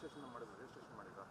Registration ಮಾಡಿದ್ರಾ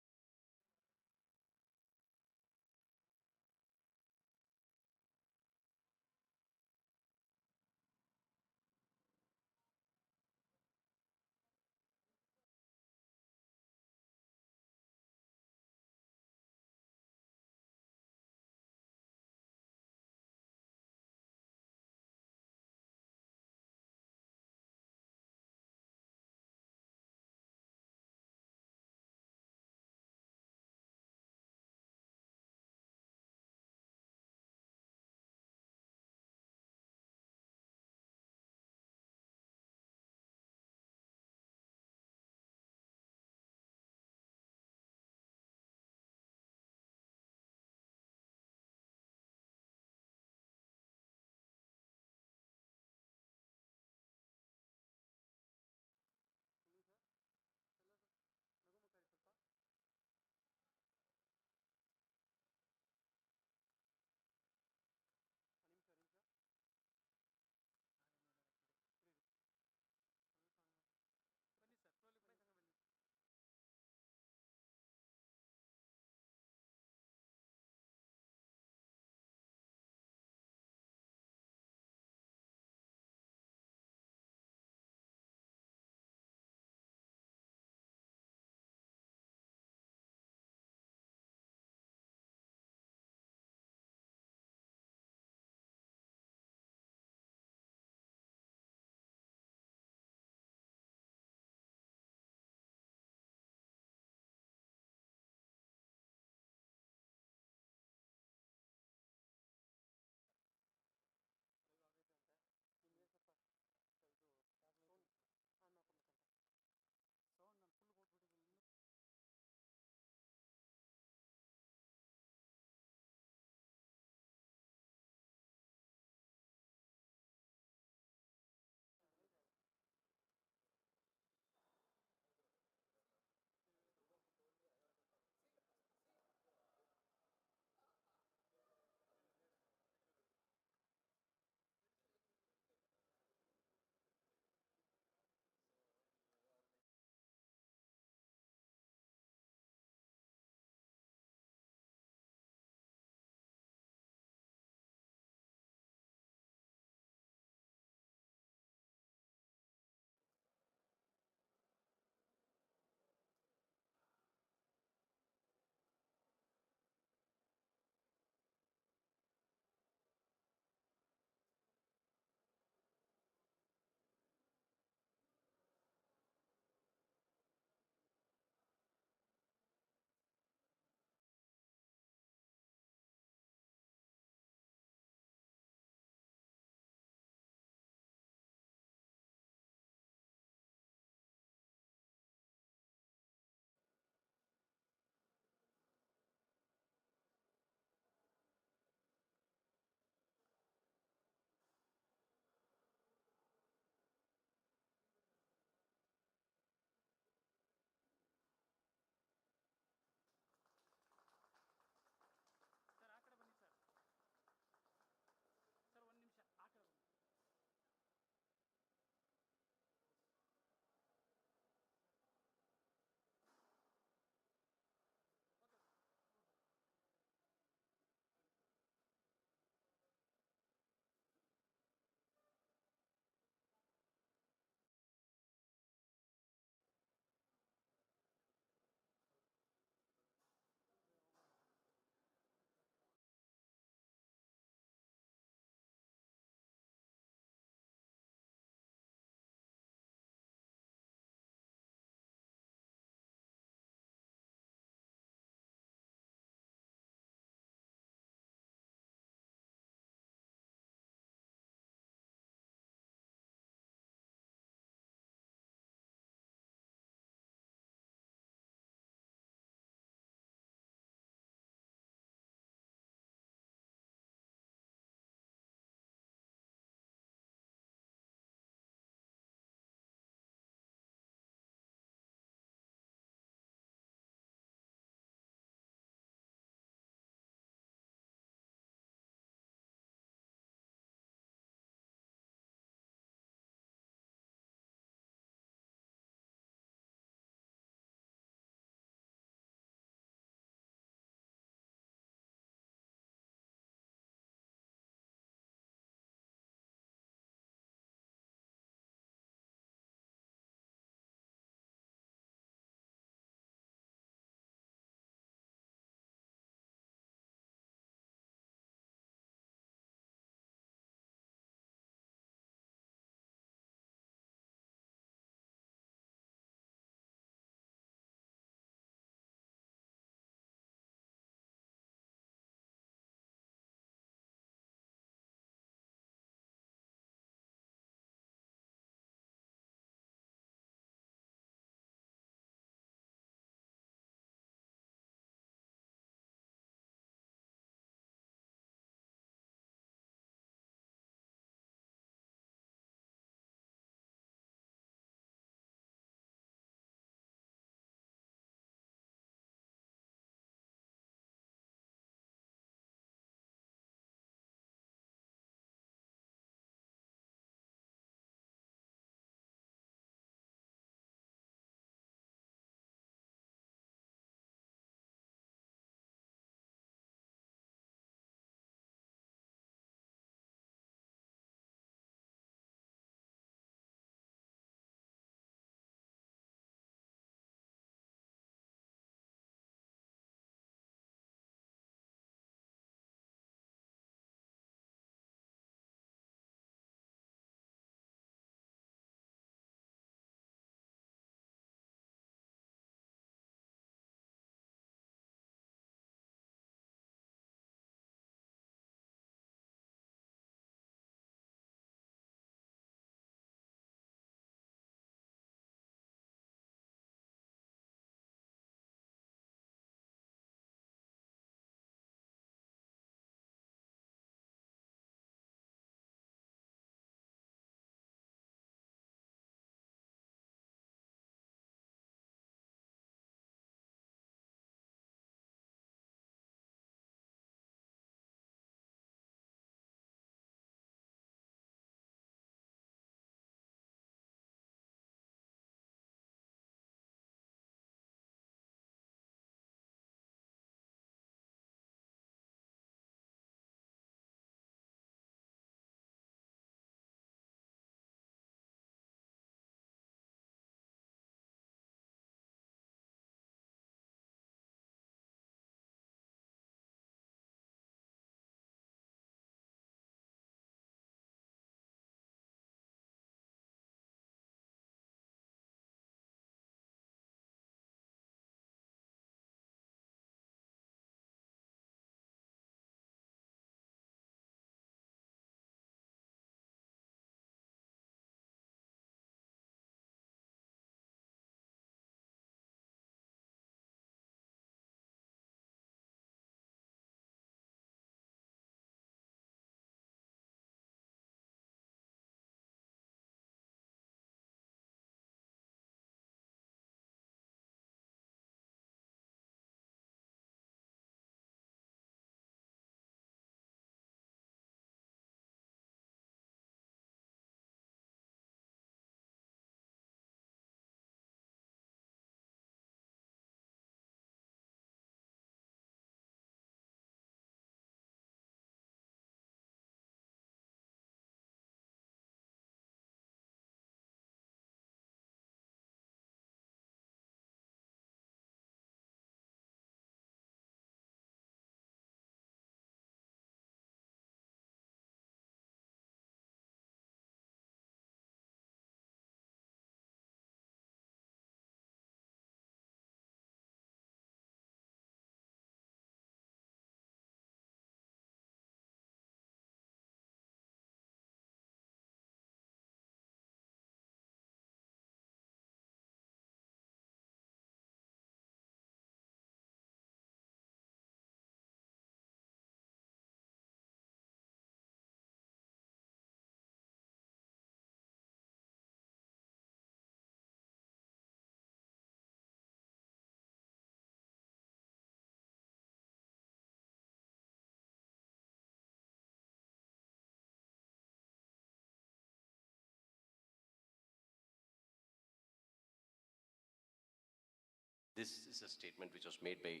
This is a statement which was made by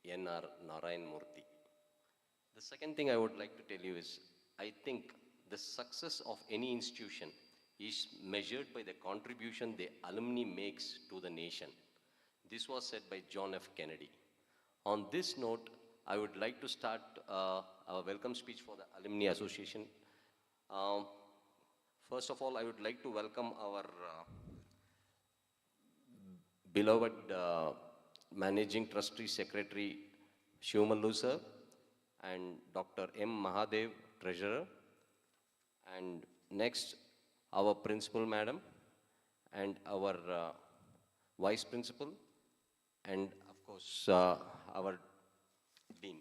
N.R. Narayan Murthy. The second thing I would like to tell you is, I think the success of any institution is measured by the contribution the alumni makes to the nation. This was said by John F. Kennedy. On this note, I would like to start our welcome speech for the Alumni Association. Um, First of all, I would like to welcome our beloved Managing Trustee Secretary Shivamallu sir and Dr. M. Mahadev, Treasurer. And next, our Principal Madam and our Vice Principal and of course our Dean,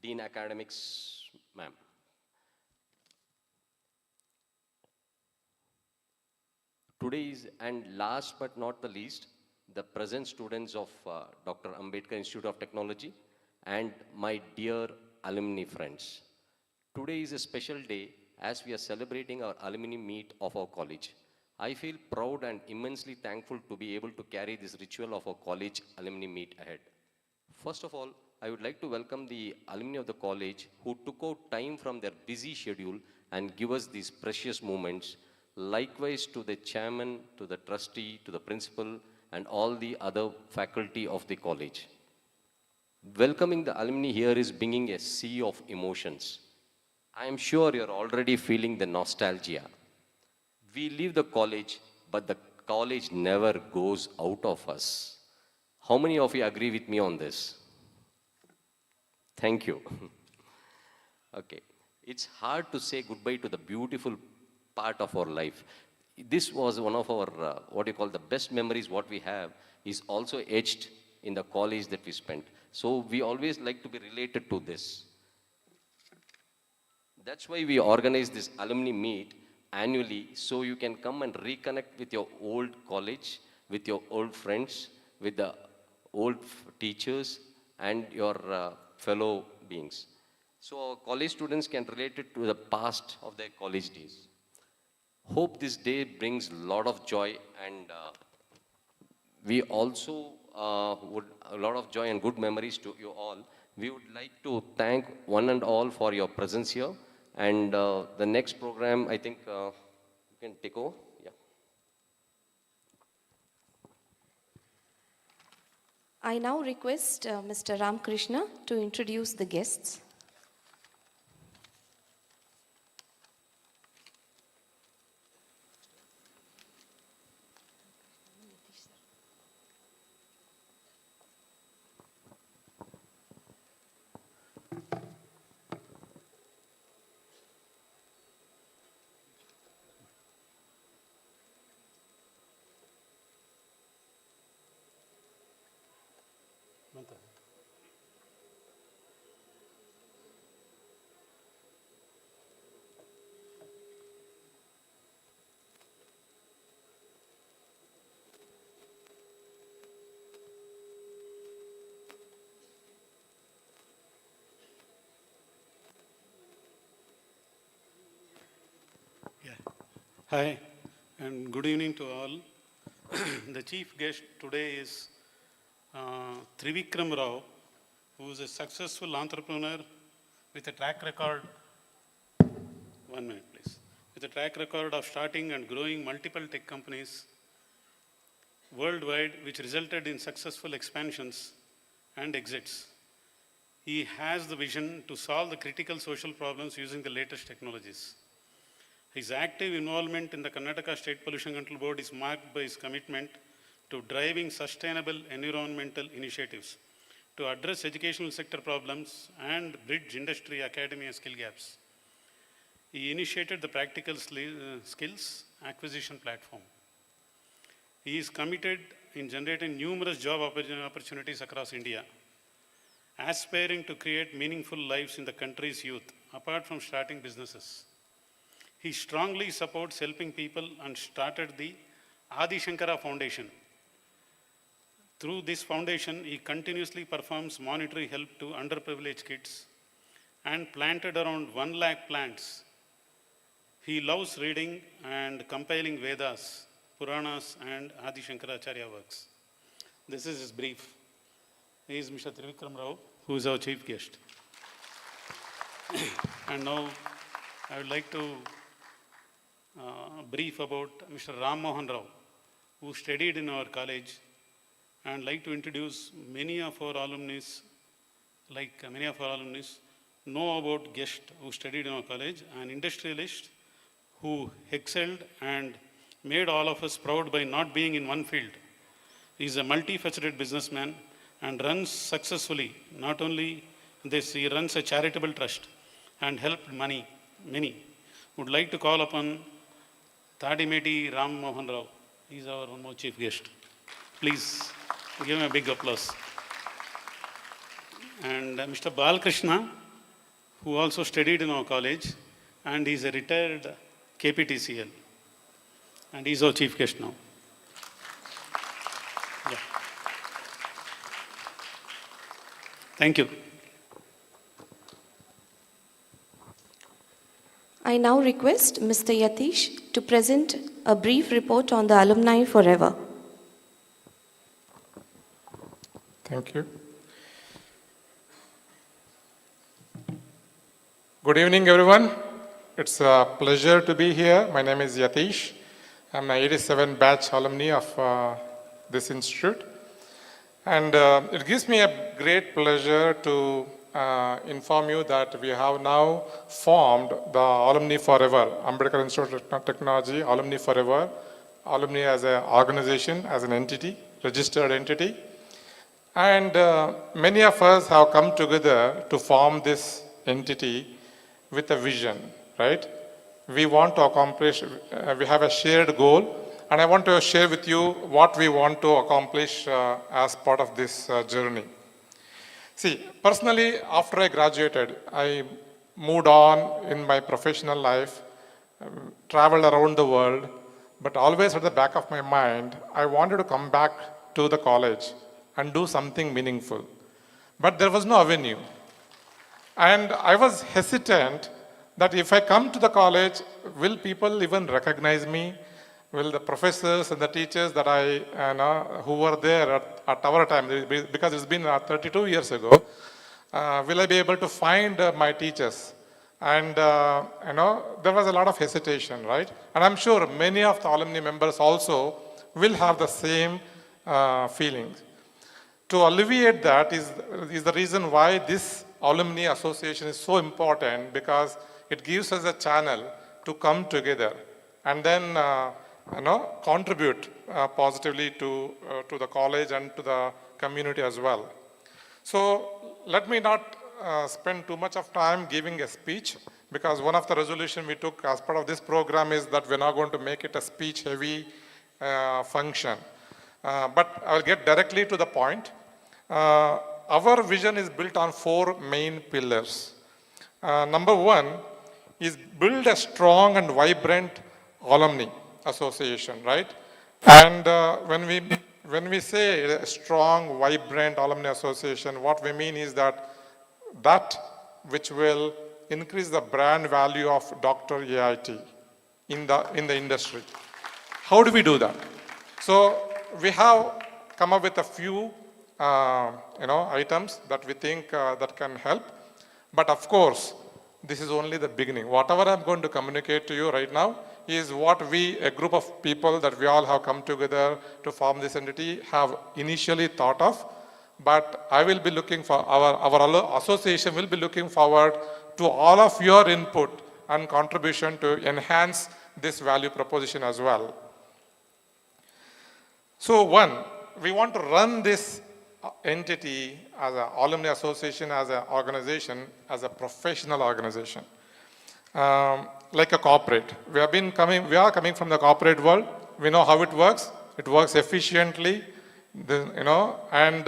Dean Academics Ma'am. Today is, and last but not the least, the present students of Dr. Ambedkar Institute of Technology and my dear alumni friends. Today is a special day as we are celebrating our alumni meet of our college. I feel proud and immensely thankful to be able to carry this ritual of our college alumni meet ahead. First of all, I would like to welcome the alumni of the college who took out time from their busy schedule and give us these precious moments. Likewise to the chairman, to the trustee, to the principal, and all the other faculty of the college. Welcoming the alumni here is bringing a sea of emotions. I am sure you're already feeling the nostalgia. We leave the college, but the college never goes out of us. How many of you agree with me on this? Thank you. Okay. It's hard to say goodbye to the beautiful part of our life. This was one of our, what you call the best memories what we have is also etched in the college that we spent. So we always like to be related to this. That's why we organize this alumni meet annually, so you can come and reconnect with your old college, with your old friends, with the old teachers and your fellow beings. So our college students can relate it to the past of their college days. Hope this day brings a lot of joy, and we also would a lot of joy and good memories to you all. We would like to thank one and all for your presence here. And the next program, I think you can take over. Yeah. I now request Mr. Ramkrishna to introduce the guests. Hi, and good evening to all. The chief guest today is Trivikram Rao, who is a successful entrepreneur with a track record, 1 minute please, with a track record of starting and growing multiple tech companies worldwide, which resulted in successful expansions and exits. He has the vision to solve the critical social problems using the latest technologies. His active involvement in the Karnataka State Pollution Control Board is marked by his commitment to driving sustainable environmental initiatives to address educational sector problems and bridge industry, academia skill gaps. He initiated the Practical Skills Acquisition Platform. He is committed in generating numerous job opportunities across India, aspiring to create meaningful lives in the country's youth, apart from starting businesses. He strongly supports helping people and started the Adi Shankara Foundation. Through this foundation, he continuously performs monetary help to underprivileged kids and planted around 1 lakh plants. He loves reading and compiling Vedas, Puranas and Adi Shankaracharya works. This is his brief. He is Mr. Trivikram Rao, who is our chief guest. And now I would like to brief about Mr. Ram Mohan Rao, who studied in our college, and like to introduce many of our alumni, know about guest who studied in our college, an industrialist who excelled and made all of us proud by not being in one field. He is a multifaceted businessman and runs successfully. Not only this, he runs a charitable trust and helped many. Would like to call upon Tadimeti Ram Mohan Rao. He is our one more chief guest. Please give him a big applause. And Mr. Balkrishna, who also studied in our college, and he is a retired KPTCL. And he is our chief guest now. Yeah. Thank you. I now request Mr. Yatish to present a brief report on the Alumni Forever. Thank you. Good evening, everyone. It's a pleasure to be here. My name is Yatish. I'm an 87 batch alumni of this institute. And it gives me a great pleasure to inform you that we have now formed the Alumni Forever, Ambedkar Institute of Technology, Alumni Forever, Alumni as an organization, as an entity, registered entity. And many of us have come together to form this entity with a vision, right? We want to accomplish, we have a shared goal, and I want to share with you what we want to accomplish as part of this journey. See, personally, after I graduated, I moved on in my professional life, traveled around the world, but always at the back of my mind, I wanted to come back to the college and do something meaningful. But there was no avenue. And I was hesitant that if I come to the college, will people even recognize me? Will the professors and the teachers that who were there at our time, because it's been 32 years ago, will I be able to find my teachers? And there was a lot of hesitation, right? And I'm sure many of the alumni members also will have the same feelings. To alleviate that is the reason why this alumni association is so important, because it gives us a channel to come together and then contribute positively to the college and to the community as well. So let me not spend too much of time giving a speech, because one of the resolutions we took as part of this program is that we're not going to make it a speech-heavy function. But I'll get directly to the point. Our vision is built on 4 main pillars. Number 1 is build a strong and vibrant alumni association, right? And when we say a strong, vibrant alumni association, what we mean is that which will increase the brand value of Dr. AIT in the industry. How do we do that? So we have come up with a few items that we think that can help. But of course, this is only the beginning. Whatever I'm going to communicate to you right now is what a group of people that we all have come together to form this entity, have initially thought of. But I will be looking for, our association will be looking forward to all of your input and contribution to enhance this value proposition as well. So 1, we want to run this entity as an alumni association, as an organization, as a professional organization, like a corporate. We are coming from the corporate world. We know how it works. It works efficiently, and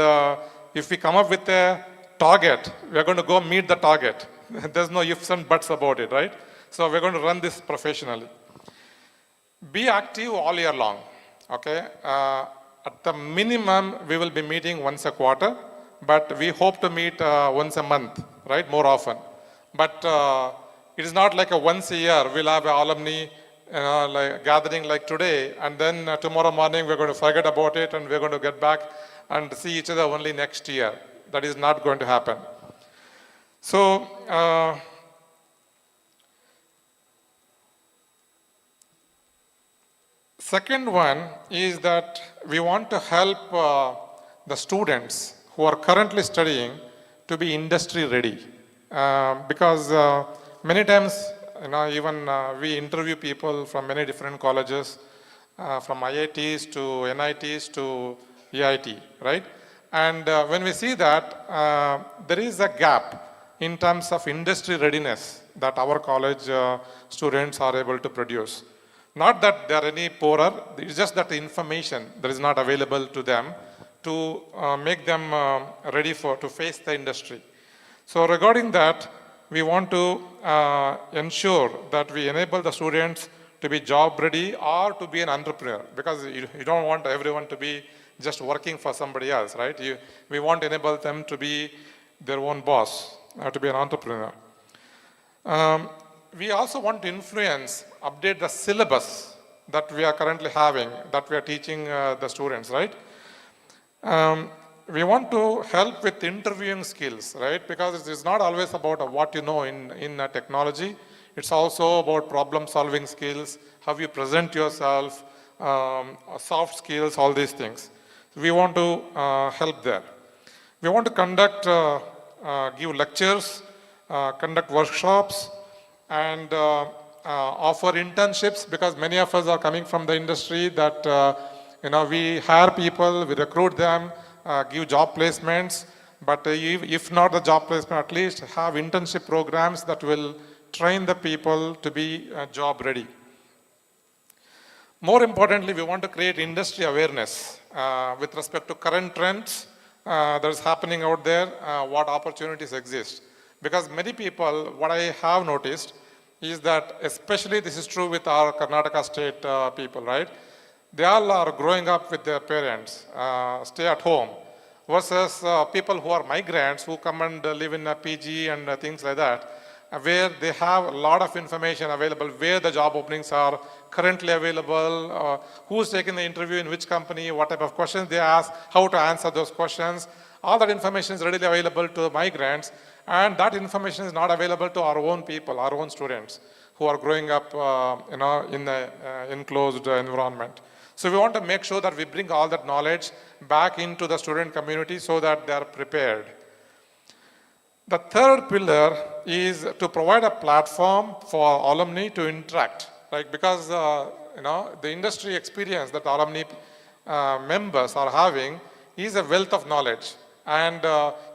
if we come up with a target, we are going to go meet the target. There's no ifs and buts about it, right? So we're going to run this professionally. Be active all year long, okay? At the minimum, we will be meeting once a quarter, but we hope to meet once a month, right? More often. But it is not like a once a year, we'll have an alumni gathering like today, and then tomorrow morning we're going to forget about it and we're going to get back and see each other only next year. That is not going to happen. So, second one is that we want to help the students who are currently studying to be industry ready. Because many times, even we interview people from many different colleges, from IITs to NITs to AIT, right? And when we see that, there is a gap in terms of industry readiness that our college students are able to produce. Not that they are any poorer, it's just that the information that is not available to them to make them ready to face the industry. So regarding that, we want to ensure that we enable the students to be job ready or to be an entrepreneur, because you don't want everyone to be just working for somebody else, right? We want to enable them to be their own boss, to be an entrepreneur. We also want to influence, update the syllabus that we are currently having, that we are teaching the students, right? We want to help with interviewing skills, right? Because it's not always about what you know in technology. It's also about problem solving skills, how you present yourself, soft skills, all these things. We want to help there. We want to conduct, give lectures, conduct workshops, and offer internships, because many of us are coming from the industry that we hire people, we recruit them, give job placements, but if not the job placement, at least have internship programs that will train the people to be job ready. More importantly, we want to create industry awareness with respect to current trends that is happening out there, what opportunities exist. Because many people, what I have noticed is that, especially this is true with our Karnataka state people, right? They all are growing up with their parents, stay at home, versus people who are migrants who come and live in a PG and things like that, where they have a lot of information available, where the job openings are currently available, who's taking the interview in which company, what type of questions they ask, how to answer those questions. All that information is readily available to the migrants, and that information is not available to our own people, our own students who are growing up in the enclosed environment. So we want to make sure that we bring all that knowledge back into the student community so that they are prepared. The third pillar is to provide a platform for alumni to interact, right? Because the industry experience that alumni members are having is a wealth of knowledge. And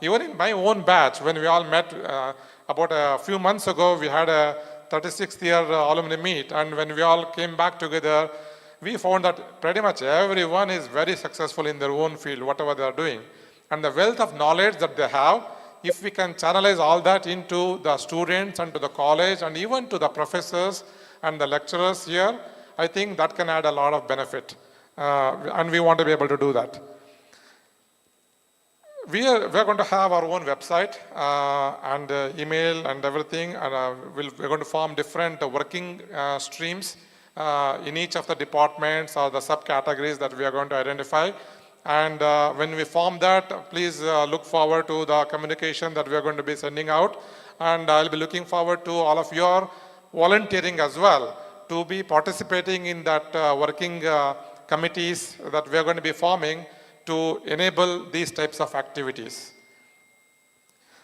even in my own batch, when we all met about a few months ago, we had a 36th year alumni meet, and when we all came back together, we found that pretty much everyone is very successful in their own field, whatever they are doing. And the wealth of knowledge that they have, if we can channelize all that into the students and to the college and even to the professors and the lecturers here, I think that can add a lot of benefit. And we want to be able to do that. We are going to have our own website and email and everything, and we're going to form different working streams in each of the departments or the subcategories that we are going to identify. And when we form that, please look forward to the communication that we are going to be sending out. And I'll be looking forward to all of your volunteering as well to be participating in that working committees that we are going to be forming to enable these types of activities.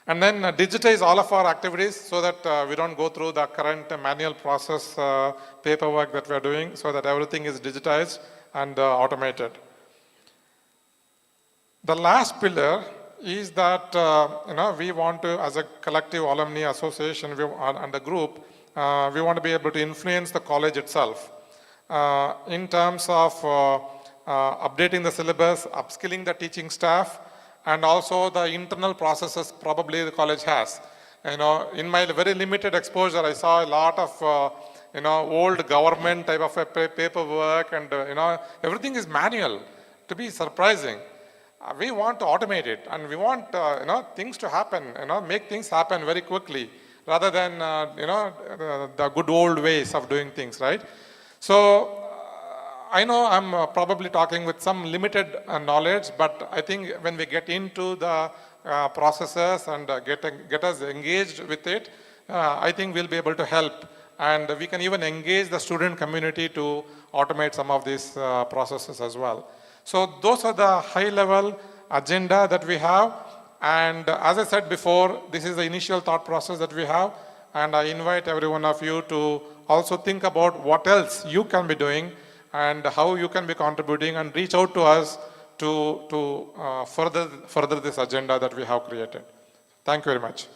And then digitize all of our activities so that we don't go through the current manual process paperwork that we are doing, so that everything is digitized and automated. The last pillar is that we want to, as a collective alumni association and a group, we want to be able to influence the college itself in terms of updating the syllabus, upskilling the teaching staff, and also the internal processes probably the college has. In my very limited exposure, I saw a lot of old government type of paperwork, and everything is manual. To be surprising, we want to automate it, and we want things to happen, make things happen very quickly, rather than the good old ways of doing things, right? So I know I'm probably talking with some limited knowledge, but I think when we get into the processes and get us engaged with it, I think we'll be able to help. And we can even engage the student community to automate some of these processes as well. So those are the high level agenda that we have. And as I said before, this is the initial thought process that we have. And I invite every one of you to also think about what else you can be doing and how you can be contributing, and reach out to us to further this agenda that we have created. Thank you very much.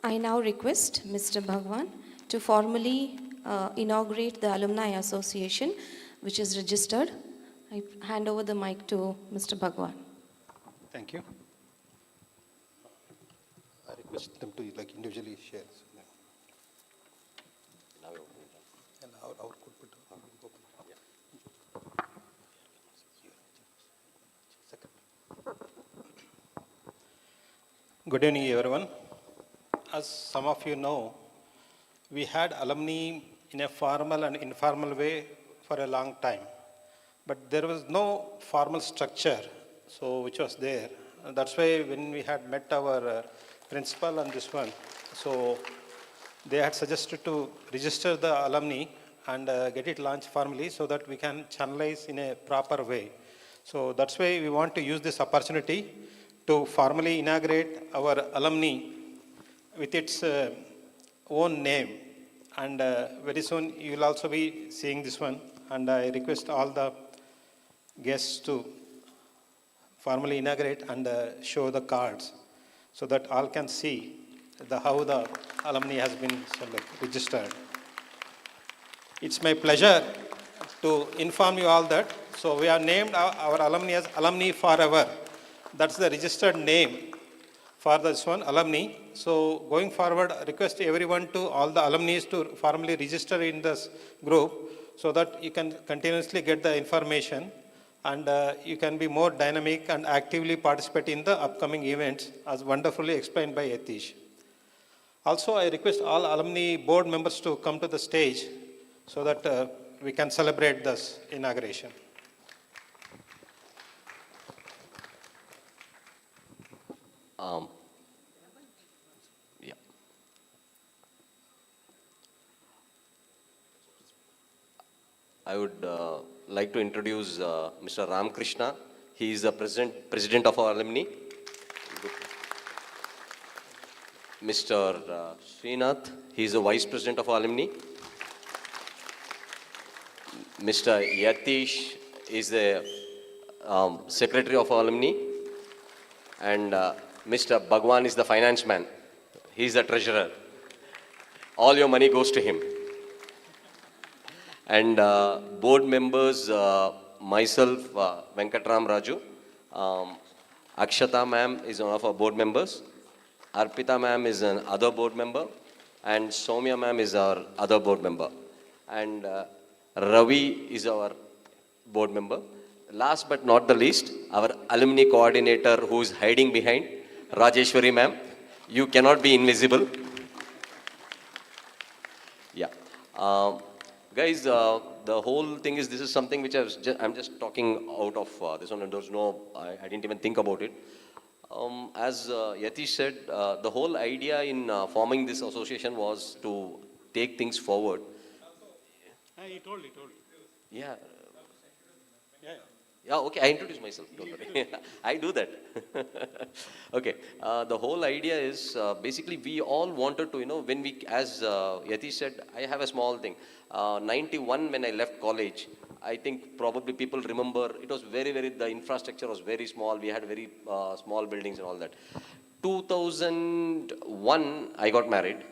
I now request Mr. Bhagwan to formally inaugurate the Alumni Association, which is registered. I hand over the mic to Mr. Bhagwan. Thank you. I request them to individually share. Good evening, everyone. As some of you know, we had alumni in a formal and informal way for a long time, but there was no formal structure, which was there. And that's why when we had met our principal on this one, so they had suggested to register the alumni and get it launched formally so that we can channelize in a proper way. So that's why we want to use this opportunity to formally inaugurate our alumni with its own name. And very soon you will also be seeing this one. And I request all the guests to formally inaugurate and show the cards so that all can see how the alumni has been registered. It's my pleasure to inform you all that. So we have named our alumni as Alumni Forever. That's the registered name for this one, alumni. So going forward, I request everyone to, all the alumni to formally register in this group so that you can continuously get the information and you can be more dynamic and actively participate in the upcoming events as wonderfully explained by Yatish. Also, I request all alumni board members to come to the stage so that we can celebrate this inauguration. Yeah. I would like to introduce Mr. Ram Krishna. He is the president of our alumni. Mr. Srinath, he is the vice president of our alumni. Mr. Yatish is the secretary of our alumni. And Mr. Bhagwan is the finance man. He is the treasurer. All your money goes to him. And board members, myself, Venkatram Raju, Akshata ma'am is one of our board members. Arpita ma'am is an other board member. And Soumya ma'am is our other board member. And Ravi is our board member. Last but not the least, our alumni coordinator who is hiding behind, Rajeshwari ma'am. You cannot be invisible. Yeah. Guys, the whole thing is, this is something which I'm just talking out of this one, and there's no, I didn't even think about it. As Yatish said, the whole idea in forming this association was to take things forward. He told. Yeah. Yeah. Yeah, okay, I introduce myself, don't worry. I do that. Okay, the whole idea is, basically we all wanted to, when we, as Yatish said, I have a small thing. 91 when I left college, I think probably people remember, it was the infrastructure was very small, we had very small buildings and all that. 2001, I got married.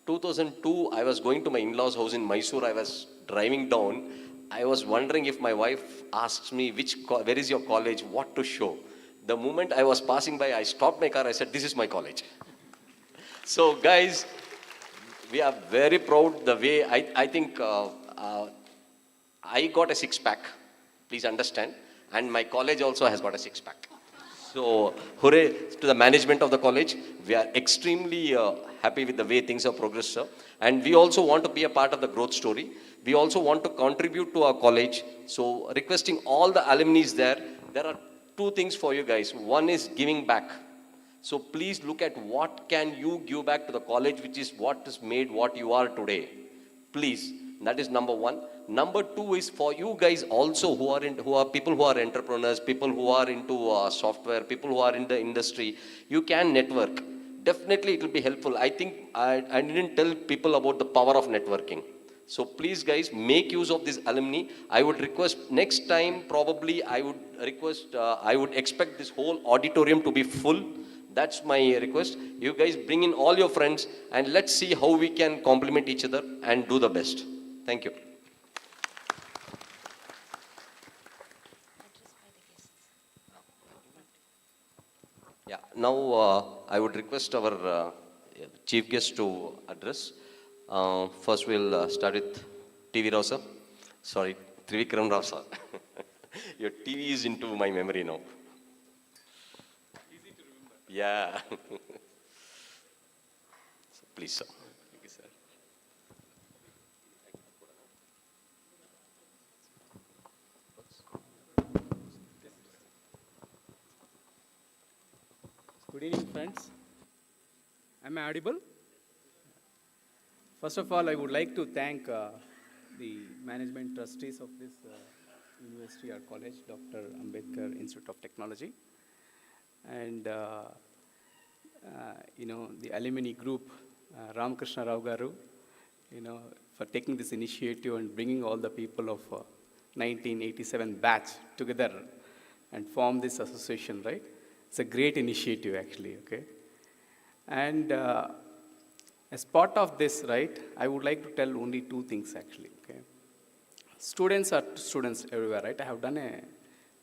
2002, I was going to my in-laws' house in Mysore, I was driving down. I was wondering if my wife asks me, where is your college, what to show. The moment I was passing by, I stopped my car, I said, this is my college. So guys, we are very proud the way, I think I got a six-pack, please understand, and my college also has got a six-pack. So, hooray to the management of the college. We are extremely happy with the way things have progressed, sir. And we also want to be a part of the growth story. We also want to contribute to our college. So, requesting all the alumni there are two things for you guys. One is giving back. So, please look at what can you give back to the college, which is what is made what you are today. Please, that is number one. Number two is for you guys also who are people who are entrepreneurs, people who are into software, people who are in the industry. You can network. Definitely, it will be helpful. I think I didn't tell people about the power of networking. So please, guys, make use of this alumni. I would request next time. Probably, I would request. I would expect this whole auditorium to be full. That's my request. You guys bring in all your friends and let's see how we can complement each other and do the best. Thank you. Yeah, now I would request our chief guest to address. First, we'll start with TV Rao sir. Sorry, Trivikram Rao sir. Your TV is into my memory now. Easy to remember. Yeah. So, please, sir. Thank you, sir. Good evening, friends. Am I audible? First of all, I would like to thank the management trustees of this university or college, Dr. Ambedkar Institute of Technology, and the alumni group, Ramakrishna Rao Garu, for taking this initiative and bringing all the people of 1987 batch together and form this association, right? It's a great initiative, actually, okay? And as part of this, right, I would like to tell only two things, actually, okay? Students are students everywhere, right? I have done a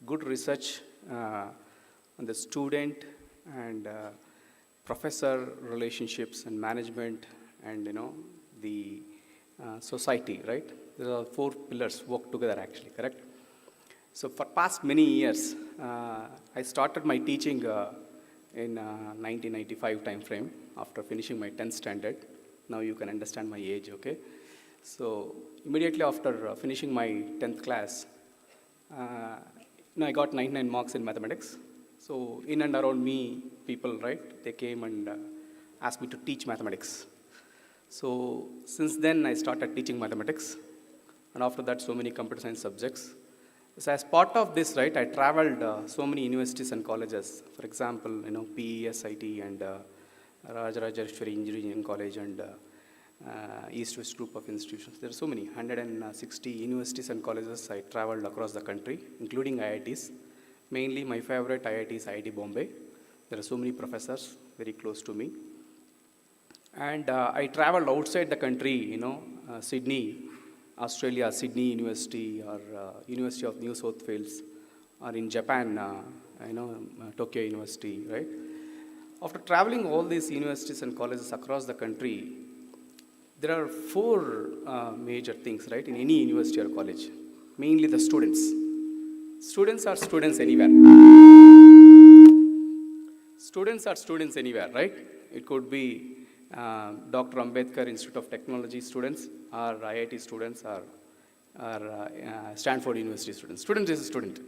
good research on the student and professor relationships and management and, the society, right? There are four pillars work together, actually, correct? So for past many years, I started my teaching in 1995 time frame after finishing my 10th standard. Now you can understand my age, okay? So immediately after finishing my 10th class, I got 99 marks in mathematics. So in and around me, people, right, they came and asked me to teach mathematics. So since then, I started teaching mathematics. And after that, so many computer science subjects. So as part of this, right, I traveled so many universities and colleges. For example, PESIT and Rajarajeshwari Engineering College and East-West group of institutions. There are so many, 160 universities and colleges I traveled across the country, including IITs. Mainly my favorite IIT is IIT Bombay. There are so many professors very close to me. And I traveled outside the country, Sydney, Australia, Sydney University, or University of New South Wales, or in Japan, Tokyo University, right? After traveling all these universities and colleges across the country, there are four major things, right, in any university or college. Mainly the students. Students are students anywhere. Students are students anywhere, right? It could be Dr. Ambedkar Institute of Technology students, or IIT students, or Stanford University students. Student is a student,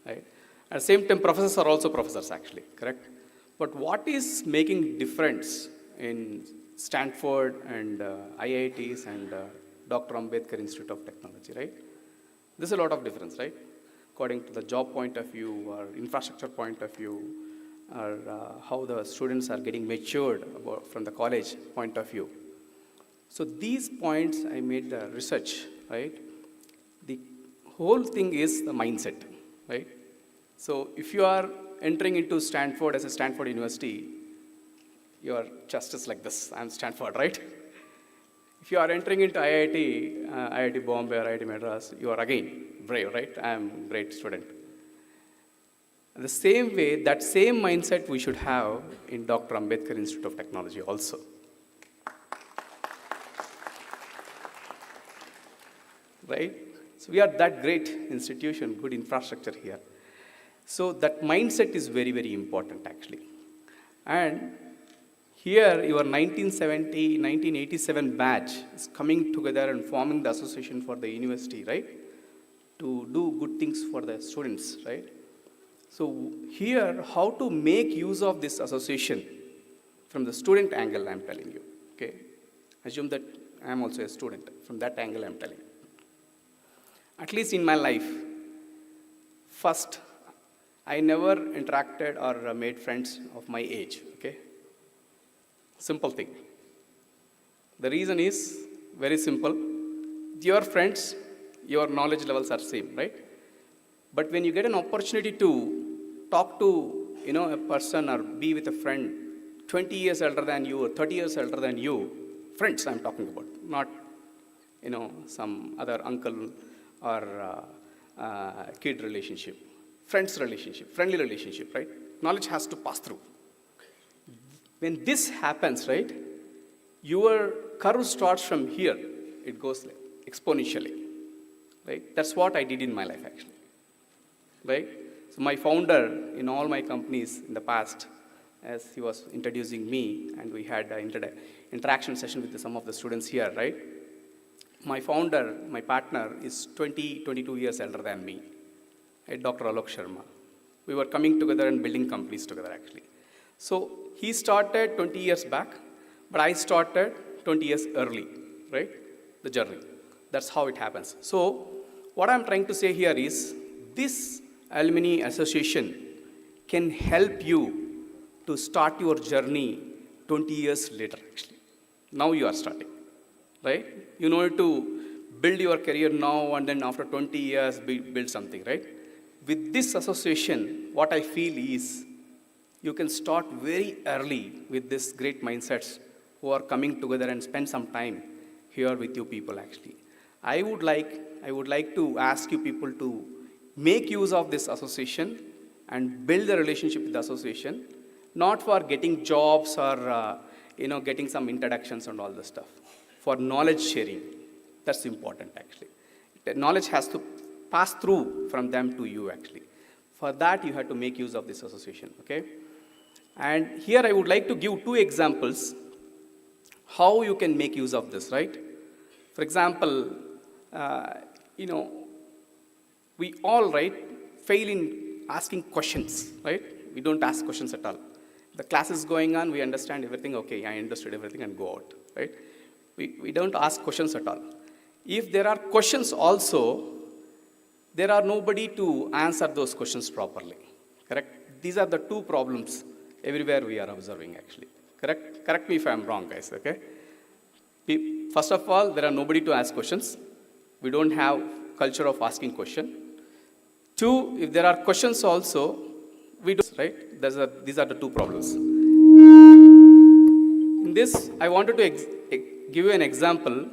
right? At the same time, professors are also professors, actually, correct? But what is making difference in Stanford and IITs and Dr. Ambedkar Institute of Technology, right? There's a lot of difference, right? According to the job point of view or infrastructure point of view, or how the students are getting matured from the college point of view. So these points I made the research, right? The whole thing is the mindset, right? So if you are entering into Stanford as a Stanford University, you are just like this, I'm Stanford, right? If you are entering into IIT, IIT Bombay or IIT Madras, you are again brave, right? I'm a great student. The same way, that same mindset we should have in Dr. Ambedkar Institute of Technology also. Right? So we are that great institution, good infrastructure here. So that mindset is very, very important actually. And here your 1970, 1987 batch is coming together and forming the association for the university, right? To do good things for the students, right? So here, how to make use of this association from the student angle, I'm telling you, okay? Assume that I'm also a student. From that angle, I'm telling you. At least in my life, first, I never interacted or made friends of my age, okay? Simple thing. The reason is very simple. Your friends, your knowledge levels are same, right? But when you get an opportunity to talk to, a person or be with a friend 20 years older than you or 30 years older than you, friends I'm talking about, not, some other uncle or kid relationship. Friends relationship, friendly relationship, right? Knowledge has to pass through. When this happens, right, your curve starts from here, it goes like exponentially, right? That's what I did in my life actually, right? So my founder in all my companies in the past, as he was introducing me, and we had an interaction session with some of the students here, right? My founder, my partner, is 22 years older than me, right? Dr. Alok Sharma. We were coming together and building companies together, actually. So he started 20 years back, but I started 20 years early, right? The journey. That's how it happens. So what I'm trying to say here is this alumni association can help you to start your journey 20 years later, actually. Now you are starting, right? You need to build your career now and then after 20 years build something, right? With this association, what I feel is you can start very early with this great mindsets who are coming together and spend some time here with you people actually. I would like to ask you people to make use of this association and build a relationship with the association, not for getting jobs or getting some introductions and all the stuff. For knowledge sharing, that's important actually. The knowledge has to pass through from them to you actually. For that, you have to make use of this association, okay? And here I would like to give 2 examples how you can make use of this, right? For example, we all, right, fail in asking questions, right? We don't ask questions at all. The class is going on, we understand everything, okay, I understood everything and go out, right? We don't ask questions at all. If there are questions also, there are nobody to answer those questions properly, correct? These are the 2 problems everywhere we are observing actually, correct? Correct me if I'm wrong, guys, okay? First of all, there are nobody to ask questions. We don't have culture of asking question. 2, if there are questions also, we don't, right? These are the 2 problems. In this, I wanted to give you an example.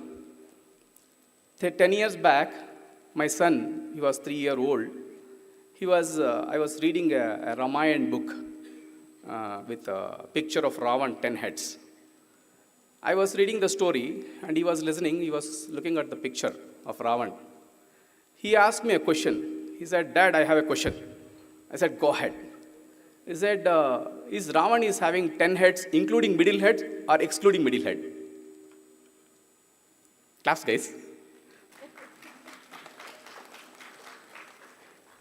10 years back, my son, he was 3-year-old. I was reading a Ramayana book with a picture of Ravan, 10 heads. I was reading the story and he was listening, he was looking at the picture of Ravan. He asked me a question. He said, "Dad, I have a question." I said, "Go ahead." He said, is Ravan is having 10 heads, including middle head or excluding middle head? Claps, guys.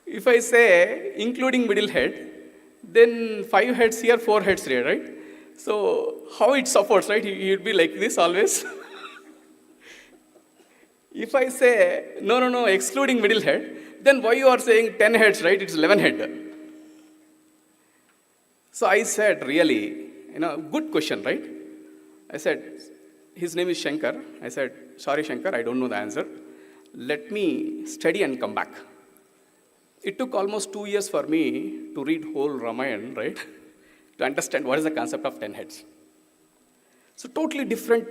If I say including middle head, then 5 heads here, 4 heads here, right? So how it supports, right? He would be like this always. If I say, no, excluding middle head, then why you are saying 10 heads, right? It's 11 head. So I said, really, good question, right? I said, his name is Shankar. I said, sorry, Shankar, I don't know the answer. Let me study and come back. It took almost 2 years for me to read whole Ramayana, right? To understand what is the concept of 10 heads. So totally different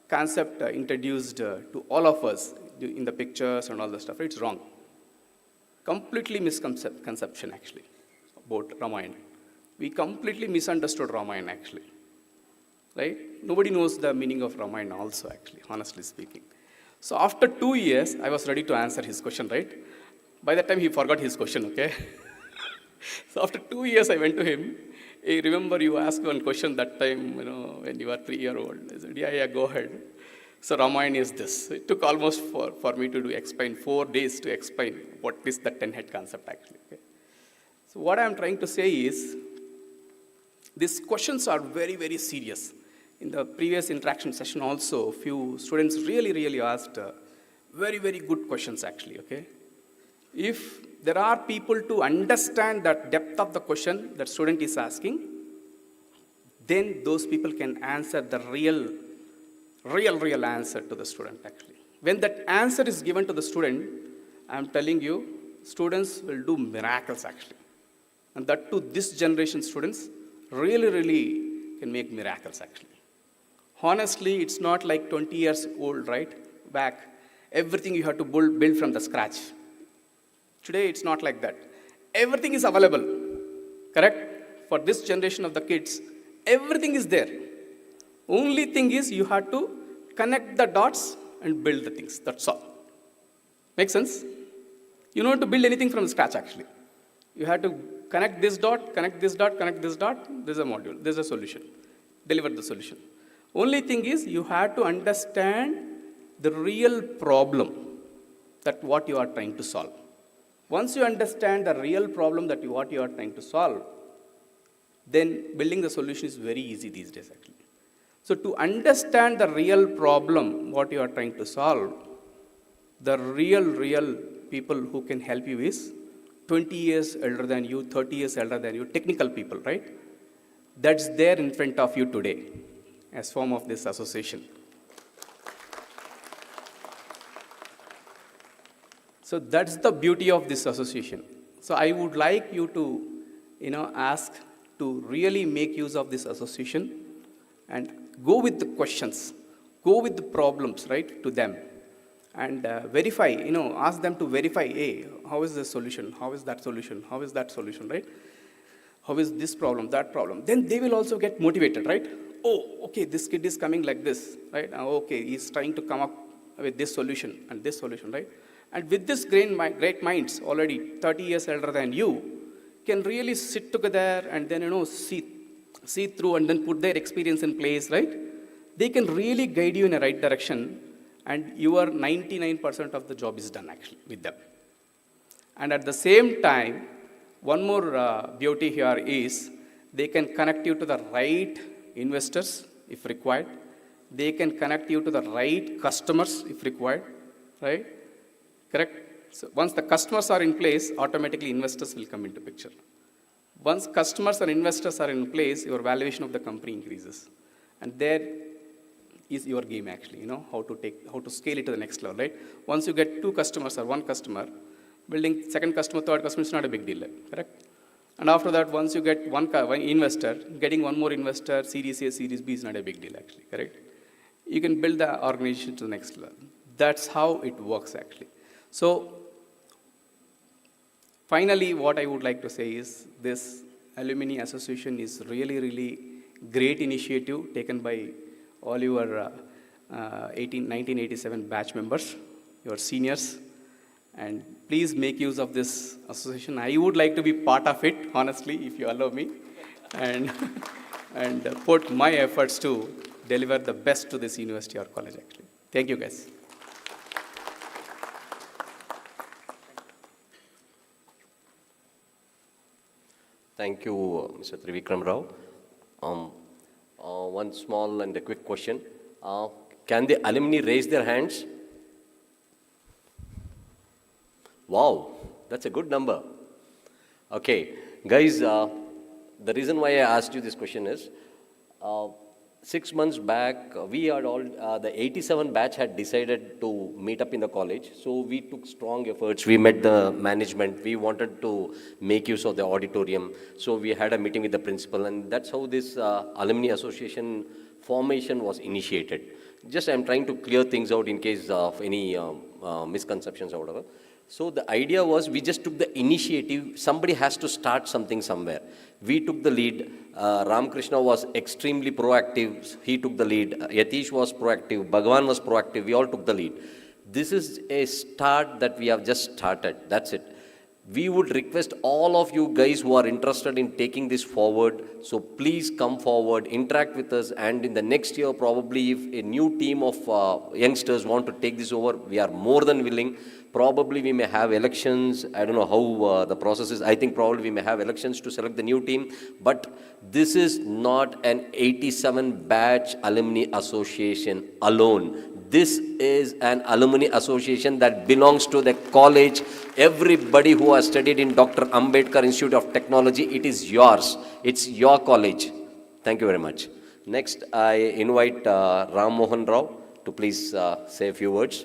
concept introduced to all of us in the pictures and all the stuff. It's wrong. Completely misconception actually about Ramayana. We completely misunderstood Ramayana actually. Right? Nobody knows the meaning of Ramayana also actually, honestly speaking. So after 2 years, I was ready to answer his question, right? By that time, he forgot his question, okay? So after 2 years, I went to him. Hey, remember you asked one question that time, when you were 3-year-old. I said, yeah, go ahead. So Ramayana is this. It took almost for me to explain 4 days to explain what is the 10-head concept actually. Okay? So what I'm trying to say is, these questions are very, very serious. In the previous interaction session also, few students really asked very, very good questions actually, okay? If there are people to understand the depth of the question that student is asking, then those people can answer the real answer to the student actually. When that answer is given to the student, I'm telling you, students will do miracles actually. And that too, this generation students really can make miracles actually. Honestly, it's not like 20 years old, right? Back, everything you have to build from the scratch. Today, it's not like that. Everything is available, correct? For this generation of the kids, everything is there. Only thing is you have to connect the dots and build the things, that's all. Make sense? You don't have to build anything from scratch actually. You have to connect this dot, connect this dot, connect this dot, there's a module, there's a solution. Deliver the solution. Only thing is you have to understand the real problem that what you are trying to solve. Once you understand the real problem that what you are trying to solve, then building the solution is very easy these days actually. So to understand the real problem, what you are trying to solve, the real people who can help you is 20 years elder than you, 30 years elder than you, technical people, right? That's there in front of you today as form of this association. So that's the beauty of this association. So I would like you to, ask to really make use of this association and go with the questions, go with the problems, right, to them. And verify, ask them to verify, hey, how is this solution? How is that solution? How is that solution, right? How is this problem, that problem? Then they will also get motivated, right? Oh, okay, this kid is coming like this, right? Okay, he's trying to come up with this solution and this solution, right? And with this great minds, already 30 years elder than you, can really sit together and then, see through and then put their experience in place, right? They can really guide you in the right direction, and your 99% of the job is done actually with them. And at the same time, one more beauty here is they can connect you to the right investors if required. They can connect you to the right customers if required, right? Correct? So once the customers are in place, automatically investors will come into picture. Once customers and investors are in place, your valuation of the company increases. And there is your game actually, how to scale it to the next level, right? Once you get 2 customers or 1 customer, building second customer, third customer is not a big deal, correct? And after that, once you get one investor, getting one more investor, Series A, Series B is not a big deal actually, correct? You can build the organization to the next level. That's how it works actually. So, finally, what I would like to say is this Alumni Association is really great initiative taken by all your 1987 batch members, your seniors, and please make use of this association. I would like to be part of it, honestly, if you allow me, and put my efforts to deliver the best to this university or college actually. Thank you guys. Thank you, Mr. Trivikram Rao. One small and a quick question. Can the alumni raise their hands? Wow, that's a good number. Okay, guys, the reason why I asked you this question is, 6 months back, we had all, the 87 batch had decided to meet up in the college. So we took strong efforts. We met the management. We wanted to make use of the auditorium. So we had a meeting with the principal, and that's how this Alumni Association formation was initiated. Just I'm trying to clear things out in case of any misconceptions or whatever. So the idea was we just took the initiative. Somebody has to start something somewhere. We took the lead. Ramakrishna was extremely proactive. He took the lead. Yatish was proactive. Bhagwan was proactive. We all took the lead. This is a start that we have just started. That's it. We would request all of you guys who are interested in taking this forward, so please come forward, interact with us, and in the next year probably if a new team of youngsters want to take this over, we are more than willing. Probably we may have elections, I don't know how the process is. I think probably we may have elections to select the new team, but this is not an 87 batch alumni association alone. This is an alumni association that belongs to the college. Everybody who has studied in Dr. Ambedkar Institute of Technology, it is yours. It's your college. Thank you very much. Next, I invite Ram Mohan Rao to please say a few words.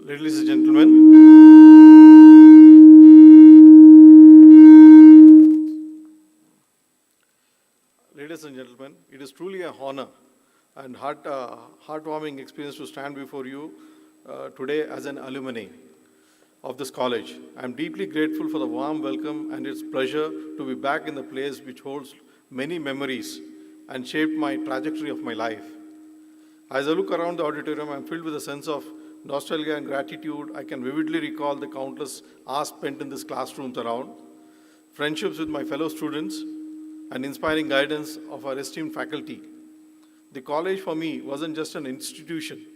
Ladies and gentlemen, it is truly an honor and heartwarming experience to stand before you today as an alumni of this college. I am deeply grateful for the warm welcome, and it's pleasure to be back in the place which holds many memories and shaped my trajectory of my life. As I look around the auditorium, I am filled with a sense of nostalgia and gratitude. I can vividly recall the countless hours spent in these classrooms around, friendships with my fellow students, and inspiring guidance of our esteemed faculty. The college for me wasn't just an institution.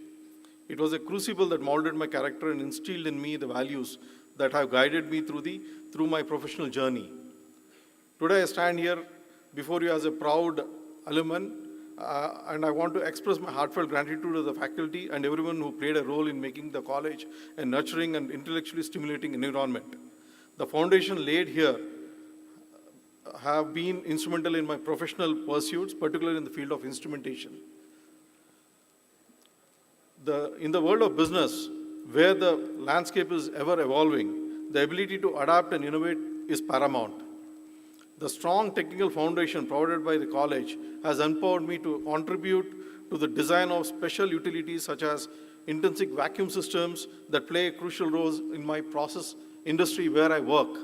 It was a crucible that molded my character and instilled in me the values that have guided me through my professional journey. Today I stand here before you as a proud alumni, and I want to express my heartfelt gratitude to the faculty and everyone who played a role in making the college a nurturing and intellectually stimulating environment. The foundation laid here have been instrumental in my professional pursuits, particularly in the field of instrumentation. In the world of business, where the landscape is ever evolving, the ability to adapt and innovate is paramount. The strong technical foundation provided by the college has empowered me to contribute to the design of special utilities such as intrinsic vacuum systems that play a crucial role in my process industry where I work.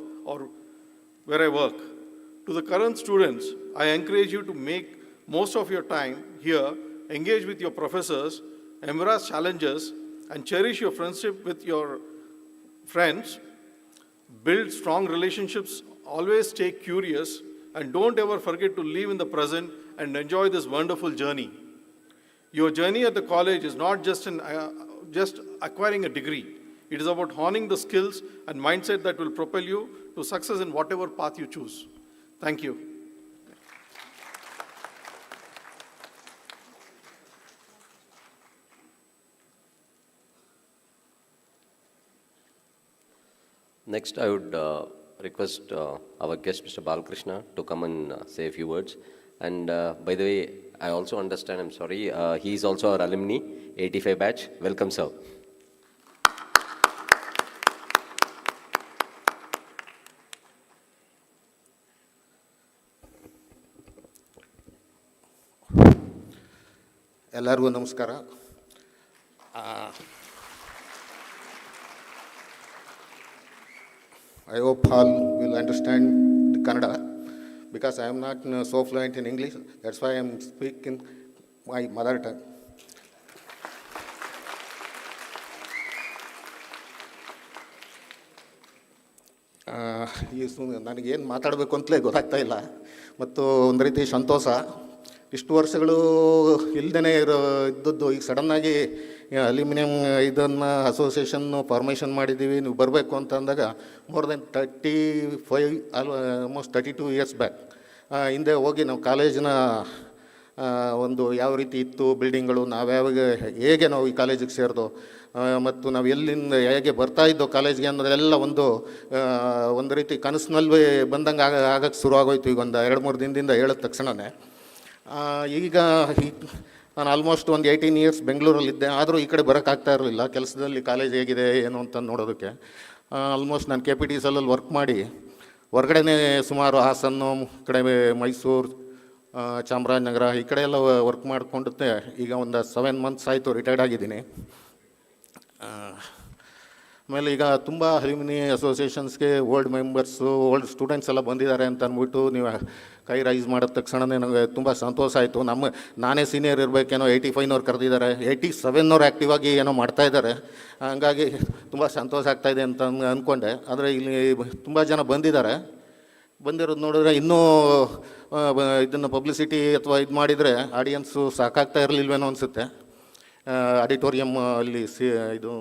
To the current students, I encourage you to make most of your time here, engage with your professors, embrace challenges, and cherish your friendship with your friends. Build strong relationships, always stay curious, and don't ever forget to live in the present and enjoy this wonderful journey. Your journey at the college is not just acquiring a degree. It is about honing the skills and mindset that will propel you to success in whatever path you choose. Thank you. Next, I would request our guest, Mr. Balakrishna, to come and say a few words. And by the way, I also understand, I'm sorry, he is also our alumni, 85 batch. Welcome, sir. ಎಲ್ಲರಿಗೂ ನಮಸ್ಕಾರ. I hope all will understand the Kannada because I am not so fluent in English. That's why I am speaking my mother tongue. ನನಗೇನು ಮಾತಾಡಬೇಕು ಅಂತಲೇ ಗೊತ್ತಾಗ್ತಾ ಇಲ್ಲ, ಮತ್ತು ಒಂದು ರೀತಿ ಸಂತೋಷ. ಇಷ್ಟು ವರ್ಷಗಳು ಇಲ್ಲದೇ ಇದ್ದದ್ದು ಈಗ ಸಡನ್ನಾಗಿ ಅಲ್ಯೂಮಿನಿಯಂ ಇದನ್ನು ಅಸೋಸಿಯೇಷನ್ನು ಫಾರ್ಮೇಷನ್ ಮಾಡಿದ್ದೀವಿ, ನೀವು ಬರಬೇಕು ಅಂತ ಅಂದಾಗ more than 35 almost 32 years back ಹಿಂದೆ ಹೋಗಿ ನಾವು ಕಾಲೇಜಿನ ಒಂದು ಯಾವ ರೀತಿ ಇತ್ತು ಬಿಲ್ಡಿಂಗ್ಗಳು, ಹೇಗೆ ನಾವು ಈ ಕಾಲೇಜಿಗೆ ಸೇರಿದೋ ಮತ್ತು ನಾವು ಎಲ್ಲಿಂದ ಹೇಗೆ ಬರ್ತಾಯಿದ್ದೋ ಕಾಲೇಜ್ಗೆ ಅನ್ನೋದೆಲ್ಲ ಒಂದು ರೀತಿ ಕನಸಿನಲ್ಲಿ ಬಂದಂಗೆ ಆಗಕ್ಕೆ ಶುರುವಾಗೋಯ್ತು. ಈಗ ಒಂದು 2-3 ದಿನದಿಂದ ಹೇಳಿದ ತಕ್ಷಣವೇ. ಈಗ ನಾನು ಆಲ್ಮೋಸ್ಟ್ ಒಂದು 18 ಇಯರ್ಸ್ ಬೆಂಗಳೂರಲ್ಲಿದ್ದೆ, ಆದರೂ ಈ ಕಡೆ ಬರೋಕ್ಕಾಗ್ತಾ ಇರಲಿಲ್ಲ ಕೆಲಸದಲ್ಲಿ. ಕಾಲೇಜ್ ಹೇಗಿದೆ ಏನು ಅಂತ ನೋಡೋದಕ್ಕೆ ಆಲ್ಮೋಸ್ಟ್ ನಾನು KPTCL ವರ್ಕ್ ಮಾಡಿ ಹೊರಗಡೆನೇ ಸುಮಾರು ಹಾಸನ್ನು, ಕಡೆ ಮೈಸೂರು, ಚಾಮರಾಜನಗರ ಈ ಕಡೆ ಎಲ್ಲ ವರ್ಕ್ ಮಾಡಿಕೊಂಡುತ್ತೆ. ಈಗ ಒಂದು 7 ಮಂತ್ಸ್ ಆಯಿತು ರಿಟೈರ್ಡ್ ಆಗಿದ್ದೀನಿ. ಆಮೇಲೆ ಈಗ ತುಂಬ alumni ಅಸೋಸಿಯೇಷನ್ಸ್ಗೆ old members old students ಎಲ್ಲ ಬಂದಿದ್ದಾರೆ ಅಂತ ಅಂದ್ಬಿಟ್ಟು ನೀವು ಕೈ ರೈಸ್ ಮಾಡಿದ ತಕ್ಷಣವೇ ನನಗೆ ತುಂಬ ಸಂತೋಷ ಆಯಿತು. ನಾನೇ ಸೀನಿಯರ್ ಇರಬೇಕೇನೋ 85ನವ್ರು ಕರೆದಿದ್ದಾರೆ, 87ನವ್ರು ಆ್ಯಕ್ಟಿವ್ ಆಗಿ ಏನೋ ಮಾಡ್ತಾಯಿದ್ದಾರೆ. ಹಂಗಾಗಿ ತುಂಬ ಸಂತೋಷ ಆಗ್ತಾಯಿದೆ ಅಂತ ಅಂದ್ಕೊಂಡೆ. ಆದರೆ ಇಲ್ಲಿ ತುಂಬ ಜನ ಬಂದಿರೋದು ನೋಡಿದ್ರೆ ಇನ್ನೂ ಇದನ್ನು ಪಬ್ಲಿಸಿಟಿ ಅಥವಾ ಇದು ಮಾಡಿದರೆ ಆಡಿಯನ್ಸು ಸಾಕಾಗ್ತಾ ಇರಲಿಲ್ವೇನೋ ಅನಿಸುತ್ತೆ. ಆಡಿಟೋರಿಯಮ್ ಅಲ್ಲಿ ಇದು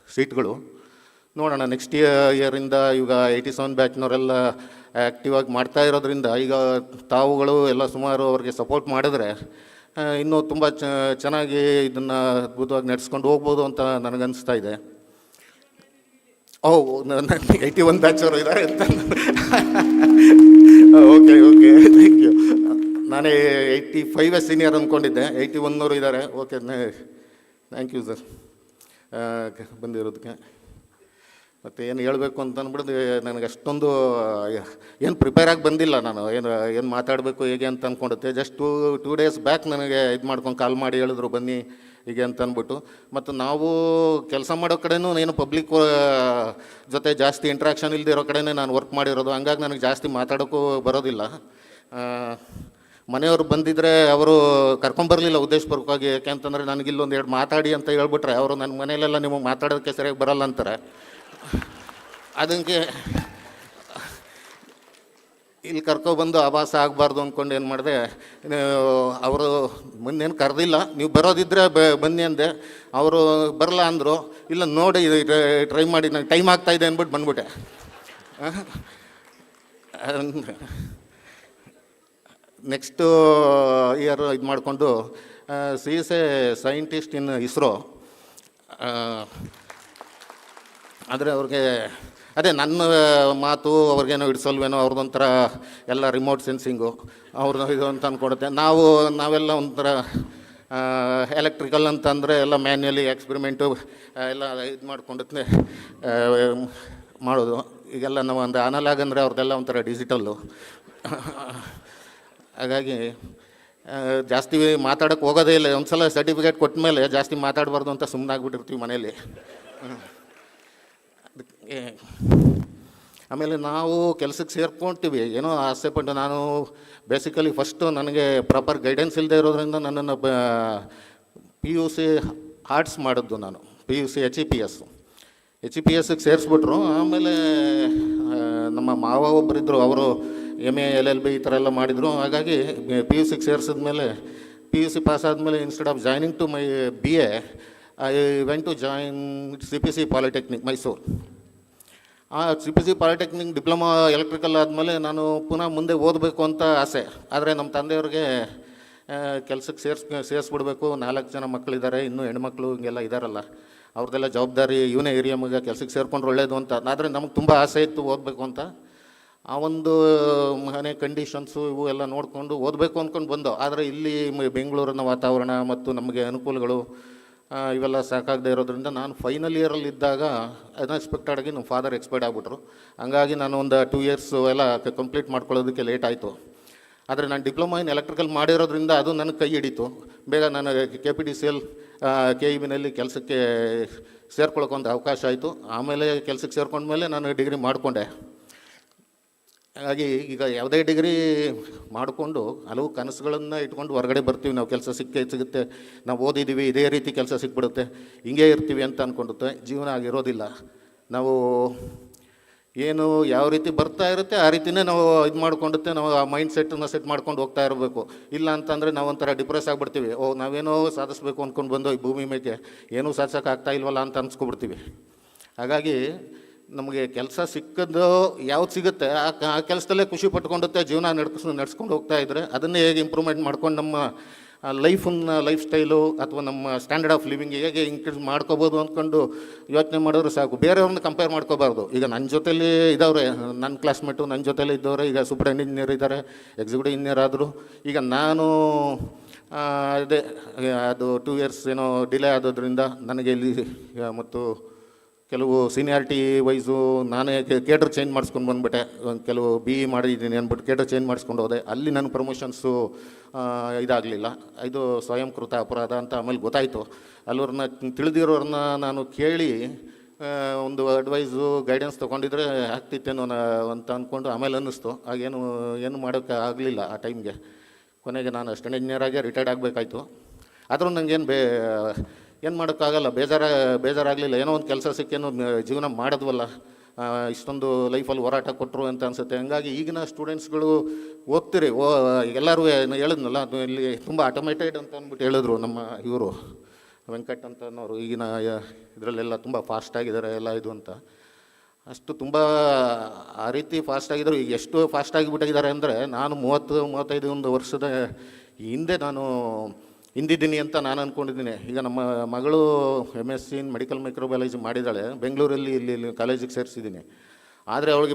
ಸೀಟ್ಗಳು ನೋಡೋಣ. ನೆಕ್ಸ್ಟ್ ಇಯರಿಂದ ಈಗ 87 ಬ್ಯಾಚ್ನವರೆಲ್ಲ ಆ್ಯಕ್ಟಿವ್ ಆಗಿ ಮಾಡ್ತಾ ಇರೋದ್ರಿಂದ ಈಗ ತಾವುಗಳು ಎಲ್ಲ ಸುಮಾರು ಅವ್ರಿಗೆ ಸಪೋರ್ಟ್ ಮಾಡಿದ್ರೆ ಇನ್ನೂ ತುಂಬ ಚೆನ್ನಾಗಿ ಇದನ್ನು ಅದ್ಭುತವಾಗಿ ನಡೆಸ್ಕೊಂಡು ಹೋಗ್ಬೋದು ಅಂತ ನನಗನ್ನಿಸ್ತಾ ಇದೆ. 81 ಬ್ಯಾಚವರು ಇದ್ದಾರೆ ಅಂತ. Okay thank you. ನಾನೇ 85 ಸೀನಿಯರ್ ಅಂದ್ಕೊಂಡಿದ್ದೆ, 81ನವರು ಇದ್ದಾರೆ. ಓಕೆ ಥ್ಯಾಂಕ್ ಯು ಸರ್ ಬಂದಿರೋದಕ್ಕೆ. ಮತ್ತು ಏನು ಹೇಳಬೇಕು ಅಂತ ಅಂದ್ಬಿಟ್ಟು ನನಗೆ ಅಷ್ಟೊಂದು ಏನು ಪ್ರಿಪೇರ್ ಆಗಿ ಬಂದಿಲ್ಲ. ನಾನು ಏನು ಮಾತಾಡಬೇಕು ಹೇಗೆ ಅಂತ ಅಂದ್ಕೊಂಡಿದ್ದೆ. ಜಸ್ಟ್ ಟೂ ಡೇಸ್ ಬ್ಯಾಕ್ ನನಗೆ ಇದು ಮಾಡ್ಕೊಂಡು ಕಾಲ್ ಮಾಡಿ ಹೇಳಿದ್ರು ಬನ್ನಿ ಹೀಗೆ ಅಂತ ಅಂದ್ಬಿಟ್ಟು. ಮತ್ತು ನಾವು ಕೆಲಸ ಮಾಡೋ ಕಡೆನೂ ಏನು ಪಬ್ಲಿಕ್ ಜೊತೆ ಜಾಸ್ತಿ ಇಂಟ್ರಾಕ್ಷನ್ ಇಲ್ಲದಿರೋ ಕಡೆನೇ ನಾನು ವರ್ಕ್ ಮಾಡಿರೋದು. ಹಂಗಾಗಿ ನನಗೆ ಜಾಸ್ತಿ ಮಾತಾಡೋಕ್ಕೂ ಬರೋದಿಲ್ಲ. ಮನೆಯವರು ಬಂದಿದ್ದರೆ ಅವರು ಕರ್ಕೊಂಬರಲಿಲ್ಲ ಉದ್ದೇಶಪೂರ್ವಕವಾಗಿ. ಯಾಕೆಂತಂದರೆ ನನಗಿಲ್ಲೊಂದು 2 ಮಾತಾಡಿ ಅಂತ ಹೇಳ್ಬಿಟ್ರೆ ಅವರು ನನ್ನ ಮನೆಯಲ್ಲೆಲ್ಲ ನಿಮಗೆ ಮಾತಾಡೋದಕ್ಕೆ ಸರಿಯಾಗಿ ಬರಲ್ಲ ಅಂತಾರೆ. ಅದಕ್ಕೆ ಇಲ್ಲಿ ಕರ್ಕೊಬಂದು ಆಭಾಸ ಆಗಬಾರ್ದು ಅಂದ್ಕೊಂಡು ಏನು ಮಾಡಿದೆ, ಅವರು ಮುಂದೇನು ಕರೆದಿಲ್ಲ, ನೀವು ಬರೋದಿದ್ದರೆ ಬನ್ನಿ ಅಂದೆ. ಅವರು ಬರಲ್ಲ ಅಂದರು. ಇಲ್ಲ ನೋಡಿ ಟ್ರೈ ಮಾಡಿ, ನಂಗೆ ಟೈಮ್ ಆಗ್ತಾಯಿದೆ ಅಂದ್ಬಿಟ್ಟು ಬಂದ್ಬಿಟ್ಟೆ. ನೆಕ್ಸ್ಟು ಇಯರ್ ಇದು ಮಾಡಿಕೊಂಡು C S a scientist in ISRO. ಆದರೆ ಅವ್ರಿಗೆ ಅದೇ ನನ್ನ ಮಾತು ಅವ್ರಿಗೇನೋ ಇಡ್ಸಲ್ವೇನೋ, ಅವ್ರದ್ದೊಂಥರ ಎಲ್ಲ ರಿಮೋಟ್ ಸೆನ್ಸಿಂಗು ಅವ್ರದ್ದು ಇದು ಅಂತ ಅಂದ್ಕೊಡುತ್ತೆ. ನಾವೆಲ್ಲ ಒಂಥರ ಎಲೆಕ್ಟ್ರಿಕಲ್ ಅಂತಂದರೆ ಎಲ್ಲ ಮ್ಯಾನ್ಯಲಿ ಎಕ್ಸ್ಪೆರಿಮೆಂಟು ಎಲ್ಲ ಇದು ಮಾಡ್ಕೊಂಡೇ ಮಾಡೋದು. ಈಗೆಲ್ಲ ನಾವು ಒಂದು ಅನಲಾಗ್ ಅಂದರೆ ಅವ್ರದ್ದೆಲ್ಲ ಒಂಥರ ಡಿಜಿಟಲ್ಲು. ಹಾಗಾಗಿ ಜಾಸ್ತಿ ಮಾತಾಡೋಕ್ಕೆ ಹೋಗೋದೇ ಇಲ್ಲ. ಒಂದು ಸಲ ಸರ್ಟಿಫಿಕೇಟ್ ಕೊಟ್ಟ ಮೇಲೆ ಜಾಸ್ತಿ ಮಾತಾಡಬಾರ್ದು ಅಂತ ಸುಮ್ಮನಾಗ್ಬಿಟ್ಟಿರ್ತೀವಿ ಮನೇಲಿ. ಅದಕ್ಕೆ ಆಮೇಲೆ ನಾವು ಕೆಲಸಕ್ಕೆ ಸೇರ್ಕೊಳ್ತೀವಿ, ಏನೋ ಆಸೆ ಪಟ್ಟು. ನಾನು ಬೇಸಿಕಲಿ ಫಸ್ಟು ನನಗೆ ಪ್ರಾಪರ್ ಗೈಡೆನ್ಸ್ ಇಲ್ಲದೆ ಇರೋದ್ರಿಂದ ನನ್ನನ್ನು PUC ಆರ್ಟ್ಸ್ ಮಾಡಿದ್ದು. ನಾನು PUC HEPSಗೆ ಸೇರಿಸ್ಬಿಟ್ರು. ಆಮೇಲೆ ನಮ್ಮ ಮಾವ ಒಬ್ಬರಿದ್ದರು, ಅವರು MA LLB ಈ ಥರ ಎಲ್ಲ ಮಾಡಿದರು. ಹಾಗಾಗಿ PUCಗೆ ಸೇರಿಸಿದ್ಮೇಲೆ PUC ಪಾಸ್ ಆದಮೇಲೆ instead of joining to my BA I went to join CPC polytechnic Mysuru. ಆ CPC ಪಾಲಿಟೆಕ್ನಿಕ್ ಡಿಪ್ಲೊಮಾ ಎಲೆಕ್ಟ್ರಿಕಲ್ ಆದಮೇಲೆ ನಾನು ಪುನಃ ಮುಂದೆ ಓದಬೇಕು ಅಂತ ಆಸೆ. ಆದರೆ ನಮ್ಮ ತಂದೆಯವ್ರಿಗೆ ಕೆಲಸಕ್ಕೆ ಸೇರಿಸ್ಬಿಡ್ಬೇಕು, 4 ಜನ ಮಕ್ಕಳಿದ್ದಾರೆ, ಇನ್ನೂ ಹೆಣ್ಮಕ್ಳು ಹಿಂಗೆಲ್ಲ ಇದ್ದಾರಲ್ಲ, ಅವ್ರದ್ದೆಲ್ಲ ಜವಾಬ್ದಾರಿ ಇವನೇ ಏರಿಯಾ ಮಗ, ಕೆಲಸಕ್ಕೆ ಸೇರಿಕೊಂಡ್ರೆ ಒಳ್ಳೇದು ಅಂತ. ಆದರೆ ನಮಗೆ ತುಂಬ ಆಸೆ ಇತ್ತು ಓದಬೇಕು ಅಂತ. ಆ ಒಂದು ಮನೆ ಕಂಡೀಷನ್ಸು ಇವು ಎಲ್ಲ ನೋಡಿಕೊಂಡು ಓದಬೇಕು ಅಂದ್ಕೊಂಡು ಬಂದೋ. ಆದರೆ ಇಲ್ಲಿ ಬೆಂಗಳೂರಿನ ವಾತಾವರಣ ಮತ್ತು ನಮಗೆ ಅನುಕೂಲಗಳು ಇವೆಲ್ಲ ಸಾಕಾಗದೇ ಇರೋದ್ರಿಂದ ನಾನು ಫೈನಲ್ ಇಯರಲ್ಲಿ ಇದ್ದಾಗ ಅನ್ಎಕ್ಸ್ಪೆಕ್ಟೆಡಾಗಿ ನಮ್ಮ ಫಾದರ್ ಎಕ್ಸ್ಪೈರ್ಡ್ ಆಗಿಬಿಟ್ರು. ಹಂಗಾಗಿ ನಾನು ಒಂದು 2 ಇಯರ್ಸ್ ಎಲ್ಲ ಕಂಪ್ಲೀಟ್ ಮಾಡ್ಕೊಳ್ಳೋದಕ್ಕೆ ಲೇಟ್ ಆಯಿತು. ಆದರೆ ನಾನು ಡಿಪ್ಲೊಮಾ ಇನ್ ಎಲೆಕ್ಟ್ರಿಕಲ್ ಮಾಡಿರೋದ್ರಿಂದ ಅದು ನನಗೆ ಕೈ ಹಿಡಿತು. ಬೇಗ ನಾನು KPTCL KEBನಲ್ಲಿ ಕೆಲಸಕ್ಕೆ ಸೇರ್ಕೊಳ್ಳೋಕೊಂದು ಅವಕಾಶ ಆಯಿತು. ಆಮೇಲೆ ಕೆಲಸಕ್ಕೆ ಸೇರ್ಕೊಂಡ್ಮೇಲೆ ನಾನು ಡಿಗ್ರಿ ಮಾಡಿಕೊಂಡೆ. ಹಾಗಾಗಿ ಈಗ ಯಾವುದೇ ಡಿಗ್ರಿ ಮಾಡಿಕೊಂಡು ಹಲವು ಕನಸುಗಳನ್ನು ಇಟ್ಕೊಂಡು ಹೊರಗಡೆ ಬರ್ತೀವಿ. ನಾವು ಕೆಲಸ ಸಿಗುತ್ತೆ, ನಾವು ಓದಿದ್ದೀವಿ, ಇದೇ ರೀತಿ ಕೆಲಸ ಸಿಕ್ಬಿಡುತ್ತೆ, ಹಿಂಗೇ ಇರ್ತೀವಿ ಅಂತ ಅಂದ್ಕೊಂಡುತ್ತೆ. ಜೀವನ ಆಗಿರೋದಿಲ್ಲ. ನಾವು ಏನು ಯಾವ ರೀತಿ ಬರ್ತಾ ಇರುತ್ತೆ ಆ ರೀತಿಯೇ ನಾವು ಇದು ಮಾಡ್ಕೊಂಡುತ್ತೆ. ನಾವು ಆ ಮೈಂಡ್ ಸೆಟ್ಟನ್ನು ಸೆಟ್ ಮಾಡ್ಕೊಂಡು ಹೋಗ್ತಾ ಇರಬೇಕು. ಇಲ್ಲ ಅಂತಂದರೆ ನಾವು ಒಂಥರ ಡಿಪ್ರೆಸ್ ಆಗಿಬಿಡ್ತೀವಿ. ನಾವೇನೋ ಸಾಧಿಸ್ಬೇಕು ಅಂದ್ಕೊಂಡು ಬಂದು ಈ ಭೂಮಿ ಮೇಲೆ ಏನೂ ಸಾಧಿಸೋಕ್ಕಾಗ್ತಾ ಇಲ್ವಲ್ಲ ಅಂತ ಅನ್ಸ್ಕೊಬಿಡ್ತೀವಿ. ಹಾಗಾಗಿ ನಮಗೆ ಕೆಲಸ ಸಿಕ್ಕದ್ದು ಯಾವ್ದು ಸಿಗುತ್ತೆ ಆ ಕೆಲಸದಲ್ಲೇ ಖುಷಿ ಪಟ್ಕೊಂಡುತ್ತೆ ಜೀವನ ನಡ್ಸ್ಕೊಂಡು ಹೋಗ್ತಾ ಇದ್ದರೆ ಅದನ್ನೇ ಹೇಗೆ ಇಂಪ್ರೂವ್ಮೆಂಟ್ ಮಾಡ್ಕೊಂಡು ನಮ್ಮ ಲೈಫ್ ಸ್ಟೈಲು ಅಥವಾ ನಮ್ಮ ಸ್ಟ್ಯಾಂಡರ್ಡ್ ಆಫ್ ಲಿವಿಂಗ್ ಹೇಗೆ ಇನ್ಕ್ರೀಸ್ ಮಾಡ್ಕೋಬೋದು ಅಂದ್ಕೊಂಡು ಯೋಚನೆ ಮಾಡಿದ್ರೆ ಸಾಕು. ಬೇರೆಯವ್ರನ್ನ ಕಂಪೇರ್ ಮಾಡ್ಕೋಬಾರ್ದು. ಈಗ ನನ್ನ ಜೊತೆಲಿ ಇದ್ದವ್ರೆ, ನನ್ನ ಕ್ಲಾಸ್ಮೇಟು ನನ್ನ ಜೊತೆಲಿ ಇದ್ದವ್ರೆ ಈಗ ಸೂಪರ್ ಇಂಜಿನಿಯರ್ ಇದ್ದಾರೆ, ಎಕ್ಸಿಕ್ಯೂಟಿವ್ ಇಂಜಿನಿಯರ್ ಆದರು. ಈಗ ನಾನು ಅದೇ ಅದು 2 ಇಯರ್ಸ್ ಏನೋ ಡಿಲೇ ಆದೋದ್ರಿಂದ ನನಗೆ ಇಲ್ಲಿ ಮತ್ತು ಕೆಲವು ಸೀನಿಯಾರಿಟಿ ವೈಸು ನಾನೇ ಕೇಟರ್ ಚೇಂಜ್ ಮಾಡಿಸ್ಕೊಂಡು ಬಂದುಬಿಟ್ಟೆ. ಕೆಲವು BE ಮಾಡಿದ್ದೀನಿ ಅಂದ್ಬಿಟ್ಟು ಕೇಟರ್ ಚೇಂಜ್ ಮಾಡಿಸ್ಕೊಂಡು ಹೋದೆ. ಅಲ್ಲಿ ನನ್ನ ಪ್ರಮೋಷನ್ಸು ಇದಾಗಲಿಲ್ಲ. ಇದು ಸ್ವಯಂಕೃತ ಅಪರಾಧ ಅಂತ ಆಮೇಲೆ ಗೊತ್ತಾಯಿತು. ಅಲ್ಲವ್ರನ್ನ ತಿಳಿದಿರೋರನ್ನ ನಾನು ಕೇಳಿ ಒಂದು ಅಡ್ವೈಸು ಗೈಡೆನ್ಸ್ ತೊಗೊಂಡಿದ್ರೆ ಆಗ್ತಿತ್ತೇನೋ ಅಂತ ಅಂದ್ಕೊಂಡು ಆಮೇಲೆ ಅನ್ನಿಸ್ತು. ಏನು ಮಾಡೋಕ್ಕೆ ಆಗಲಿಲ್ಲ ಆ ಟೈಮ್ಗೆ. ಕೊನೆಗೆ ನಾನು ಅಸಿಸ್ಟೆಂಟ್ ಇಂಜಿನಿಯರಾಗೆ ರಿಟೈರ್ಡ್ ಆಗಬೇಕಾಯ್ತು. ಆದರೂ ನನಗೇನು ಏನು ಮಾಡೋಕ್ಕಾಗಲ್ಲ, ಬೇಜಾರಾಗಲಿಲ್ಲ. ಏನೋ ಒಂದು ಕೆಲಸ ಸಿಕ್ಕೇನೋ ಜೀವನ ಮಾಡಿದ್ವಲ್ಲ, ಇಷ್ಟೊಂದು ಲೈಫಲ್ಲಿ ಹೋರಾಟ ಕೊಟ್ಟರು ಅಂತ ಅನಿಸುತ್ತೆ. ಹಂಗಾಗಿ ಈಗಿನ ಸ್ಟೂಡೆಂಟ್ಸ್ಗಳು ಓದ್ತೀರಿ, ಎಲ್ಲರೂ ಹೇಳಿದ್ನಲ್ಲ, ಅದು ಇಲ್ಲಿ ತುಂಬ ಆಟೋಮೇಟೆಡ್ ಅಂತ ಅಂದ್ಬಿಟ್ಟು ಹೇಳಿದ್ರು ನಮ್ಮ ಇವರು ವೆಂಕಟ್ ಅಂತ ಅನ್ನೋರು. ಈಗಿನ ಇದರಲ್ಲೆಲ್ಲ ತುಂಬ ಫಾಸ್ಟಾಗಿದ್ದಾರೆ ಎಲ್ಲ ಇದು ಅಂತ. ಅಷ್ಟು ತುಂಬ ಆ ರೀತಿ ಫಾಸ್ಟಾಗಿದ್ದರು. ಈಗ ಎಷ್ಟು ಫಾಸ್ಟಾಗಿಬಿಟ್ಟಿದ್ದಾರೆ ಅಂದರೆ, ನಾನು 30-35 ವರ್ಷದ ಹಿಂದೆ ನಾನು ಹಿಂದಿದ್ದೀನಿ ಅಂತ ನಾನು ಅಂದ್ಕೊಂಡಿದ್ದೀನಿ. ಈಗ ನಮ್ಮ ಮಗಳು MSc ಇನ್ ಮೆಡಿಕಲ್ ಮೈಕ್ರೋಬಯಾಲಜಿ ಮಾಡಿದ್ದಾಳೆ, ಬೆಂಗಳೂರಲ್ಲಿ ಇಲ್ಲಿ ಕಾಲೇಜಿಗೆ ಸೇರಿಸಿದ್ದೀನಿ. ಆದರೆ ಅವಳಿಗೆ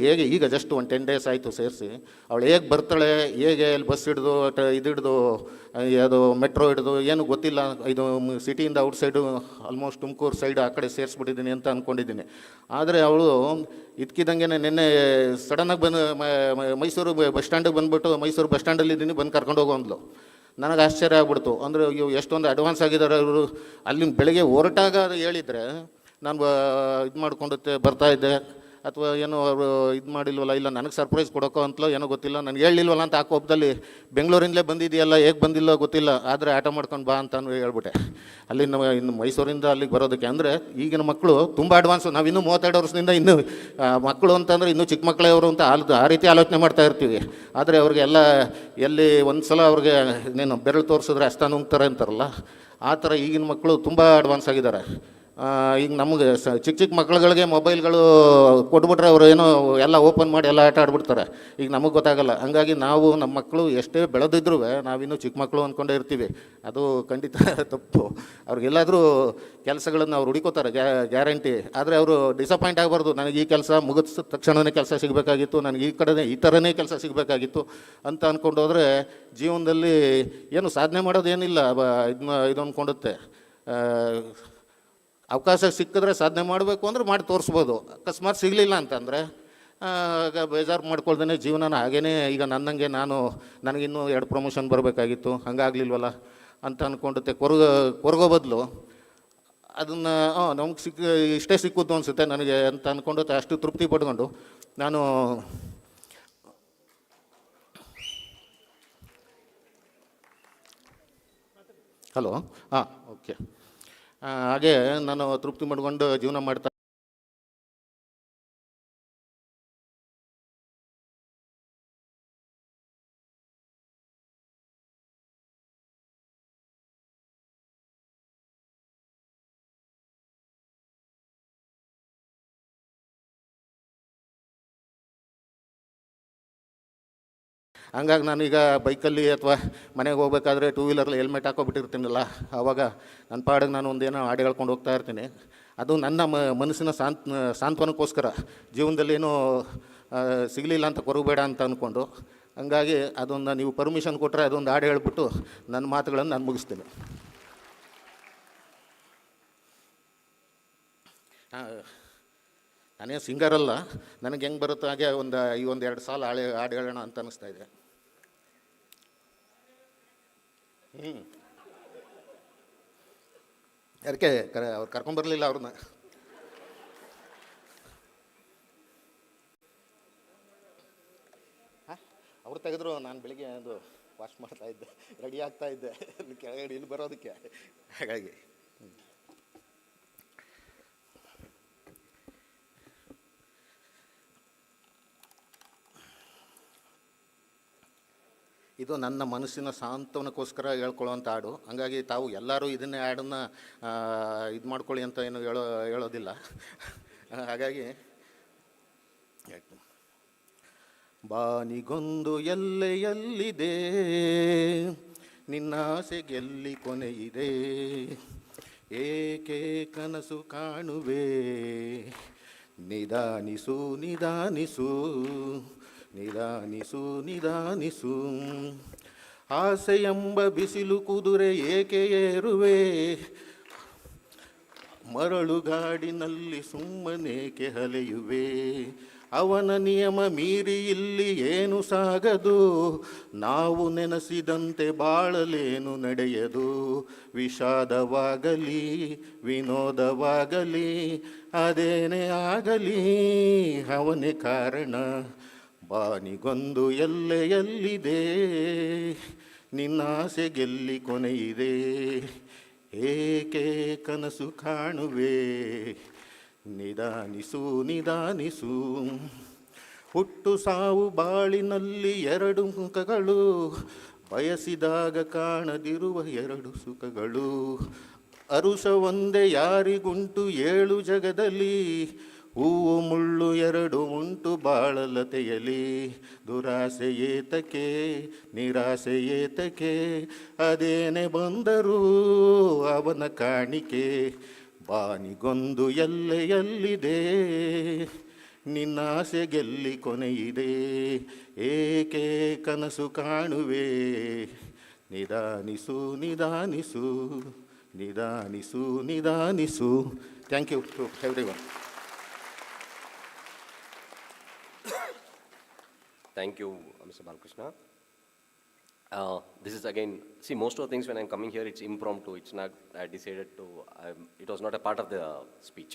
ಹೇಗೆ ಈಗ ಜಸ್ಟ್ 10 days ಆಯಿತು ಸೇರಿಸಿ, ಅವಳು ಹೇಗೆ ಬರ್ತಾಳೆ, ಹೇಗೆ ಅಲ್ಲಿ ಬಸ್ ಹಿಡಿದು ಹಿಡಿದು ಅದು ಮೆಟ್ರೋ ಹಿಡಿದು ಏನು ಗೊತ್ತಿಲ್ಲ. ಇದು ಸಿಟಿಯಿಂದ ಔಟ್ಸೈಡು ಆಲ್ಮೋಸ್ಟ್ ತುಮಕೂರು ಸೈಡ್ ಆ ಕಡೆ ಸೇರಿಸ್ಬಿಟ್ಟಿದ್ದೀನಿ ಅಂತ ಅಂದ್ಕೊಂಡಿದ್ದೀನಿ. ಆದರೆ ಅವಳು ಇದಕ್ಕಿದ್ದಂಗೆ ನಿನ್ನೆ ಸಡನ್ನಾಗಿ ಬಂದು ಮೈಸೂರು ಬಸ್ ಸ್ಟ್ಯಾಂಡಿಗೆ ಬಂದುಬಿಟ್ಟು, ಮೈಸೂರು ಬಸ್ ಸ್ಟ್ಯಾಂಡಲ್ಲಿದ್ದೀನಿ, ಬಂದು ಕರ್ಕೊಂಡು ಹೋಗೋಂದ್ಲು. ನನಗೆ ಆಶ್ಚರ್ಯ ಆಗ್ಬಿಡ್ತು. ಅಂದರೆ ಇವು ಎಷ್ಟೊಂದು ಅಡ್ವಾನ್ಸ್ ಆಗಿದ್ದಾರೆ ಅವರು. ಅಲ್ಲಿ ಬೆಳಗ್ಗೆ ಹೊರಟಾಗ ಹೇಳಿದರೆ ನಾನು ಇದು ಮಾಡ್ಕೊಂಡುತ್ತೆ ಬರ್ತಾಯಿದ್ದೆ, ಅಥವಾ ಏನೋ ಅವರು ಇದು ಮಾಡಿಲ್ವಲ್ಲ, ಇಲ್ಲ ನನಗೆ ಸರ್ಪ್ರೈಸ್ ಕೊಡೋಕ್ಕೋ ಅಂತಲೋ ಏನೋ ಗೊತ್ತಿಲ್ಲ, ನನಗೆ ಹೇಳಿಲ್ವಲ್ಲ ಅಂತ ಆ ಕೋಪದಲ್ಲಿ ಬೆಂಗಳೂರಿಂದಲೇ ಬಂದಿದೆಯಲ್ಲ, ಹೇಗೆ ಬಂದಿಲ್ಲ ಗೊತ್ತಿಲ್ಲ, ಆದರೆ ಆಟ ಮಾಡ್ಕೊಂಡು ಬಾ ಅಂತ ಹೇಳ್ಬಿಟ್ಟೆ. ಅಲ್ಲಿಂದ ಇನ್ನು ಮೈಸೂರಿಂದ ಅಲ್ಲಿಗೆ ಬರೋದಕ್ಕೆ. ಅಂದರೆ ಈಗಿನ ಮಕ್ಕಳು ತುಂಬ ಅಡ್ವಾನ್ಸು. ನಾವು ಇನ್ನೂ 32 ವರ್ಷದಿಂದ ಇನ್ನೂ ಮಕ್ಕಳು ಅಂತಂದರೆ ಇನ್ನೂ ಚಿಕ್ಕ ಮಕ್ಕಳೇ ಅವರು ಅಂತ ಆ ರೀತಿ ಆಲೋಚನೆ ಮಾಡ್ತಾ ಇರ್ತೀವಿ. ಆದರೆ ಅವ್ರಿಗೆಲ್ಲ ಎಲ್ಲಿ ಒಂದು ಸಲ ಅವ್ರಿಗೆ ಇನ್ನೇನು ಬೆರಳು ತೋರಿಸಿದ್ರೆ ಅಷ್ಟ ನುಂಗ್ತಾರೆ ಅಂತಾರಲ್ಲ, ಆ ಥರ ಈಗಿನ ಮಕ್ಕಳು ತುಂಬ ಅಡ್ವಾನ್ಸ್ ಆಗಿದ್ದಾರೆ. ಈಗ ನಮಗೆ ಚಿಕ್ಕ ಮಕ್ಕಳುಗಳಿಗೆ ಮೊಬೈಲ್ಗಳು ಕೊಟ್ಬಿಟ್ರೆ ಅವರು ಏನೋ ಎಲ್ಲ ಓಪನ್ ಮಾಡಿ ಎಲ್ಲ ಆಟ ಆಡ್ಬಿಡ್ತಾರೆ. ಈಗ ನಮಗೆ ಗೊತ್ತಾಗಲ್ಲ. ಹಂಗಾಗಿ ನಾವು ನಮ್ಮ ಮಕ್ಕಳು ಎಷ್ಟೇ ಬೆಳೆದಿದ್ರೂ ನಾವಿನ್ನೂ ಚಿಕ್ಕ ಮಕ್ಕಳು ಅಂದ್ಕೊಂಡೇ ಇರ್ತೀವಿ. ಅದು ಖಂಡಿತ ತಪ್ಪು. ಅವ್ರಿಗೆಲ್ಲಾದರೂ ಕೆಲಸಗಳನ್ನು ಅವ್ರು ಹುಡುಕೋತಾರೆ ಗ್ಯಾರಂಟಿ. ಆದರೆ ಅವರು ಡಿಸಪಾಯಿಂಟ್ ಆಗಬಾರ್ದು. ನನಗೆ ಈ ಕೆಲಸ ಮುಗಿದ ತಕ್ಷಣವೇ ಕೆಲಸ ಸಿಗಬೇಕಾಗಿತ್ತು, ನನಗೆ ಈ ಥರನೇ ಕೆಲಸ ಸಿಗಬೇಕಾಗಿತ್ತು ಅಂತ ಅಂದ್ಕೊಂಡು ಹೋದರೆ ಜೀವನದಲ್ಲಿ ಏನು ಸಾಧನೆ ಮಾಡೋದೇನಿಲ್ಲ. ಇದು ಅಂದ್ಕೊಂಡುತ್ತೆ. ಅವಕಾಶ ಸಿಕ್ಕಿದ್ರೆ ಸಾಧನೆ ಮಾಡಬೇಕು ಅಂದರೆ ಮಾಡಿ ತೋರಿಸ್ಬೋದು. ಅಕಸ್ಮಾತ್ ಸಿಗಲಿಲ್ಲ ಅಂತಂದರೆ ಬೇಜಾರು ಮಾಡ್ಕೊಳ್ದೇ ಜೀವನನ ಹಾಗೇ ಈಗ ನನ್ನಂಗೆ ನನಗಿನ್ನೂ 2 ಪ್ರಮೋಷನ್ ಬರಬೇಕಾಗಿತ್ತು, ಹಂಗಾಗಲಿಲ್ವಲ್ಲ ಅಂತ ಅಂದ್ಕೊಂಡುತ್ತೆ. ಕೊರಗೋ ಬದಲು ಅದನ್ನು ನಮ್ಗೆ ಇಷ್ಟೇ ಸಿಕ್ಕುದು ಅನಿಸುತ್ತೆ ನನಗೆ ಅಂತ ಅಂದ್ಕೊಂಡು ಅಷ್ಟು ತೃಪ್ತಿ ಪಟ್ಕೊಂಡು ನಾನು ಹಲೋ ಓಕೆ ಹಾಗೆ ನಾನು ತೃಪ್ತಿ ಮಾಡ್ಕೊಂಡು ಜೀವನ ಮಾಡ್ತಾ ಹಂಗಾಗಿ ನಾನೀಗ ಬೈಕಲ್ಲಿ ಅಥವಾ ಮನೆಗೆ ಹೋಗ್ಬೇಕಾದ್ರೆ 2 ವೀಲರಲ್ಲಿ ಹೆಲ್ಮೆಟ್ ಹಾಕೋಬಿಟ್ಟಿರ್ತೀನಲ್ಲ, ಆವಾಗ ನನ್ನ ಪಾಡಿಗೆ ನಾನು ಒಂದೇನೋ ಹಾಡು ಹೇಳ್ಕೊಂಡು ಹೋಗ್ತಾ ಇರ್ತೀನಿ. ಅದು ನನ್ನ ಮನಸ್ಸಿನ ಸಾಂತ್ವನಕ್ಕೋಸ್ಕರ, ಜೀವನದಲ್ಲೇನೂ ಸಿಗಲಿಲ್ಲ ಅಂತ ಕೊರಗಬೇಡ ಅಂತ ಅಂದ್ಕೊಂಡು. ಹಂಗಾಗಿ ಅದೊಂದು ನೀವು ಪರ್ಮಿಷನ್ ಕೊಟ್ಟರೆ ಅದೊಂದು ಹಾಡು ಹೇಳ್ಬಿಟ್ಟು ನನ್ನ ಮಾತುಗಳನ್ನು ನಾನು ಮುಗಿಸ್ತೀನಿ. ನಾನೇ ಸಿಂಗರಲ್ಲ, ನನಗೆ ಹೆಂಗೆ ಬರುತ್ತೋ ಹಾಗೆ ಒಂದು 2 ಸಾಲ ಹಾಡು ಹೇಳೋಣ ಅಂತ ಅನ್ನಿಸ್ತಾ ಇದೆ. ಅದಕ್ಕೆ ಅವ್ರು ಕರ್ಕೊಂಬರಲಿಲ್ಲ ಅವ್ರನ್ನ. ಅವ್ರು ತೆಗೆದ್ರು, ನಾನು ಬೆಳಿಗ್ಗೆ ಅದು ವಾಶ್ ಮಾಡ್ತಾ ಇದ್ದೆ, ರೆಡಿ ಆಗ್ತಾ ಇದ್ದೆ ಕೆಳಗಡೆ ಇಲ್ಲಿ ಬರೋದಕ್ಕೆ. ಹಾಗಾಗಿ ಇದು ನನ್ನ ಮನಸ್ಸಿನ ಸಾಂತ್ವನಕ್ಕೋಸ್ಕರ ಹೇಳ್ಕೊಳ್ಳೋವಂಥ ಹಾಡು. ಹಂಗಾಗಿ ತಾವು ಎಲ್ಲರೂ ಇದನ್ನೇ ಹಾಡನ್ನು ಇದು ಮಾಡ್ಕೊಳ್ಳಿ ಅಂತ ಏನು ಹೇಳೋದಿಲ್ಲ. ಹಾಗಾಗಿ ಬಾನಿಗೊಂದು ಎಲ್ಲೆಯಲ್ಲಿದೆ, ನಿನ್ನ ಆಸೆಗೆಲ್ಲಿ ಕೊನೆಯಿದೆ, ಏಕೆ ಕನಸು ಕಾಣುವೆ, ನಿಧಾನಿಸು ನಿಧಾನಿಸು ನಿಧಾನಿಸು ನಿಧಾನಿಸು, ಆಸೆಯೆಂಬ ಬಿಸಿಲು ಕುದುರೆ ಏಕೆ ಏರುವೆ, ಮರಳುಗಾಡಿನಲ್ಲಿ ಸುಮ್ಮನೇಕೆ ಅಲೆಯುವೆ, ಅವನ ನಿಯಮ ಮೀರಿ ಇಲ್ಲಿ ಏನು ಸಾಗದು, ನಾವು ನೆನೆಸಿದಂತೆ ಬಾಳಲೇನು ನಡೆಯದು, ವಿಷಾದವಾಗಲಿ ವಿನೋದವಾಗಲಿ ಅದೇನೇ ಆಗಲಿ ಅವನೇ ಕಾರಣ, ಬಾನಿಗೊಂದು ಎಲ್ಲೆಯಲ್ಲಿದೆ ನಿನ್ನಾಸೆ ಗೆಲ್ಲಿ ಕೊನೆಯಿದೆ, ಏಕೆ ಕನಸು ಕಾಣುವೆ ನಿಧಾನಿಸು ನಿಧಾನಿಸು, ಹುಟ್ಟು ಸಾವು ಬಾಳಿನಲ್ಲಿ ಎರಡು ಮುಖಗಳು, ಬಯಸಿದಾಗ ಕಾಣದಿರುವ ಎರಡು ಸುಖಗಳು, ಅರುಷ ಒಂದೇ ಯಾರಿಗುಂಟು ಏಳು ಜಗದಲ್ಲಿ, ಹೂವು ಮುಳ್ಳು ಎರಡು ಉಂಟು ಬಾಳಲತೆಯಲಿ, ದುರಾಸೆ ಏತಕ್ಕೆ ನಿರಾಸೆ ಏತಕ್ಕೆ ಅದೇನೆ ಬಂದರೂ ಅವನ ಕಾಣಿಕೆ, ಬಾನಿಗೊಂದು ಎಲ್ಲೆಯಲ್ಲಿದೆ ನಿನ್ನಾಸೆ ಗೆಲ್ಲಿ ಕೊನೆಯಿದೆ, ಏಕೆ ಕನಸು ಕಾಣುವೆ ನಿಧಾನಿಸು ನಿಧಾನಿಸು ನಿಧಾನಿಸು ನಿಧಾನಿಸು. Thank you to everyone. Thank you, Mr. Balakrishna. This is again, see, most of the things when I'm coming here, it's impromptu. It's not, I decided to, it was not a part of the speech.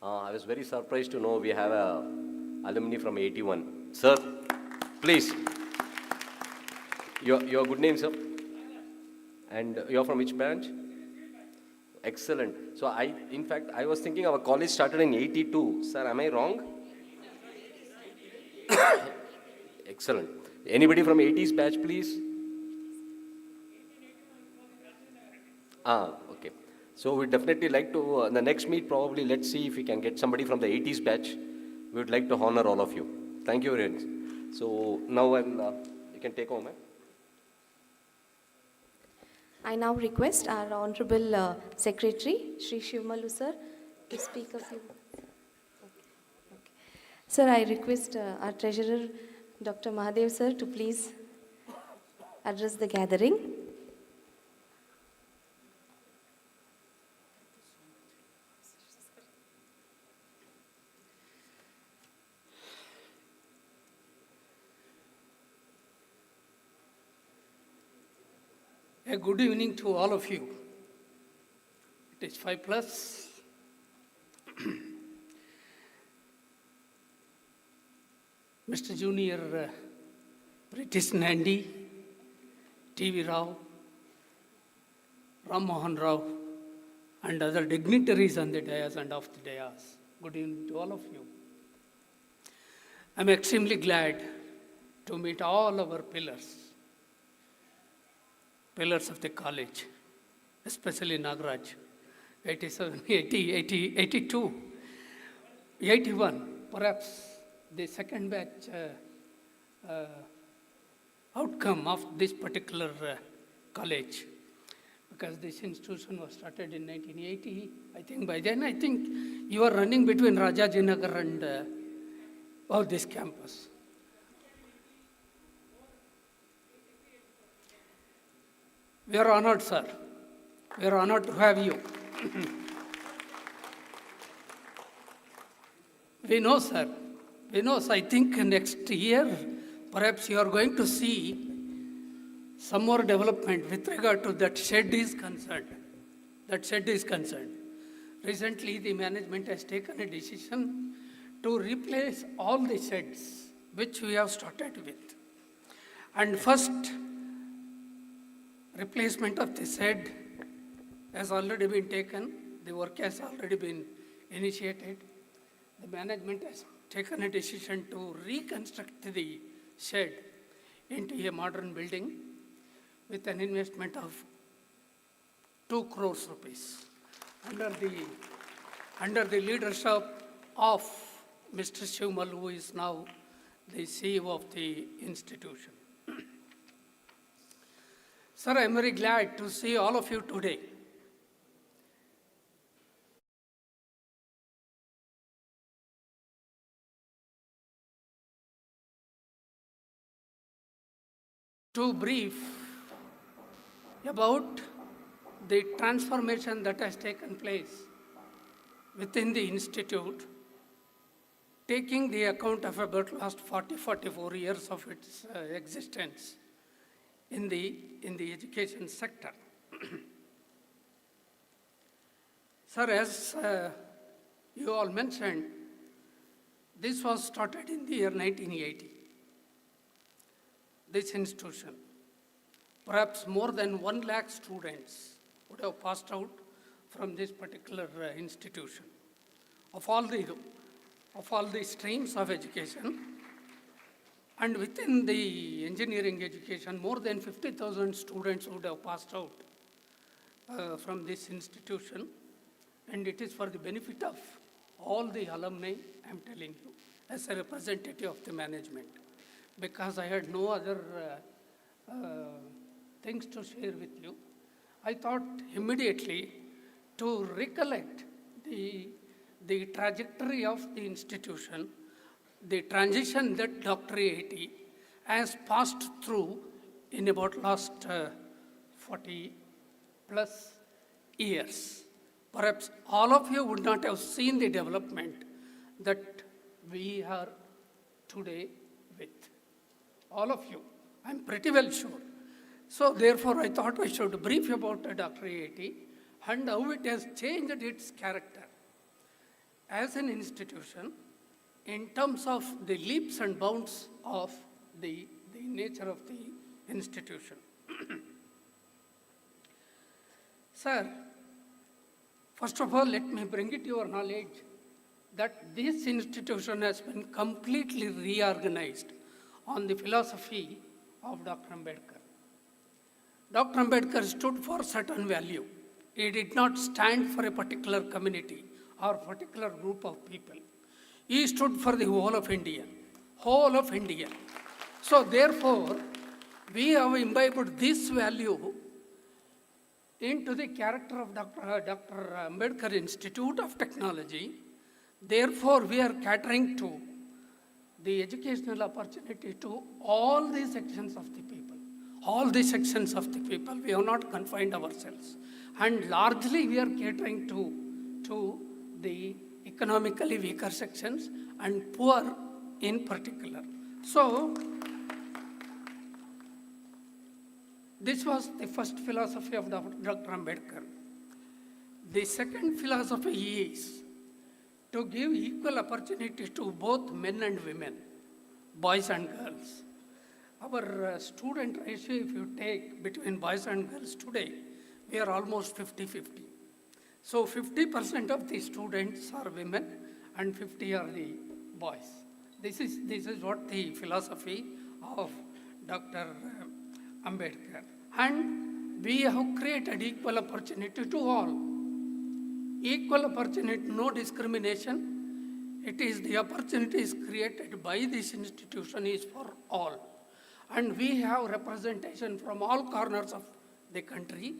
I was very surprised to know we have a alumni from 81. Sir, please. Your good name, sir? And you're from which branch? Excellent. So in fact, I was thinking our college started in 82. Sir, am I wrong? Excellent. Anybody from 80s batch, please? Okay. So we definitely like to, in the next meet probably, let's see if we can get somebody from the 80s batch. We would like to honor all of you. Thank you very much. So now you can take home. I now request our Honorable Secretary, Shri Shivmalu sir, to speak a few words. Okay. Sir, I request our Treasurer, Dr. Mahadev sir, to please address the gathering. A good evening to all of you. It is 5+. Mr. Junior British Nandi, T.V. Rao, Ram Mohan Rao, and other dignitaries on the dais and off the dais. Good evening to all of you. I'm extremely glad to meet all our pillars of the college, especially Nagaraj, 87, 80, 80, 82, 81, perhaps the second batch outcome of this particular college, because this institution was started in 1980. I think by then, you are running between Rajajinagar and this campus. We are honored, sir. We are honored to have you. We know, sir. We know, I think next year, perhaps you are going to see some more development with regard to that shed is concerned. That shed is concerned. Recently, the management has taken a decision to replace all the sheds which we have started with. And first, replacement of the shed has already been taken. The work has already been initiated. The management has taken a decision to reconstruct the shed into a modern building with an investment of 2 crores rupees under the leadership of Mr. Shivmal, who is now the CEO of the institution. Sir, I am very glad to see all of you today. To brief about the transformation that has taken place within the institute, taking the account of about last 44 years of its existence in the education sector. Sir, as you all mentioned, this was started in the year 1980. This institution, perhaps more than 1 lakh students would have passed out from this particular institution. Of all the streams of education, and within the engineering education, more than 50,000 students would have passed out from this institution, and it is for the benefit of all the alumni, I'm telling you, as a representative of the management, because I had no other things to share with you. I thought immediately to recollect the trajectory of the institution, the transition that Dr. AIT has passed through in about last 40 plus years. Perhaps all of you would not have seen the development that we are today with. All of you, I'm pretty well sure. So therefore, I thought I should brief about Dr. AIT and how it has changed its character as an institution in terms of the leaps and bounds of the nature of the institution. Sir, first of all, let me bring it to your knowledge that this institution has been completely reorganized on the philosophy of Dr. Ambedkar. Dr. Ambedkar stood for certain value. He did not stand for a particular community or particular group of people. He stood for the whole of India. Whole of India. So therefore, we have imbibed this value into the character of Dr. Ambedkar Institute of Technology. Therefore, we are catering to the educational opportunity to all the sections of the people. All the sections of the people. We have not confined ourselves. And largely, we are catering to the economically weaker sections and poor in particular. So, this was the first philosophy of Dr. Ambedkar. The second philosophy is to give equal opportunity to both men and women, boys and girls. Our student ratio, if you take between boys and girls today, we are almost 50-50. So 50% of the students are women and 50 are the boys. This is what the philosophy of Dr. Ambedkar. And we have created equal opportunity to all. Equal opportunity, no discrimination. It is the opportunity is created by this institution is for all. And we have representation from all corners of the country,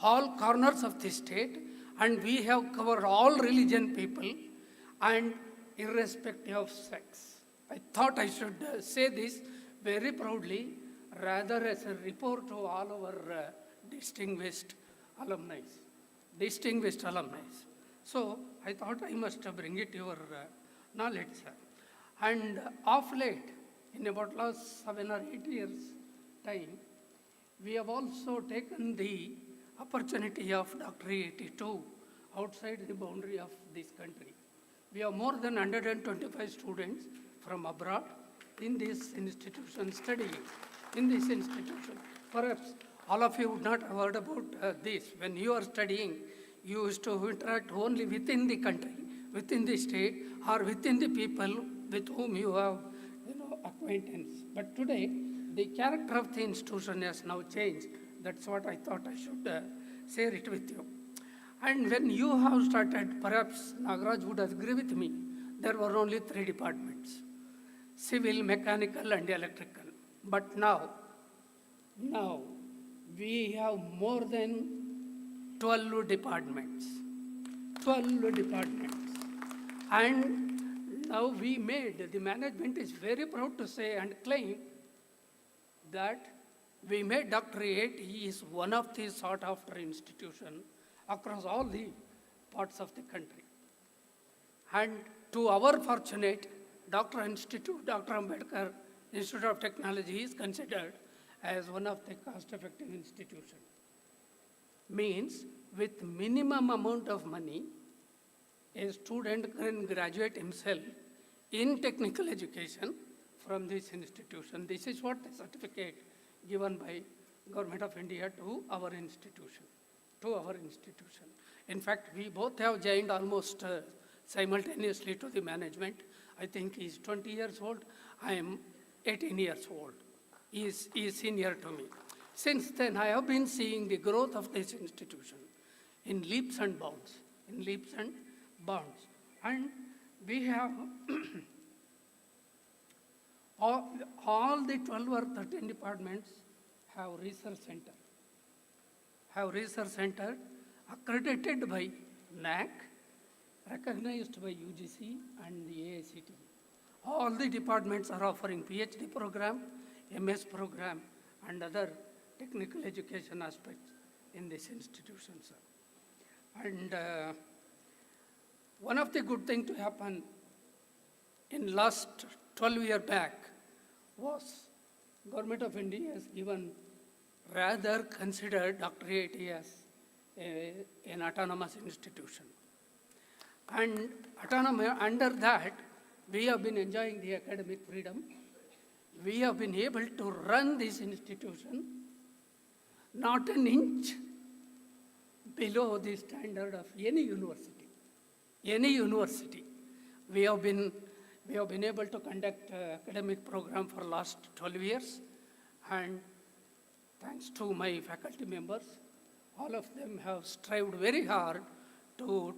all corners of the state, and we have covered all religion people and irrespective of sex. I thought I should say this very proudly, rather as a report to all our distinguished alumni. So I thought I must bring it to your knowledge, sir. And of late, in about last 7 or 8 years' time, we have also taken the opportunity of Dr. AIT to outside the boundary of this country. We have more than 125 students from abroad in this institution studying. In this institution, perhaps all of you would not have heard about this. When you are studying, you used to interact only within the country, within the state, or within the people with whom you have acquaintance. But today, the character of the institution has now changed. That's what I thought I should share it with you. And when you have started, perhaps Nagaraj would agree with me, there were only 3 departments: civil, mechanical, and electrical. But now we have more than 12 departments. 12 departments. And now we made, the management is very proud to say and claim that we made Dr. AIT, he is one of the sought after institution across all the parts of the country. And to our fortunate, Dr. Institute, Dr. Ambedkar Institute of Technology is considered as one of the cost-effective institutions. Means with minimum amount of money, a student can graduate himself in technical education from this institution. This is what the certificate given by Government of India to our institution. In fact, we both have joined almost simultaneously to the management. I think he's 20 years old. I am 18 years old. He is senior to me. Since then, I have been seeing the growth of this institution in leaps and bounds, And we have all the 12 or 13 departments have research center, accredited by NAC, recognized by UGC and the AIT. All the departments are offering PhD program, MS program, and other technical education aspects in this institution, sir. And one of the good things to happen in last 12 years back was Government of India has given rather considered Dr. AIT as an autonomous institution. And under that, we have been enjoying the academic freedom. We have been able to run this institution not an inch below the standard of any university. We have been able to conduct academic program for last 12 years, and thanks to my faculty members, all of them have strived very hard to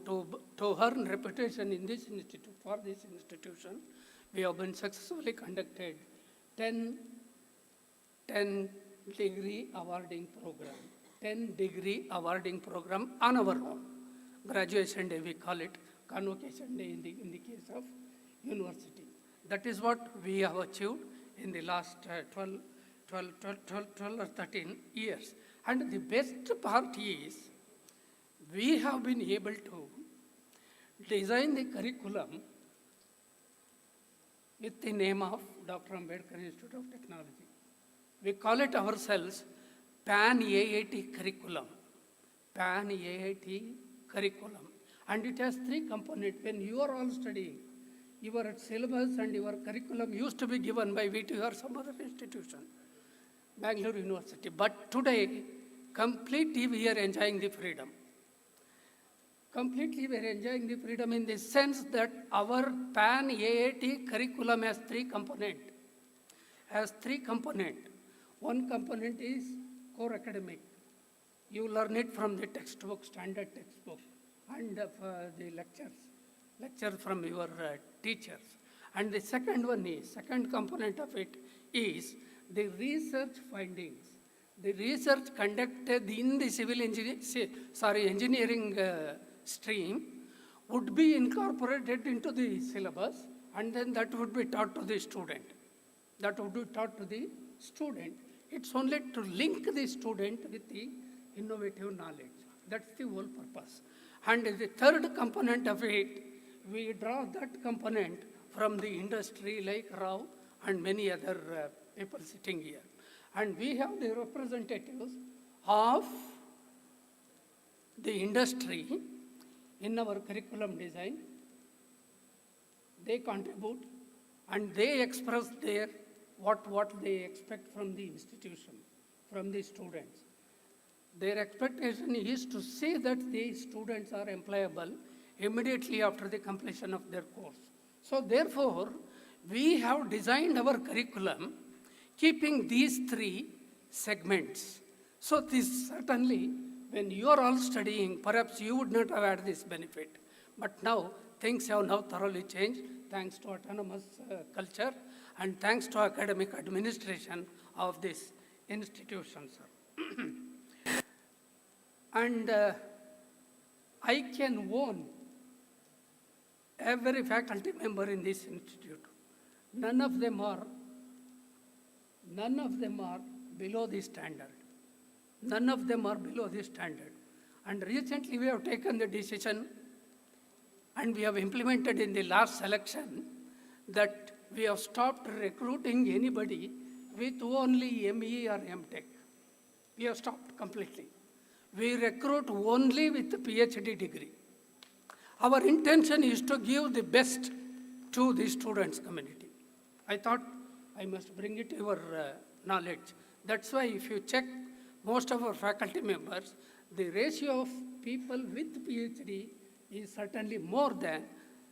earn reputation in this institute. For this institution, we have been successfully conducted 10 degree awarding program on our own. Graduation day, we call it, convocation day in the case of university. That is what we have achieved in the last 12 or 13 years. And the best part is, we have been able to design the curriculum with the name of Dr. Ambedkar Institute of Technology. We call it ourselves Pan-AIT curriculum. And it has 3 components. When you are all studying, your syllabus and your curriculum used to be given by VT or some other institution, Bangalore University. But today, completely we are enjoying the freedom. Completely we are enjoying the freedom in the sense that our Pan-AIT curriculum has 3 components. One component is core academic. You learn it from the textbook, standard textbook, and the lectures from your teachers. And the second component of it is the research findings. The research conducted in the engineering stream would be incorporated into the syllabus, and then that would be taught to the student. It's only to link the student with the innovative knowledge. That's the whole purpose. And the third component of it, we draw that component from the industry like Rao and many other people sitting here. And we have the representatives of the industry in our curriculum design. They contribute and they express what they expect from the institution, from the students. Their expectation is to see that the students are employable immediately after the completion of their course. So therefore, we have designed our curriculum keeping these 3 segments. So this certainly, when you are all studying, perhaps you would not have had this benefit. But now, things have now thoroughly changed, thanks to autonomous culture and thanks to academic administration of this institution, sir. And I can own every faculty member in this institute. None of them are below the standard. And recently we have taken the decision And we have implemented in the last selection that we have stopped recruiting anybody with only ME or MTech. We have stopped completely. We recruit only with the PhD degree. Our intention is to give the best to the students' community. I thought I must bring it to your knowledge. That's why if you check most of our faculty members, the ratio of people with PhD is certainly more than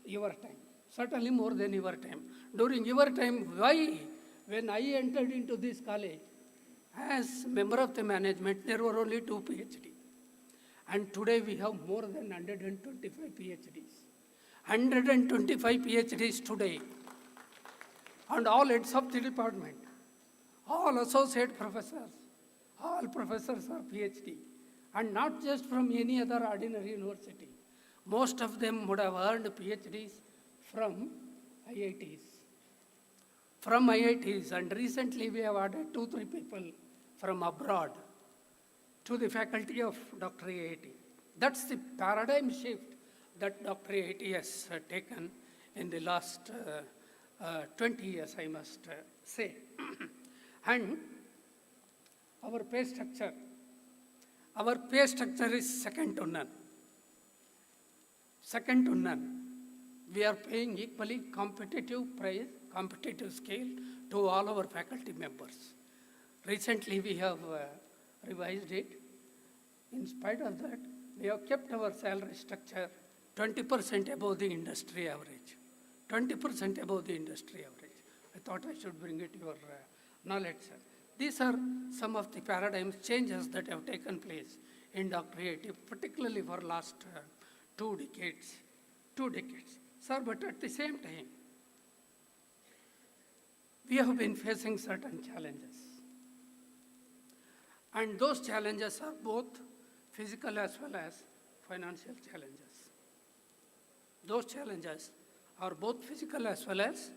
your time. Certainly more than your time. During your time, why? When I entered into this college, as member of the management, there were only 2 PhD. And today we have more than 125 PhDs. 125 PhDs today. And all heads of the department, all associate professors, all professors are PhD. And not just from any other ordinary university. Most of them would have earned PhDs from IITs. From IITs, and recently we have added 2-3 people from abroad to the faculty of Dr. AIT. That's the paradigm shift that Dr. AIT has taken in the last 20 years, I must say. And our pay structure is second to none. Second to none. We are paying equally competitive price, competitive scale to all our faculty members. Recently we have revised it. In spite of that, we have kept our salary structure 20% above the industry average. 20% above the industry average. I thought I should bring it to your knowledge, sir. These are some of the paradigm changes that have taken place in Dr. AIT, particularly for last 2 decades. 2 decades. Sir, but at the same time, we have been facing certain challenges. And those challenges are both physical as well as financial challenges. Those challenges are both physical as well as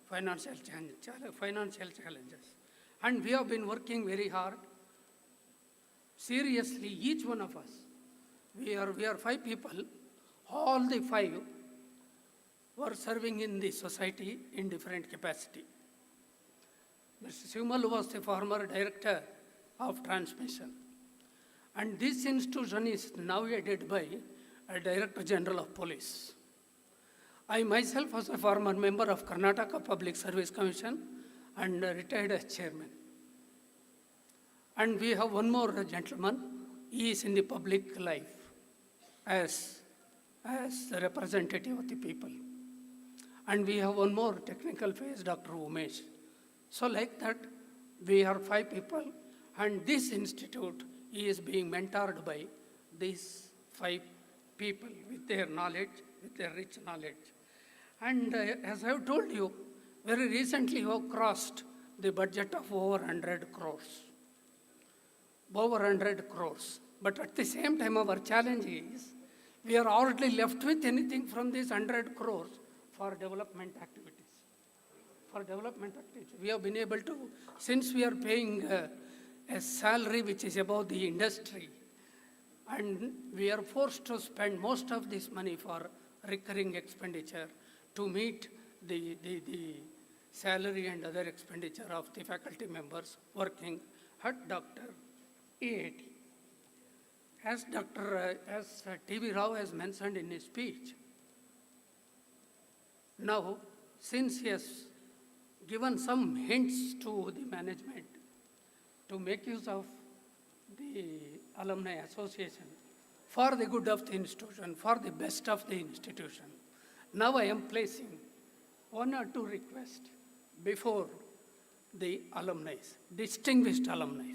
financial challenges. And we have been working very hard, seriously, each one of us. We are 5 people, all the 5 were serving in the society in different capacity. Mr. Shivamallu was the former director of transmission. And this institution is now headed by a Director General of Police. I myself was a former member of Karnataka Public Service Commission and retired as chairman. And we have one more gentleman. He is in the public life as the representative of the people. And we have one more technical phase, Dr. Umesh. So like that, we are 5 people, and this institute is being mentored by these 5 people with their knowledge, with their rich knowledge. And as I have told you, very recently we have crossed the budget of over 100 crores. Over 100 crores. But at the same time, our challenge is, we are already left with anything from these 100 crores for development activities. For development activities. We have been able to, since we are paying a salary which is above the industry, and we are forced to spend most of this money for recurring expenditure to meet the salary and other expenditure of the faculty members working at Dr. AIT. As T.V. Rao has mentioned in his speech, now, since he has given some hints to the management to make use of the Alumni Association for the good of the institution, for the best of the institution, now I am placing 1 or 2 requests before the alumni, distinguished alumni.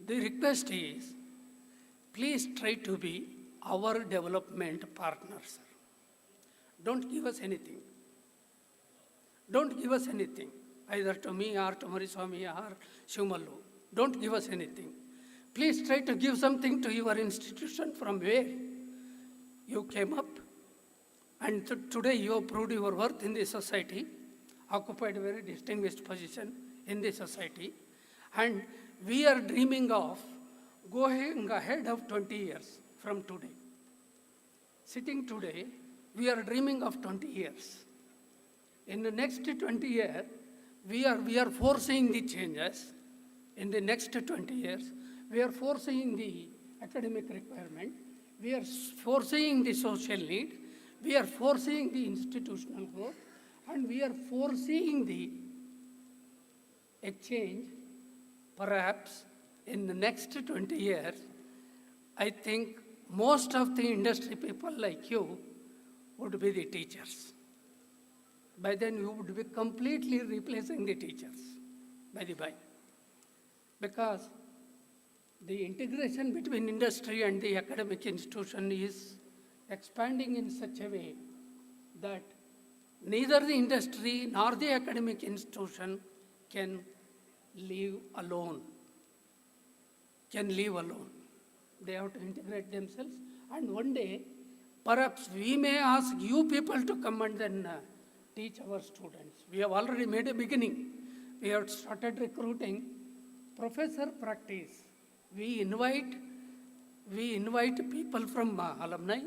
The request is, please try to be our development partners. Don't give us anything. Don't give us anything, either to me or to Mariswamy or Shivamallu. Don't give us anything. Please try to give something to your institution from where you came up. And today you have proved your worth in the society, occupied a very distinguished position in the society. And we are dreaming of going ahead of 20 years from today. sitting today, we are dreaming of 20 years. In the next 20 years, we are foreseeing the changes. In the next 20 years, we are foreseeing the academic requirement, we are foreseeing the social need, we are foreseeing the institutional growth, and we are foreseeing the exchange. Perhaps in the next 20 years, I think most of the industry people like you would be the teachers. By then you would be completely replacing the teachers, by the by. Because the integration between industry and the academic institution is expanding in such a way that neither the industry nor the academic institution can live alone. They have to integrate themselves, and one day, perhaps we may ask you people to come and then teach our students. We have already made a beginning. We have started recruiting professor practice. We invite people from alumni,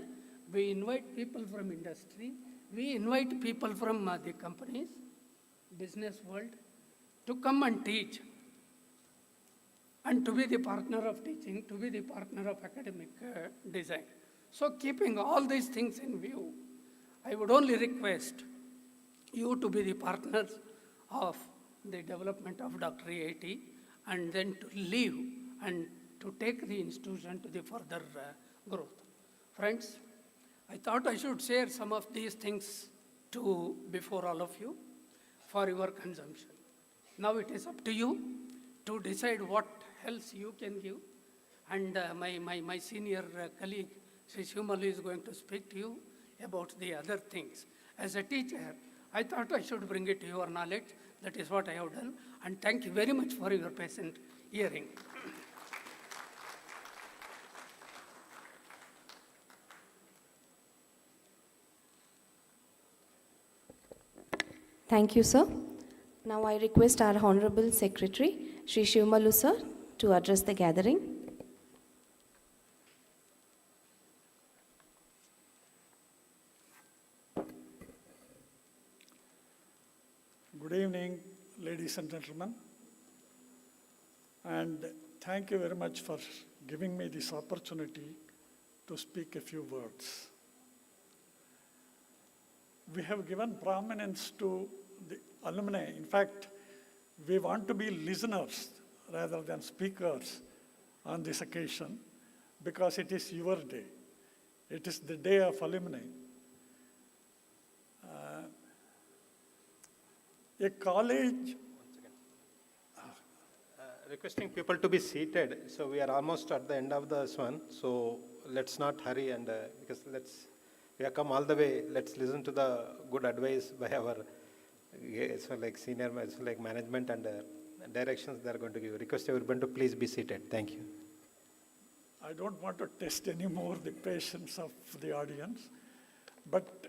we invite people from industry, we invite people from the companies, business world, to come and teach, and to be the partner of teaching, to be the partner of academic design. So keeping all these things in view, I would only request you to be the partners of the development of Dr. AIT, and then to leave and to take the institution to the further growth. Friends, I thought I should share some of these things before all of you for your consumption. Now it is up to you to decide what else you can give. And my senior colleague, Sri Shivamallu, is going to speak to you about the other things. As a teacher, I thought I should bring it to your knowledge. That is what I have done. And thank you very much for your patient hearing. Thank you, sir. Now I request our Honorable Secretary, Sri Shivamallu, sir, to address the gathering. Good evening, ladies and gentlemen, and thank you very much for giving me this opportunity to speak a few words. We have given prominence to the alumni. In fact, we want to be listeners rather than speakers on this occasion, because it is your day. It is the day of alumni. A college. Requesting people to be seated. So we are almost at the end of this one. So let's not hurry, and because we have come all the way. Let's listen to the good advice by our senior, management and directions they are going to give. Request everyone to please be seated. Thank you. I don't want to test anymore the patience of the audience, but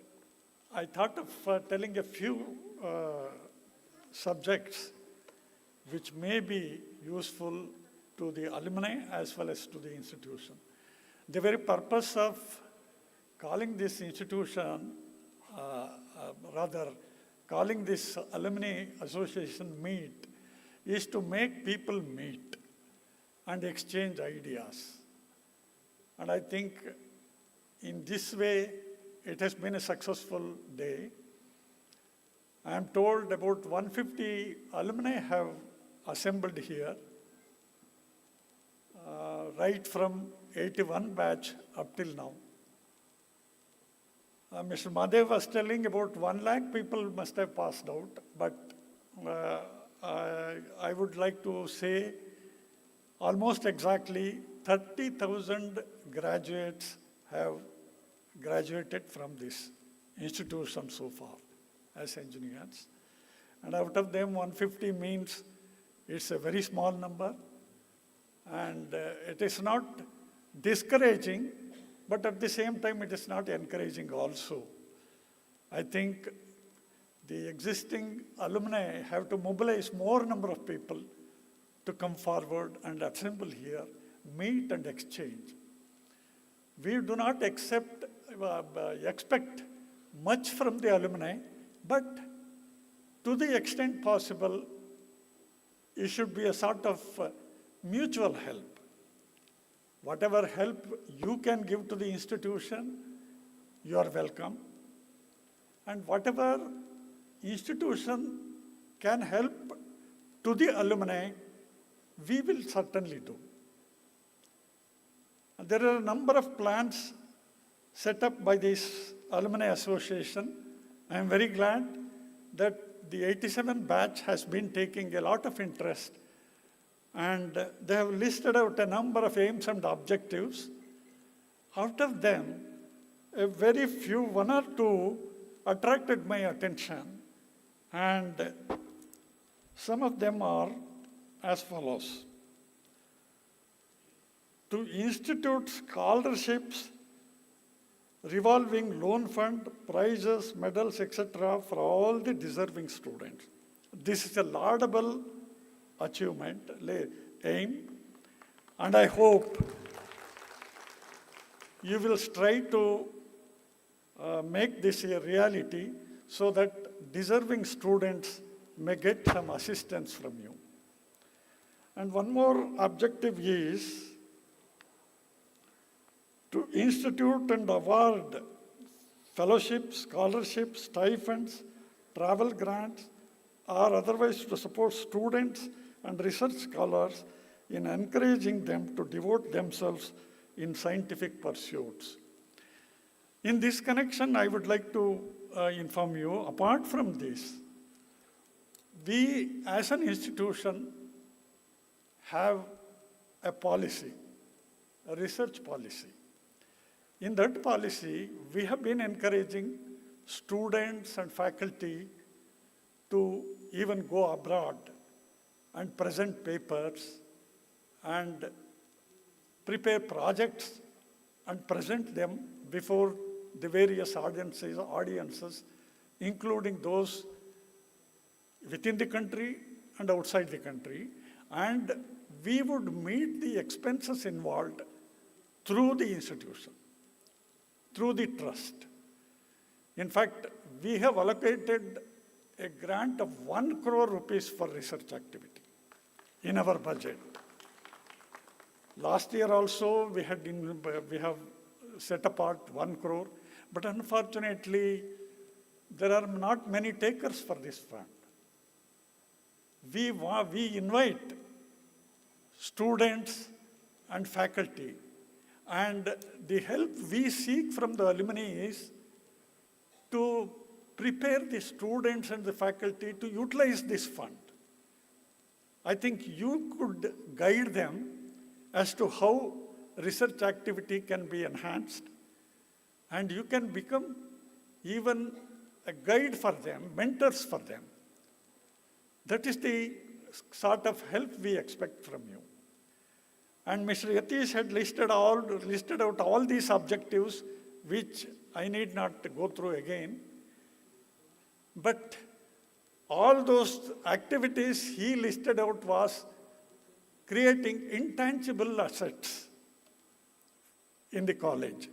I thought of telling a few subjects which may be useful to the alumni as well as to the institution. The very purpose of calling this institution, calling this alumni association meet, is to make people meet and exchange ideas. And I think in this way, it has been a successful day. I am told about 150 alumni have assembled here, right from 81 batch up till now. Mr. Mahadev was telling about 1 lakh people must have passed out, but I would like to say almost exactly 30,000 graduates have graduated from this institution so far as engineers. And out of them, 150 means it's a very small number. And it is not discouraging, but at the same time, it is not encouraging also. I think the existing alumni have to mobilize more number of people to come forward and assemble here, meet and exchange. We do not accept expect much from the alumni, but to the extent possible, it should be a sort of mutual help. Whatever help you can give to the institution, you are welcome. And whatever institution can help to the alumni, we will certainly do. And there are a number of plans set up by this Alumni Association. I am very glad that the 87 batch has been taking a lot of interest, and they have listed out a number of aims and objectives. Out of them, a very few, one or two, attracted my attention, and some of them are as follows. To institute scholarships, revolving loan fund, prizes, medals, etc. for all the deserving students. This is a laudable achievement, aim, and I hope you will strive to make this a reality so that deserving students may get some assistance from you. And one more objective is to institute and award fellowships, scholarships, stipends, travel grants, or otherwise to support students and research scholars in encouraging them to devote themselves in scientific pursuits. In this connection, I would like to inform you, apart from this, we as an institution have a policy, a research policy. In that policy, we have been encouraging students and faculty to even go abroad and present papers and prepare projects and present them before the various audiences, including those within the country and outside the country, and we would meet the expenses involved through the institution, through the trust. In fact, we have allocated a grant of 1 crore rupees for research activity in our budget. Last year also, we have set apart 1 crore, but unfortunately, there are not many takers for this fund. We invite students and faculty, and the help we seek from the alumni is to prepare the students and the faculty to utilize this fund. I think you could guide them as to how research activity can be enhanced, and you can become even a guide for them, mentors for them. That is the sort of help we expect from you. And Mr. Yatish had listed out all these objectives, which I need not go through again. But all those activities he listed out was creating intangible assets in the college.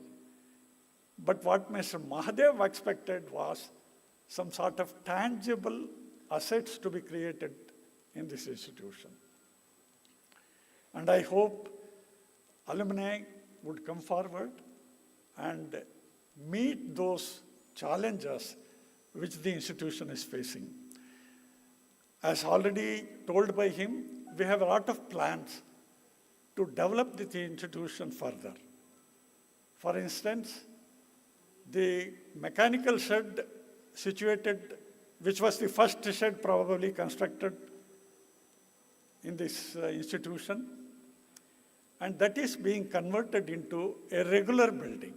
But what Mr. Mahadev expected was some sort of tangible assets to be created in this institution. And I hope alumni would come forward and meet those challenges which the institution is facing. As already told by him, we have a lot of plans to develop the institution further. For instance, the mechanical shed situated, which was the first shed probably constructed in this institution, and that is being converted into a regular building.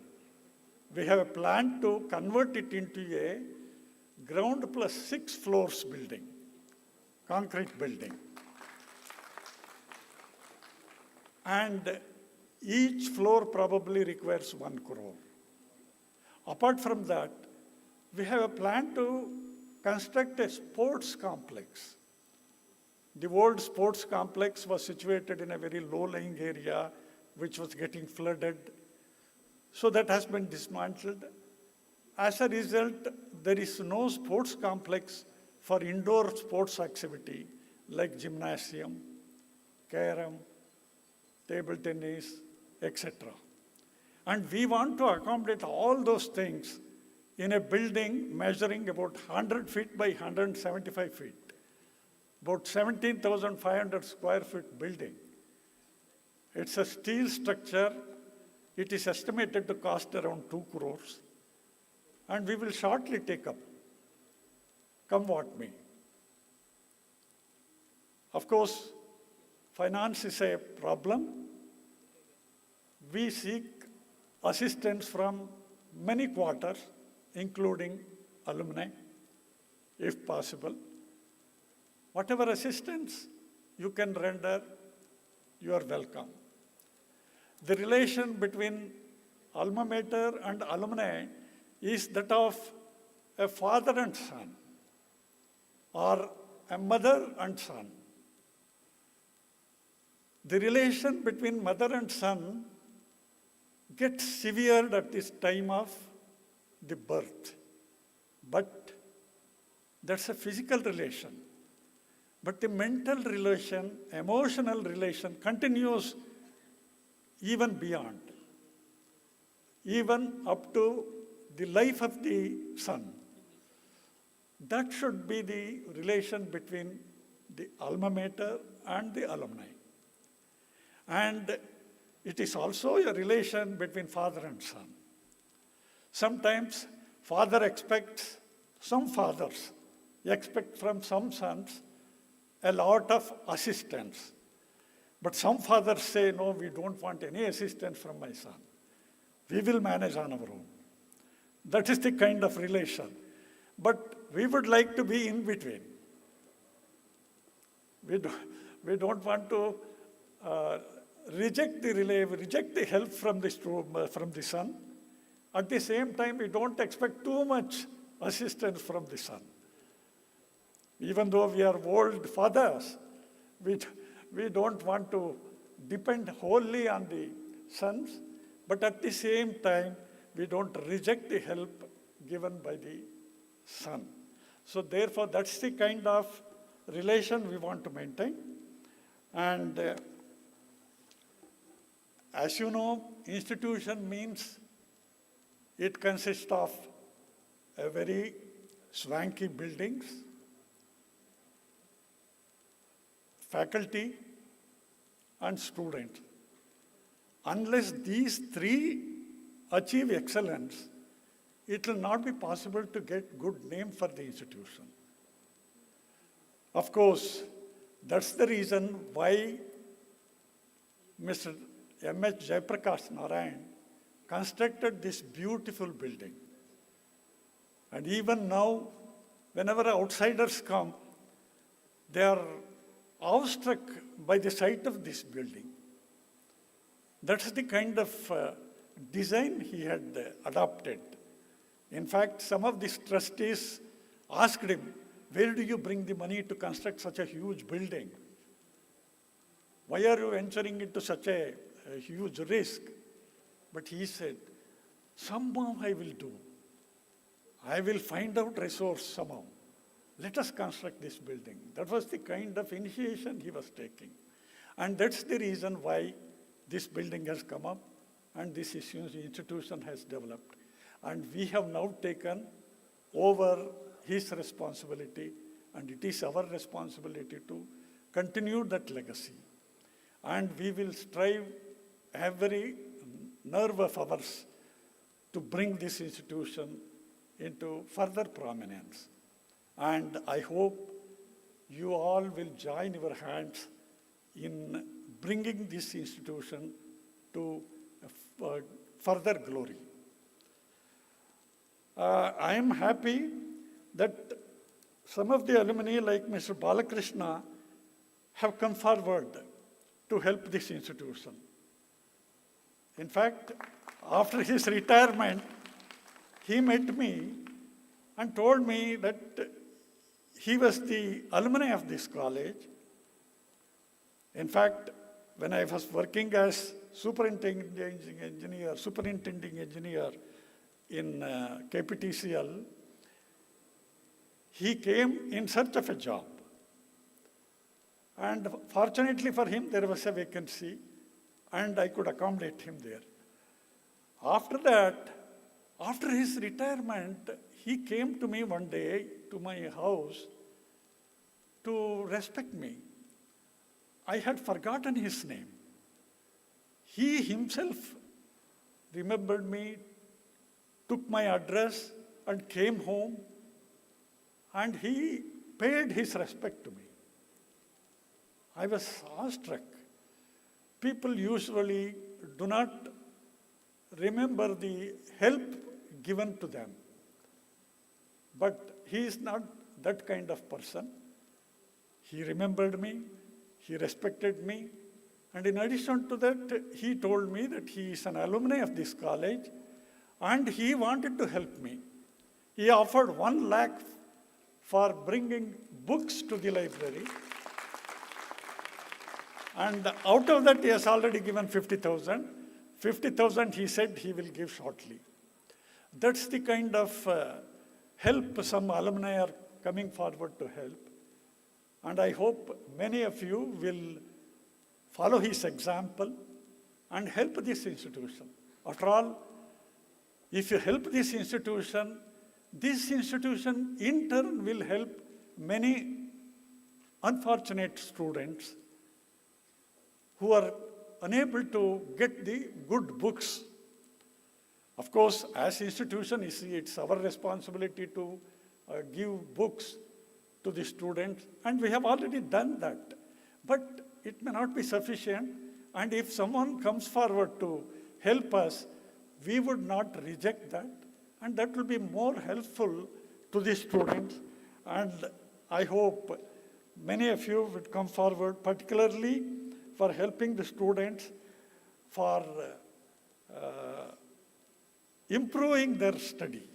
We have a plan to convert it into a ground plus 6 floors building, concrete building. And each floor probably requires 1 crore. Apart from that, we have a plan to construct a sports complex. The old sports complex was situated in a very low-lying area, which was getting flooded. So that has been dismantled. As a result, there is no sports complex for indoor sports activity like gymnasium, carom, table tennis, etc. And we want to accommodate all those things in a building measuring about 100 feet by 175 feet, about 17,500 square foot building. It's a steel structure. It is estimated to cost around 2 crores. And we will shortly take up, come what may. Of course, finance is a problem. We seek assistance from many quarters, including alumni, if possible. Whatever assistance you can render, you are welcome. The relation between alma mater and alumni is that of a father and son, or a mother and son. The relation between mother and son gets severed at this time of the birth. But that's a physical relation. But the mental relation, emotional relation continues even beyond, even up to the life of the son. That should be the relation between the alma mater and the alumni. And it is also a relation between father and son. Sometimes some fathers expect from some sons a lot of assistance. But some fathers say, no, we don't want any assistance from my son. We will manage on our own. That is the kind of relation. But we would like to be in between. We don't want to reject the help from the son. At the same time, we don't expect too much assistance from the son. Even though we are old fathers, we don't want to depend wholly on the sons, but at the same time, we don't reject the help given by the son. So therefore, that's the kind of relation we want to maintain. And as you know, institution means it consists of a very swanky buildings, faculty, and students. Unless these three achieve excellence, it will not be possible to get good name for the institution. Of course, that's the reason why Mr. M.H. Jayaprakash Narayan constructed this beautiful building. And even now, whenever outsiders come, they are awestruck by the sight of this building. That's the kind of design he had adopted. In fact, some of these trustees asked him, where do you bring the money to construct such a huge building? Why are you venturing into such a huge risk? But he said, somehow I will do. I will find out resource somehow. Let us construct this building. That was the kind of initiation he was taking. And that's the reason why this building has come up and this institution has developed. And we have now taken over his responsibility, and it is our responsibility to continue that legacy. And we will strive every nerve of ours to bring this institution into further prominence. And I hope you all will join your hands in bringing this institution to further glory. I am happy that some of the alumni, like Mr. Balakrishna, have come forward to help this institution. In fact, after his retirement, he met me and told me that he was the alumni of this college. In fact, when I was working as superintending engineer in KPTCL, he came in search of a job. And fortunately for him, there was a vacancy, and I could accommodate him there. After that, after his retirement, he came to me one day to my house to respect me. I had forgotten his name. He himself remembered me, took my address, and came home, and he paid his respect to me. I was awestruck. People usually do not remember the help given to them. But he is not that kind of person. He remembered me, he respected me, and in addition to that, he told me that he is an alumni of this college and he wanted to help me. He offered 1 lakh for bringing books to the library. And out of that, he has already given 50,000. 50,000 he said he will give shortly. That's the kind of help some alumni are coming forward to help. And I hope many of you will follow his example and help this institution. After all, if you help this institution in turn will help many unfortunate students who are unable to get the good books. Of course, as institution, it's our responsibility to give books to the students, and we have already done that. But it may not be sufficient, and if someone comes forward to help us, we would not reject that, and that will be more helpful to the students. And I hope many of you would come forward, particularly for helping the students for improving their study.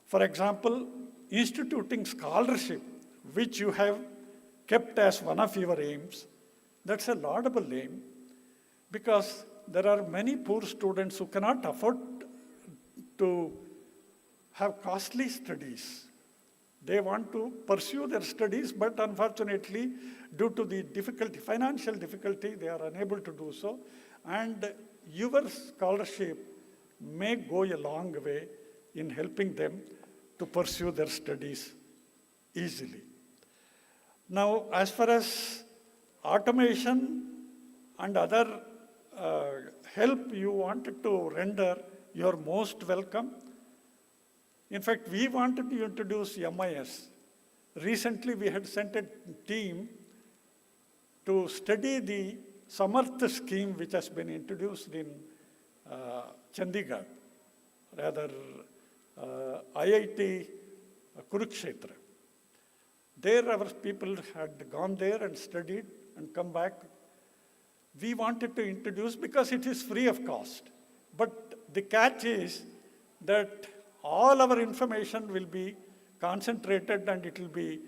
For example, instituting scholarship, which you have kept as one of your aims, that's a laudable aim, because there are many poor students who cannot afford to have costly studies. They want to pursue their studies, but unfortunately, due to the financial difficulty, they are unable to do so. And your scholarship may go a long way in helping them to pursue their studies easily. Now, as far as automation and other help you wanted to render, you're most welcome. In fact, we wanted to introduce MIS. Recently, we had sent a team to study the Samarth scheme, which has been introduced in Chandigarh, rather IIT Kurukshetra. There, our people had gone there and studied and come back. We wanted to introduce because it is free of cost. But the catch is that all our information will be concentrated and it will be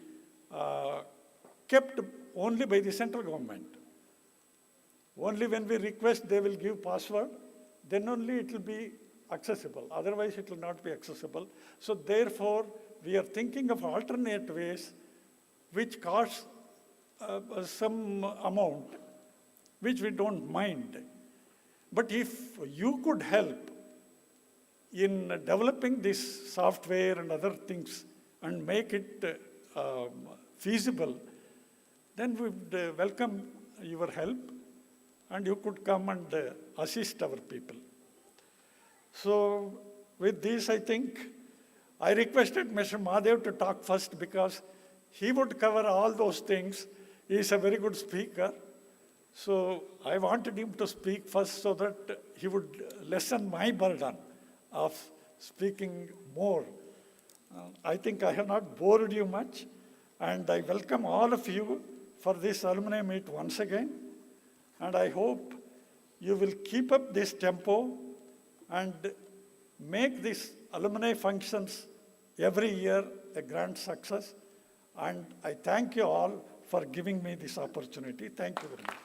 kept only by the central government. Only when we request, they will give password, then only it will be accessible. Otherwise, it will not be accessible. So therefore, we are thinking of alternate ways which cost some amount, which we don't mind. But if you could help in developing this software and other things and make it feasible, then we would welcome your help and you could come and assist our people. So with this, I think, I requested Mr. Mahadev to talk first because he would cover all those things. He is a very good speaker. So I wanted him to speak first so that he would lessen my burden of speaking more. I think I have not bored you much, and I welcome all of you for this alumni meet once again. And I hope you will keep up this tempo and make these alumni functions every year a grand success. And I thank you all for giving me this opportunity. Thank you very much.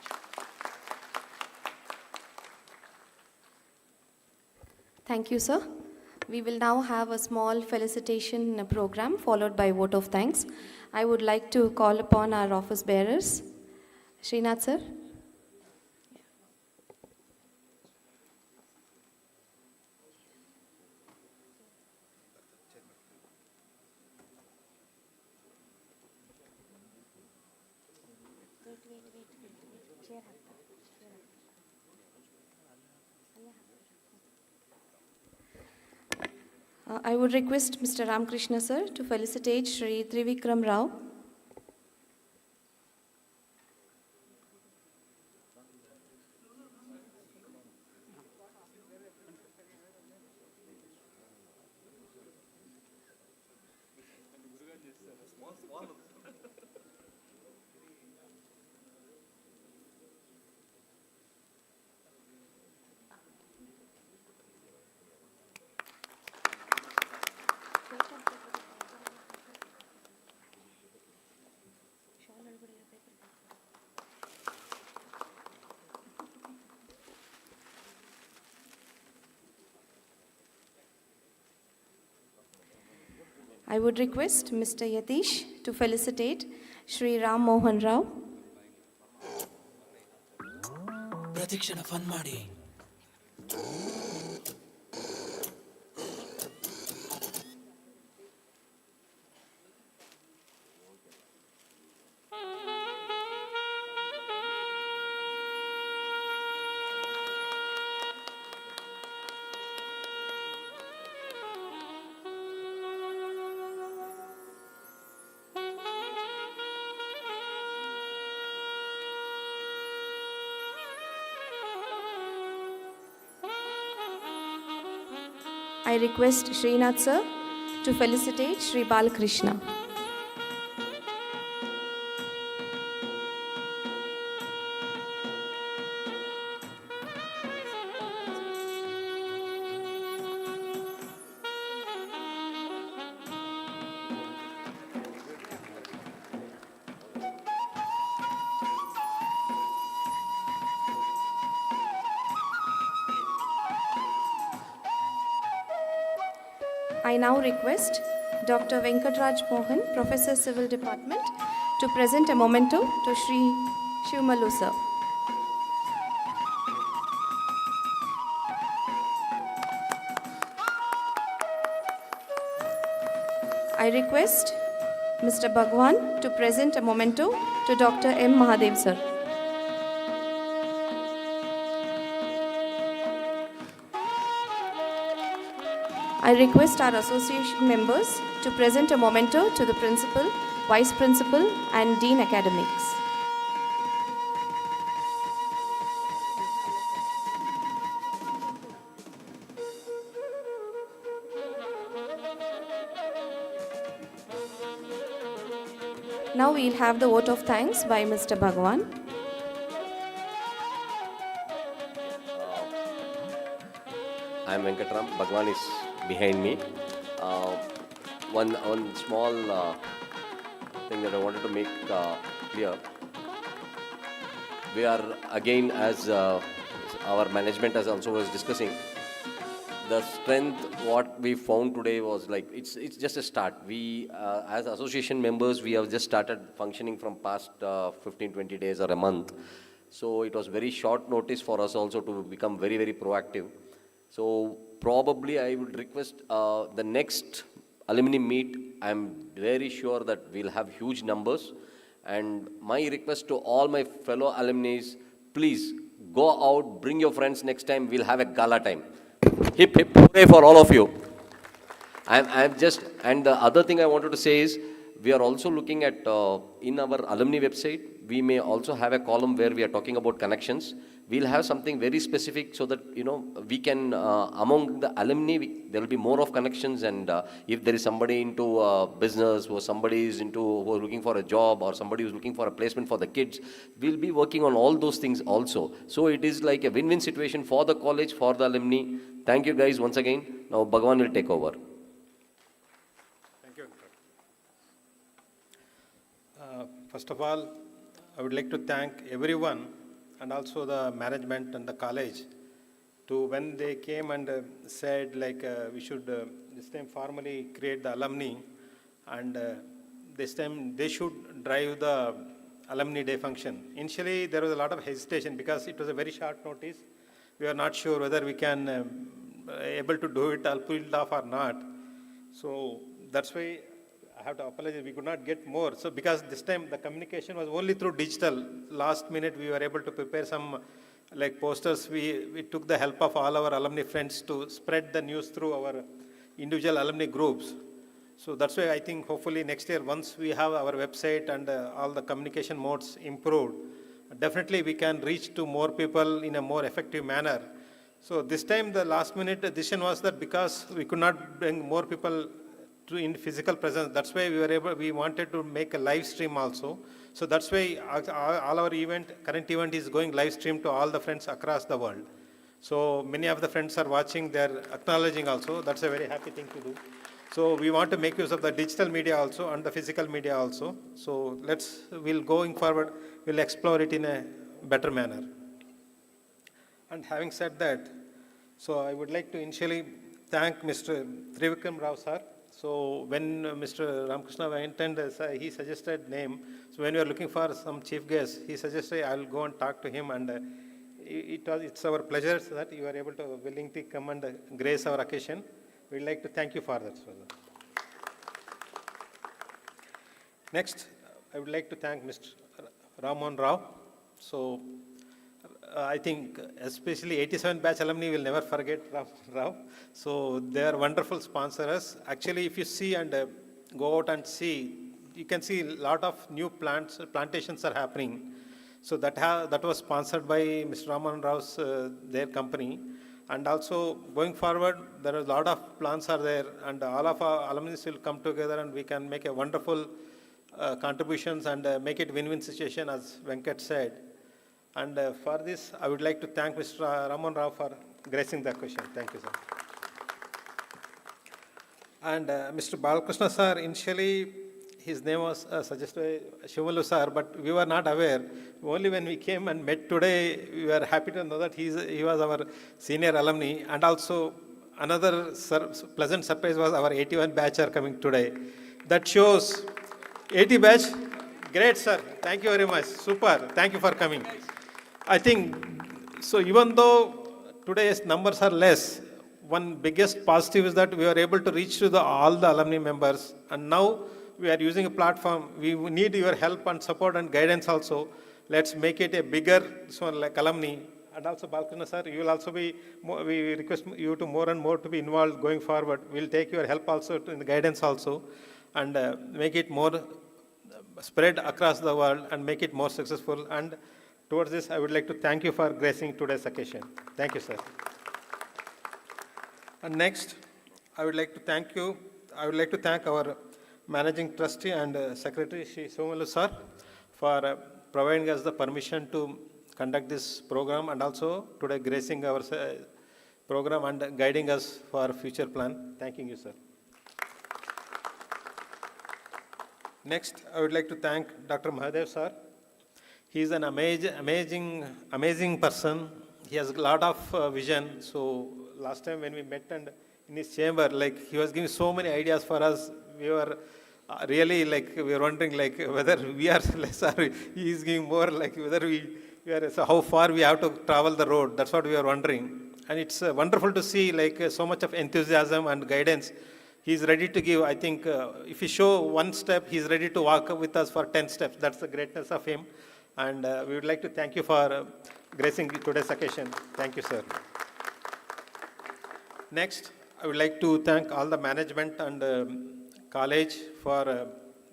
Thank you, sir. We will now have a small felicitation program followed by vote of thanks. I would like to call upon our office bearers. Srinath, sir. I would request Mr. Ramkrishna, sir, to felicitate Shri Trivikram Rao. I would request Mr. Yatish to felicitate Shri Ram Mohan Rao. ಪ್ರತಿಕ್ಷಣ fun ಮಾಡಿ. I request Srinath, sir, to felicitate Shri Balakrishna. I now request Dr. Venkatraj Mohan, Professor Civil Department, to present a memento to Shri Shivmalu, sir. I request Mr. Bhagwan to present a memento to Dr. M. Mahadev, sir. I request our association members to present a memento to the Principal, Vice Principal and Dean Academics. Now we'll have the vote of thanks by Mr. Bhagwan. I'm Venkatram. Bhagwan is behind me. One small thing that I wanted to make clear. We are again, as our management as also was discussing, the strength what we found today was like it's just a start. We as association members, we have just started functioning from past 15-20 days or a month. So it was very short notice for us also to become very, very proactive. So probably I would request the next alumni meet, I'm very sure that we'll have huge numbers. And my request to all my fellow alumni is, please go out, bring your friends next time, we'll have a gala time. Hip, hip, hooray for all of you. I'm just, and the other thing I wanted to say is, we are also looking at, in our alumni website, we may also have a column where we are talking about connections. We'll have something very specific so that, we can, among the alumni, there will be more of connections, and if there is somebody into business, or somebody is who is looking for a job, or somebody who is looking for a placement for the kids, we'll be working on all those things also. So it is like a win-win situation for the college, for the alumni. Thank you guys once again. Now Bhagwan will take over. Thank you. First of all, I would like to thank everyone and also the management and the college to when they came and said we should this time formally create the alumni and this time they should drive the alumni day function. Initially, there was a lot of hesitation because it was a very short notice. We are not sure whether we can able to do it or pull it off or not. So that's why I have to apologize. We could not get more. So because this time the communication was only through digital. Last minute we were able to prepare some posters. We took the help of all our alumni friends to spread the news through our individual alumni groups. So that's why I think hopefully next year once we have our website and all the communication modes improved, definitely we can reach to more people in a more effective manner. So this time the last minute decision was that because we could not bring more people to in physical presence, that's why we wanted to make a live stream also. So that's why all our current event is going live stream to all the friends across the world. So many of the friends are watching, they're acknowledging also. That's a very happy thing to do. So we want to make use of the digital media also and the physical media also. So we'll going forward, we'll explore it in a better manner. And having said that, so I would like to initially thank Mr. Trivikram Rao sir. So when Mr. Ramakrishna went and he suggested name, so when we are looking for some chief guest, he suggested I'll go and talk to him, and it's our pleasure that you are able to willingly come and grace our occasion. We'd like to thank you for that. Next, I would like to thank Mr. Ramon Rao. So I think especially 87 batch alumni will never forget Rao. So they are wonderful sponsors. Actually, if you see and go out and see, you can see a lot of new plantations are happening. So that was sponsored by Mr. Raman Rao's their company. And also going forward, there are a lot of plans are there, and all of our alumni will come together and we can make a wonderful contributions and make it win-win situation, as Venkat said. And for this, I would like to thank Mr. Raman Rao for gracing the question. Thank you, sir. And Mr. Balakrishna sir, initially his name was suggested by Shivalu sir, but we were not aware. Only when we came and met today, we were happy to know that he was our senior alumni. And also another pleasant surprise was our 81 batch are coming today. That shows 80 batch. Great, sir. Thank you very much. Super. Thank you for coming. I think, so even though today's numbers are less, one biggest positive is that we are able to reach to all the alumni members. And now we are using a platform. We need your help and support and guidance also. Let's make it a bigger, so like alumni. And also, Balkrishna sir, you will also be, we request you to more and more to be involved going forward. We'll take your help also in the guidance also, and make it more spread across the world and make it more successful. And towards this, I would like to thank you for gracing today's occasion. Thank you, sir. And next, I would like to thank you. I would like to thank our Managing Trustee and Secretary, Shri Somalu sir, for providing us the permission to conduct this program, and also today gracing our program and guiding us for our future plan. Thanking you, sir. Next, I would like to thank Dr. Mahadev sir. He is an amazing person. He has a lot of vision. So last time when we met and in his chamber, like he was giving so many ideas for us. We were really we were wondering whether we are less or he is giving more, whether we are, so how far we have to travel the road. That's what we are wondering. And it's wonderful to see so much of enthusiasm and guidance. He's ready to give. I think if he show one step, he's ready to walk with us for 10 steps. That's the greatness of him. And we would like to thank you for gracing today's occasion. Thank you, sir. Next, I would like to thank all the management and college for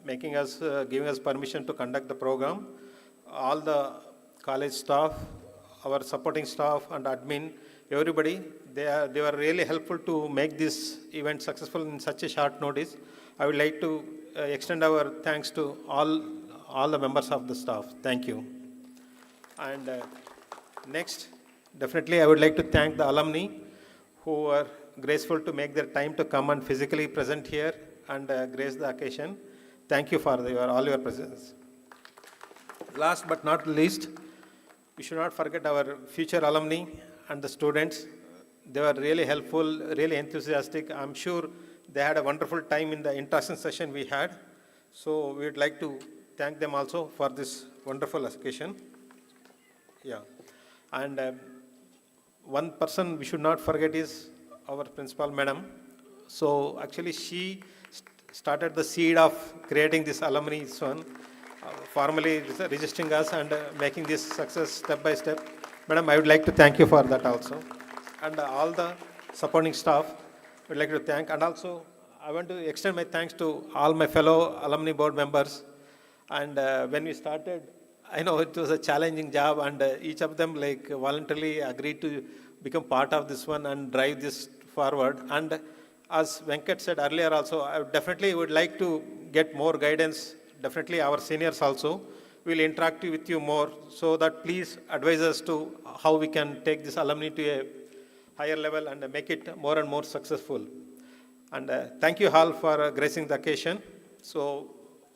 giving us permission to conduct the program. All the college staff, our supporting staff and admin, everybody, they were really helpful to make this event successful in such a short notice. I would like to extend our thanks to all the members of the staff. Thank you. And next, definitely I would like to thank the alumni who are graceful to make their time to come and physically present here and grace the occasion. Thank you for all your presence. Last but not least, we should not forget our future alumni and the students. They were really helpful, really enthusiastic. I'm sure they had a wonderful time in the interaction session we had. So we would like to thank them also for this wonderful occasion. Yeah. And one person we should not forget is our principal madam. So actually she started the seed of creating this alumni one, formally registering us and making this success step by step. Madam, I would like to thank you for that also. And all the supporting staff, I would like to thank. And also, I want to extend my thanks to all my fellow alumni board members. And when we started, I know it was a challenging job, and each of them like voluntarily agreed to become part of this one and drive this forward. And as Venkat said earlier also, I definitely would like to get more guidance, definitely our seniors also will interact with you more, so that please advise us to how we can take this alumni to a higher level and make it more and more successful. And thank you all for gracing the occasion. So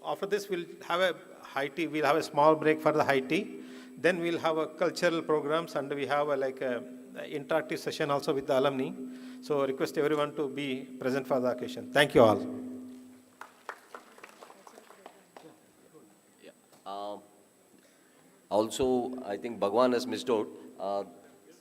after this, we'll have a high tea. We'll have a small break for the high tea. Then we'll have a cultural programs, and we have a interactive session also with the alumni. So request everyone to be present for the occasion. Thank you all. Also, I think Bhagwan has missed out.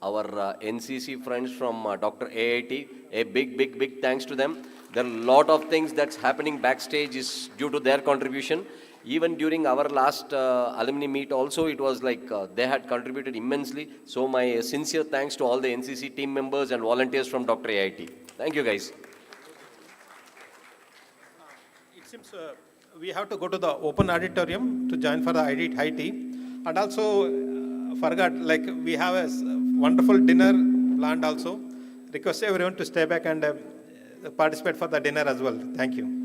Our NCC friends from Dr. AIT, a big thanks to them. There are a lot of things that's happening backstage is due to their contribution. Even during our last alumni meet also, it was like they had contributed immensely. So my sincere thanks to all the NCC team members and volunteers from Dr. AIT. Thank you guys. It seems we have to go to the open auditorium to join for the high tea. And also forgot, like we have a wonderful dinner planned also. Request everyone to stay back and participate for the dinner as well. Thank you.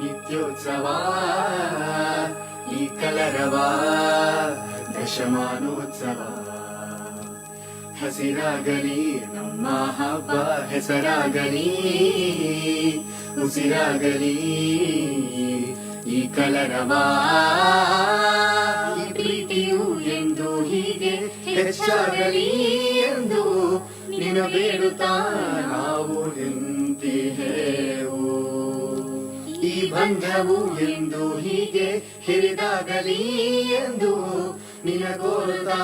ನಿತ್ಯೋತ್ಸವ ಈ ಕಲರವ ದಶಮಾನೋತ್ಸವ ಹಸಿರಾಗಲಿ ನಮ್ಮ ಹಬ್ಬ ಹೆಸರಾಗಲಿ ಉಸಿರಾಗಲಿ ಈ ಕಲರವ ಈ ಪ್ರೀತಿಯು ಎಂದು ಹೀಗೆ ಹೆಚ್ಚಾಗಲಿ ಎಂದು ನಿನ ಬೇಡುತ್ತಾ ನಾವು ನಿಂತಿಹೇವು ಈ ಬಂಧವು ಎಂದು ಹೀಗೆ ಹಿರಿದಾಗಲಿ ಎಂದು ನಿನ ಕೋರುತ್ತಾ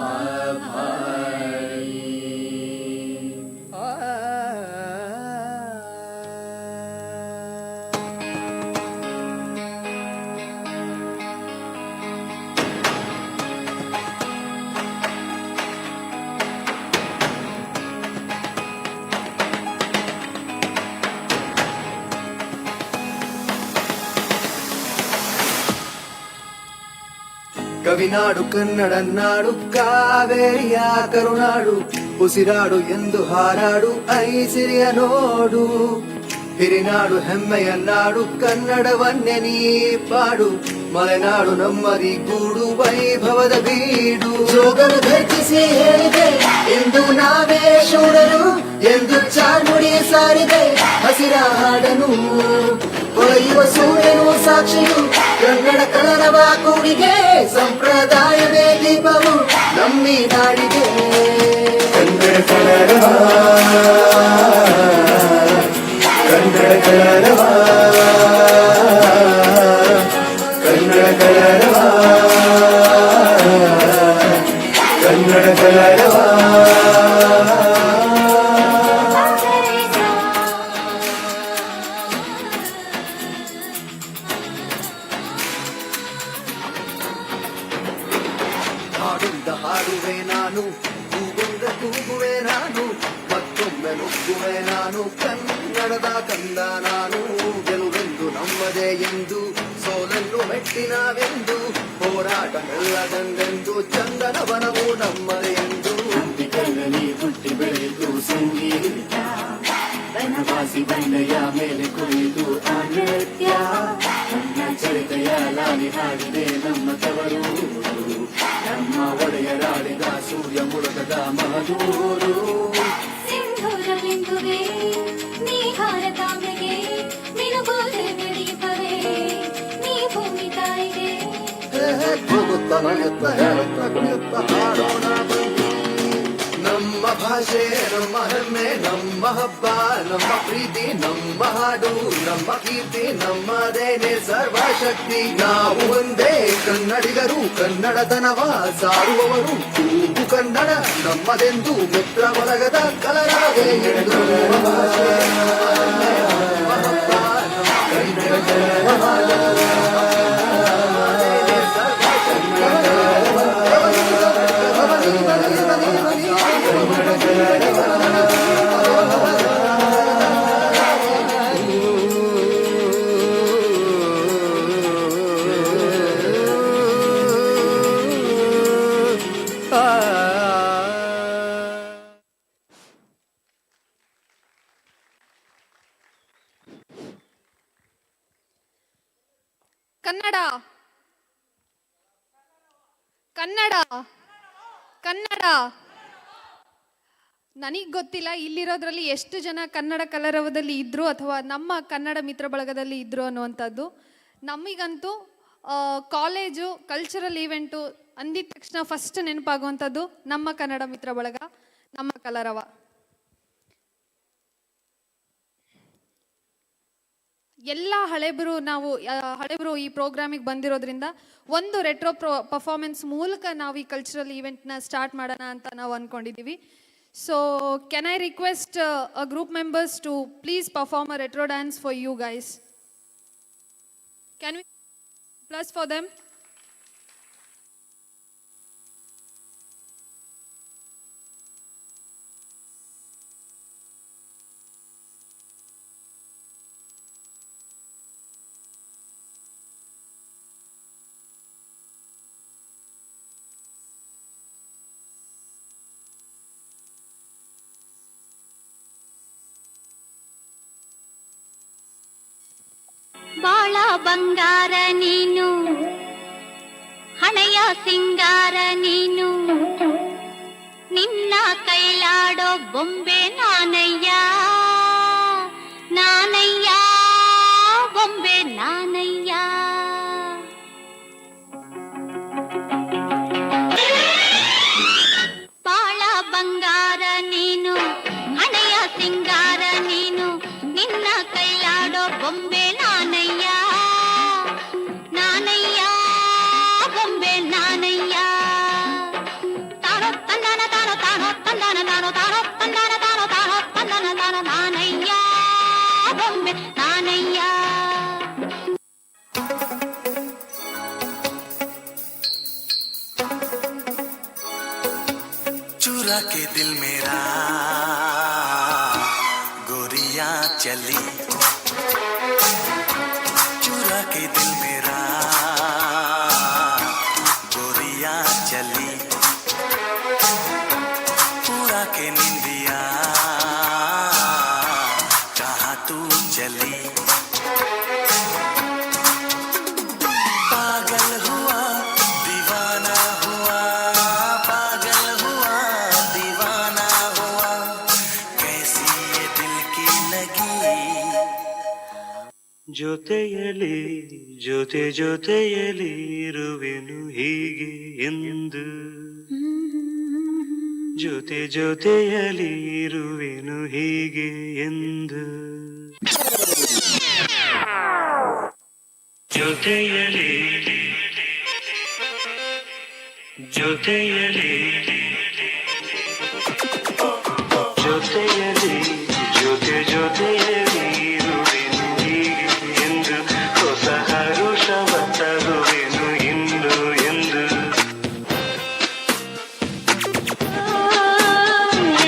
ಆಭಾರಿ ಕವಿನಾಡು ಕನ್ನಡ ನಾಡು ಕಾವೇರಿಯ ಕರುನಾಡು ಉಸಿರಾಡು ಎಂದು ಹಾರಾಡು ಐಸಿರಿಯ ನೋಡು ಹಿರಿನಾಡು ಹೆಮ್ಮೆಯ ನಾಡು ಕನ್ನಡವನ್ನೇ ನೀ ಪಾಡು ಮಲೆನಾಡು ನಮ್ಮದಿ ಗೂಡು ವೈಭವದ ಬೀಡು ಜೋಗನು ಧರಿಸಿ ಹೇಳಿದೆ ಎಂದು ನಾವೇ ಶೂರರು ಎಂದು ಚಾರ್ಮುಡಿ ಸಾರಿದೆ ಹಸಿರ ಹಾಡನು ಕೊಳೆಯುವ ಸೂರ್ಯನು ಸಾಕ್ಷಿಯು ಕನ್ನಡ ಕಲರವ ಕೂಡಿಗೆ ಸಂಪ್ರದಾಯವೇ ದೀಪವು ನಮ್ಮಿ ನಾಡಿಗೆ ಕನ್ನಡ ಕಲರವ ಕನ್ನಡ ಕಲರವ ಕನ್ನಡ ಕಲರವ ಕನ್ನಡ ಕಲರವ ಹಾಡುತ್ತ ಹಾಡುವೆ ನಾನು ಕೂಗುಂದ ಕೂಗುವೆ ನಾನು ಮತ್ತೊಮ್ಮೆ ನುಗ್ಗುವೆ ನಾನು ಕನ್ನಡದ ಕಂದ ನಾನು ಗೆಲುವೆಂದು ನಮ್ಮದೇ ಎಂದು ಸೋಲನ್ನು ಮೆಟ್ಟಿನಾವೆಂದು ಹೋರಾಟವೆಲ್ಲದೆಂದೆಂದು ಚಂದನವನವು ನಮ್ಮದೇ ಎಂದು ಕಲ್ಲನಿ ಹುಟ್ಟಿ ಬೆಳೆದು ಸಂಗೀತ ಬನವಾಸಿ ಬಂಡೆಯ ಮೇಲೆ ಕುಳಿತು ಆ ನೃತ್ಯ ನನ್ನ ಚರಿತೆಯ ಲಾಲಿ ಹಾಡಿದೆ ನಮ್ಮ ತವರೂರು ನಮ್ಮ ಒಡೆಯರಾಡಿದ ಸೂರ್ಯ ಮುಳುಗದ ಮಧೂರು ಸಿಂಧೂರ ಬಿಂದುವೆ ನೀ ಭಾರತಾಂಬೆಗೆ ಮಿನುಗೋದೆ ದೀಪವೇ ನೀ ಭೂಮಿ ತಾಯಿಗೆ ಹೋಗುತ್ತ ನಡೆಯುತ್ತ ಹೇಳುತ್ತ ಕುಣಿಯುತ್ತ ಹಾಡೋಣ ಬನ್ನಿ ನಮ್ಮ ಭಾಷೆ ನಮ್ಮ ಹೆಮ್ಮೆ ನಮ್ಮ ಹಬ್ಬ ನಮ್ಮ ಪ್ರೀತಿ ನಮ್ಮ ಹಾಡು ನಮ್ಮ ಕೀರ್ತಿ ನಮ್ಮದೇನೆ ಸರ್ವಶಕ್ತಿ ನಾವು ಒಂದೇ ಕನ್ನಡಿಗರು ಕನ್ನಡತನವ ಸಾರುವವರು ಕೂಗು ಕನ್ನಡ ನಮ್ಮದೆಂದು ಮಿತ್ರ ಬಳಗದ ಕಲರವೇ ಎಂದು ನಮ್ಮ ಭಾಷೆ ನಮ್ಮ ಹೆಮ್ಮೆ ನಮ್ಮ ಹಬ್ಬ ನಮ್ಮ ಕನ್ನಡ ನಮ್ಮದೇನೆ ಕನ್ನಡ ಕನ್ನಡ ಕನ್ನಡ ನನಗೆ ಗೊತ್ತಿಲ್ಲ ಇಲ್ಲಿರೋದ್ರಲ್ಲಿ ಎಷ್ಟು ಜನ ಕನ್ನಡ ಕಲರವದಲ್ಲಿ ಇದ್ರು ಅಥವಾ ನಮ್ಮ ಕನ್ನಡ ಮಿತ್ರ ಬಳಗದಲ್ಲಿ ಇದ್ರು ಅನ್ನುವಂಥದ್ದು. ನಮಗಂತೂ ಕಾಲೇಜು ಕಲ್ಚರಲ್ ಈವೆಂಟು ಅಂದಿದ ತಕ್ಷಣ ಫಸ್ಟ್ ನೆನಪಾಗುವಂಥದ್ದು ನಮ್ಮ ಕನ್ನಡ ಮಿತ್ರ ಬಳಗ, ನಮ್ಮ ಕಲರವ. ಎಲ್ಲ ಹಳೆಬರು ಈ ಪ್ರೋಗ್ರಾಮಿಗೆ ಬಂದಿರೋದ್ರಿಂದ ಒಂದು ರೆಟ್ರೋ ಪರ್ಫಾರ್ಮೆನ್ಸ್ ಮೂಲಕ ನಾವು ಈ ಕಲ್ಚರಲ್ ಈವೆಂಟ್ನ ಸ್ಟಾರ್ಟ್ ಮಾಡೋಣ ಅಂತ ನಾವು ಅಂದ್ಕೊಂಡಿದ್ದೀವಿ. So can I request a group members to please perform a retro dance for you guys? Can we plus for them? ಬಾಳ ಬಂಗಾರ ನೀನು, ಹಣೆಯ ಸಿಂಗಾರ ನೀನು, ನಿನ್ನ ಕೈಲಾಡೋ ಬೊಂಬೆ ನಾನಯ್ಯ, ನಾನಯ್ಯ ಬೊಂಬೆ ನಾನಯ್ಯ. ಬಾಳ ಬಂಗಾರ ನೀನು, ಹಣೆಯ ಸಿಂಗಾರ ನೀನು, ನಿನ್ನ ಕೈಲಾಡೋ ಬೊಂಬೆ ನಾನಯ್ಯ, ನಾನಯ್ಯ ಬೊಂಬೆ ನಾನಯ್ಯ. ತಾನೋ ತಂದಾನ ತಾನೋ ತಾನೋ ತಂದಾನ ತಾನೋ ತಾನೋ ತಂದಾನ ತಾನೋ ತಾನೋ ತಂದಾನ ತಾನೋ ನಾನಯ್ಯ ಬೊಂಬೆ ನಾನಯ್ಯ. चुरा के दिल मेरा गोरिया चली, चुरा के दिल मेरा गोरिया चली, पूरा के निंदिया कहाँ तू चली. पागल हुआ दीवाना हुआ, पागल हुआ दीवाना हुआ, कैसी ये दिल की लगी. ಜೊತೆಯಲಿ ಜೊತೆ ಜೊತೆಯಲಿ ಇರುವೆನು ಹೀಗೆ ಎಂದು, ಜೊತೆ ಜೊತೆಯಲಿ ಇರುವೆನು ಹೀಗೆ ಎಂದು, ಜೊತೆಯಲಿ ಜೊತೆಯಲಿ ಜೊತೆಯಲಿ ಜೊತೆ ಜೊತೆಯಲಿ ಇರುವೆನು ಹೀಗೆ ಎಂದು, ಹೊಸ ಹರುಷವ ತರುವೆನು ಇಂದು ಎಂದು.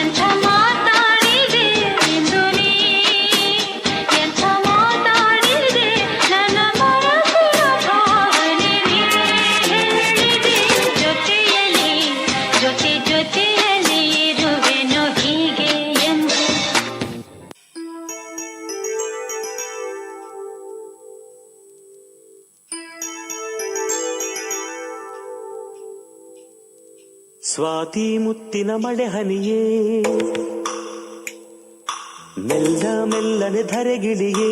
ಎಂಥ ಮಾತಾಡಿದೆ ಎಂದು ನೀ, ಎಂಥ ಮಾತಾಡಿದೆ ನನ್ನ ಮನಸ್ಸಿನ ಭಾವನೆ ನೀ ಹೇಳಿದೆ. ಜೊತೆಯಲ್ಲಿ ಜೊತೆ ಜೊತೆಯಲ್ಲಿ ಇರುವೆನು ಹೀಗೆ ಎಂದು. ಸ್ವಾತಿ ಮುತ್ತಿನ ಮಳೆ ಹನಿಯೇ, ಮೆಲ್ಲ ಮೆಲ್ಲನೆ ಧರೆಗಿಳಿಯೇ,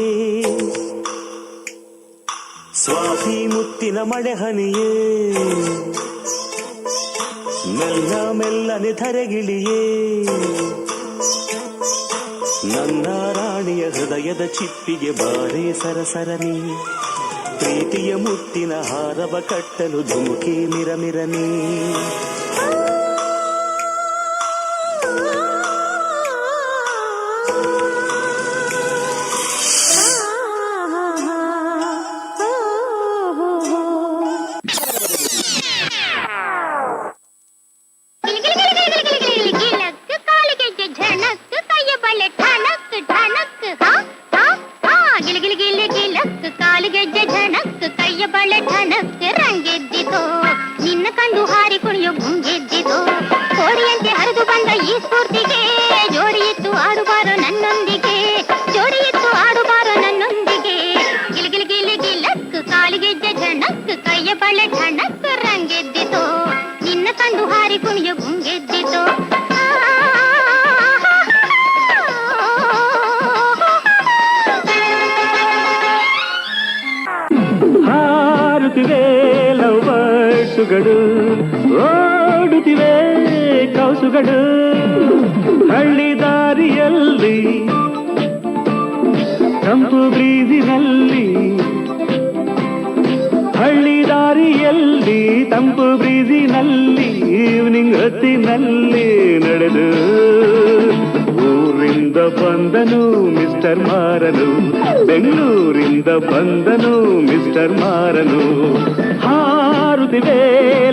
ಸ್ವಾತಿ ಮುತ್ತಿನ ಮಳೆ ಹನಿಯೇ, ಮೆಲ್ಲ ಮೆಲ್ಲನೆ ಧರೆಗಿಳಿಯೇ, ನನ್ನ ರಾಣಿಯ ಹೃದಯದ ಚಿಪ್ಪಿಗೆ ಬಾರೇ ಸರಸರನಿ, ಪ್ರೀತಿಯ ಮುತ್ತಿನ ಹಾರವ ಕಟ್ಟಲು ಧುಮುಕಿ ಮಿರಮಿರನಿ. ಗಿಲಕ್ ಕಾಲಿಗೆಜ್ಜೆ ಝಣಕ್ ಕೈಯ ಬಳೆ ಠಣಕ್ ಠಣಕ್, ಹಾ ಹಾ ಹಾ ಗಿಲಗಿಲಿ ಗಿಲಿ ಗಿಲಕ್ ಕಾಲಿಗೆಜ್ಜೆ ಝಣಕ್ ಕೈಯ ಬಳೆ ಠಣಕ್. ರಂಗೆದ್ದಿತೋ ನಿನ್ನ ಕಂಡು ಹಾರಿ ಕುಣಿಯೋ ಗುಂಗೆದ್ದಿತೋ, ಕೋಡಿಯಂತೆ ಹರಿದು ಬಂದ ಈ ಸ್ಫೂರ್ತಿಗೆ ಜೋಡಿಯಿತ್ತು ಆಡುಬಾರೋ ನನ್ನೊಂದಿಗೆ, ಜೋಡಿಯಿತ್ತು ಆಡುಬಾರೋ ನನ್ನೊಂದಿಗೆ. ಗಿಲಗಿಲಿ ಗಿಲಿ ಗಿಲಕ್ ಕಾಲಿಗೆಜ್ಜೆ ಝಣಕ್ ಕೈಯ ಬಳೆ ಠಣಕ್. ರಂಗೆದ್ದಿತೋ ನಿನ್ನ ಕಂಡು ಹಾರಿ ಕುಣಿಯೋ ಗುಂಗೆದ್ದಿತೋ. ಹಾರುತ್ತಿವೆ ಲವ್ ಬರ್ಡ್ಸುಗಳು, ಓಡುತ್ತಿವೆ ಕೌಸುಗಳು, ಹಳ್ಳಿ ದಾರಿಯಲ್ಲಿ ತಂಪು ಬ್ರೀಜಿನಲ್ಲಿ, ಹಳ್ಳಿ ದಾರಿಯಲ್ಲಿ ತಂಪು ಬ್ರೀಜಿನಲ್ಲಿ, ಈವ್ನಿಂಗ್ ಹೊತ್ತಿನಲ್ಲಿ ನಡೆದು ಊರಿಂದ ಬಂದನು ಮಿಸ್ಟರ್ ಮಾರನು, ಬೆಂಗಳೂರಿಂದ ಬಂದನು ಮಿಸ್ಟರ್ ಮಾರನು. ಹಾರುತ್ತಿವೆ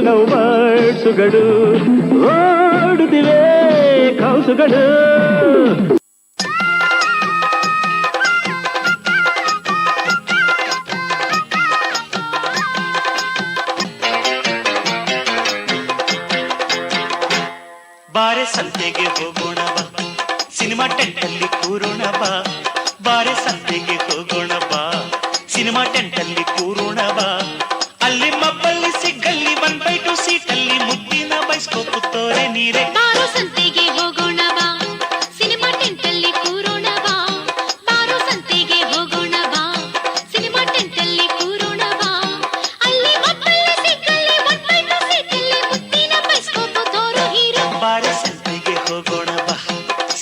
ಲವ್ ಬರ್ಡ್ಸುಗಳು, ಓಡುತ್ತಿವೆ ಕೌಸುಗಳು. ಬಾರೆ ಸಂತೆಗೆ ಹೋಗೋಣ ಬಾ, ಸಿನಿಮಾ ಟೆಂಟಲ್ಲಿ ಕೂರೋಣ ಬಾ, ಬಾರೆ ಸಂತೆಗೆ ಹೋಗೋಣ ಬಾ, ಸಿನಿಮಾ ಟೆಂಟಲ್ಲಿ ಕೂರೋಣ ಬಾ, ಅಲ್ಲಿ ಮಬ್ಬಲ್ಲಿ ಸಿಗ್ಗಲ್ಲಿ 1/2 ಸೀಟಲ್ಲಿ ಮುದ್ದಿನ ಬೈಸ್ಕೋಪ್ ತೋರೆ ನೀರೆ. ಬಾರೋ ಸಂತೆಗೆ ಹೋಗೋಣ ಬಾ, ಸಿನಿಮಾ ಟೆಂಟಲ್ಲಿ ಕೂರೋಣ ಬಾ. ಬಾರೋ ಸಂತೆಗೆ ಹೋಗೋಣ ಬಾ, ಸಿನಿಮಾ ಟೆಂಟಲ್ಲಿ ಕೂರೋಣ ಬಾ. ಅಲ್ಲಿ ಮಬ್ಬಲ್ಲಿ ಸಿಗ್ಗಲ್ಲಿ 1/2 ಸೀಟಲ್ಲಿ ಮುದ್ದಿನ ಬೈಸ್ಕೋಪ್ ತೋರೋ ಹೀರೋ. ಬಾರೆ ಸಂತೆಗೆ ಹೋಗೋಣ ಬಾ,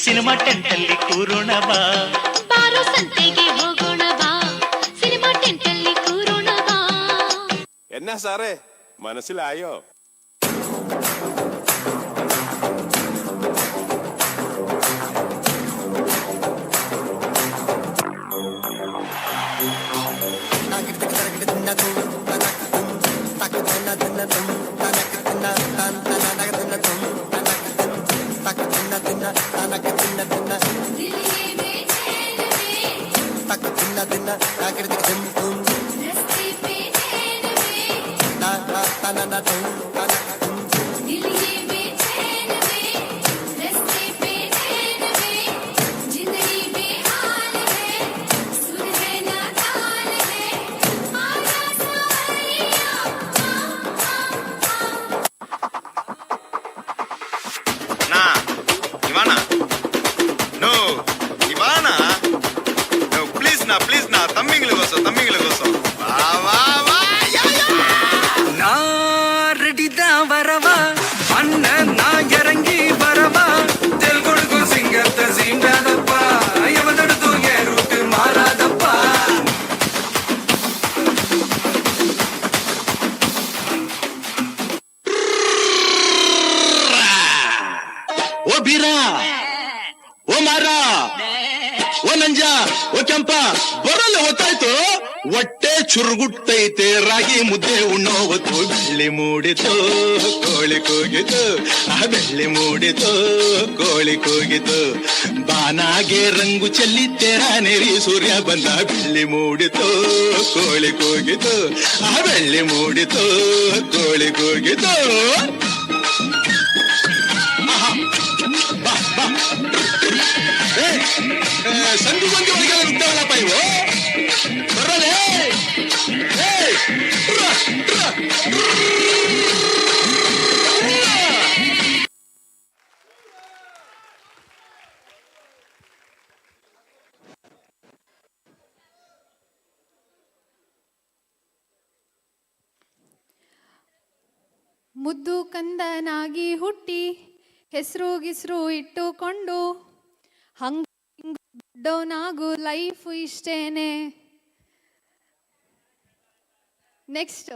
ಸಿನಿಮಾ ಟೆಂಟಲ್ಲಿ ಕೂರೋಣ ಬಾ. ಬಾರೋ ಸಂತೆಗೆ ಹೋಗೋಣ ಬಾ, സിനിമ ടെന്റിൽ കൂരോണ ബാ. എന്നാ സാറേ മനസ്സിലായോ? ಹೊಟ್ಟೆ ಚುರುಗುಟ್ಟೈತೆ ರಾಗಿ ಮುದ್ದೆ ಉಣ್ಣೋ ಹೊತ್ತು ಬೆಳ್ಳಿ ಮೂಡಿತು ಕೋಳಿ ಕೂಗಿತು, ಆ ಬೆಳ್ಳಿ ಮೂಡಿತು ಕೋಳಿ ಕೂಗಿತು. ಬಾನಾಗೆ ರಂಗು ಚೆಲ್ಲಿ ತೆರ ನೆರಿ ಸೂರ್ಯ ಬಂದ, ಬೆಳ್ಳಿ ಮೂಡಿತು ಕೋಳಿ ಕೂಗಿತು, ಆ ಬೆಳ್ಳಿ ಮೂಡಿತು ಕೋಳಿ ಕೂಗಿತು. ಸಂಧಿ ಸಂಧಿ ಒಳಗೆಲ್ಲ ಇದ್ದಾವಲ್ಲಪ್ಪ ಇವು, ಬರಲೇ ಮುದ್ದು ಕಂದನಾಗಿ ಹುಟ್ಟಿ ಹೆಸರು ಗಿಸ್ರು ಇಟ್ಟುಕೊಂಡು ಹಂಗ ದೊಡ್ಡವನಾಗು ಲೈಫ್ ಇಷ್ಟೇನೆ. ನೆಕ್ಸ್ಟ್,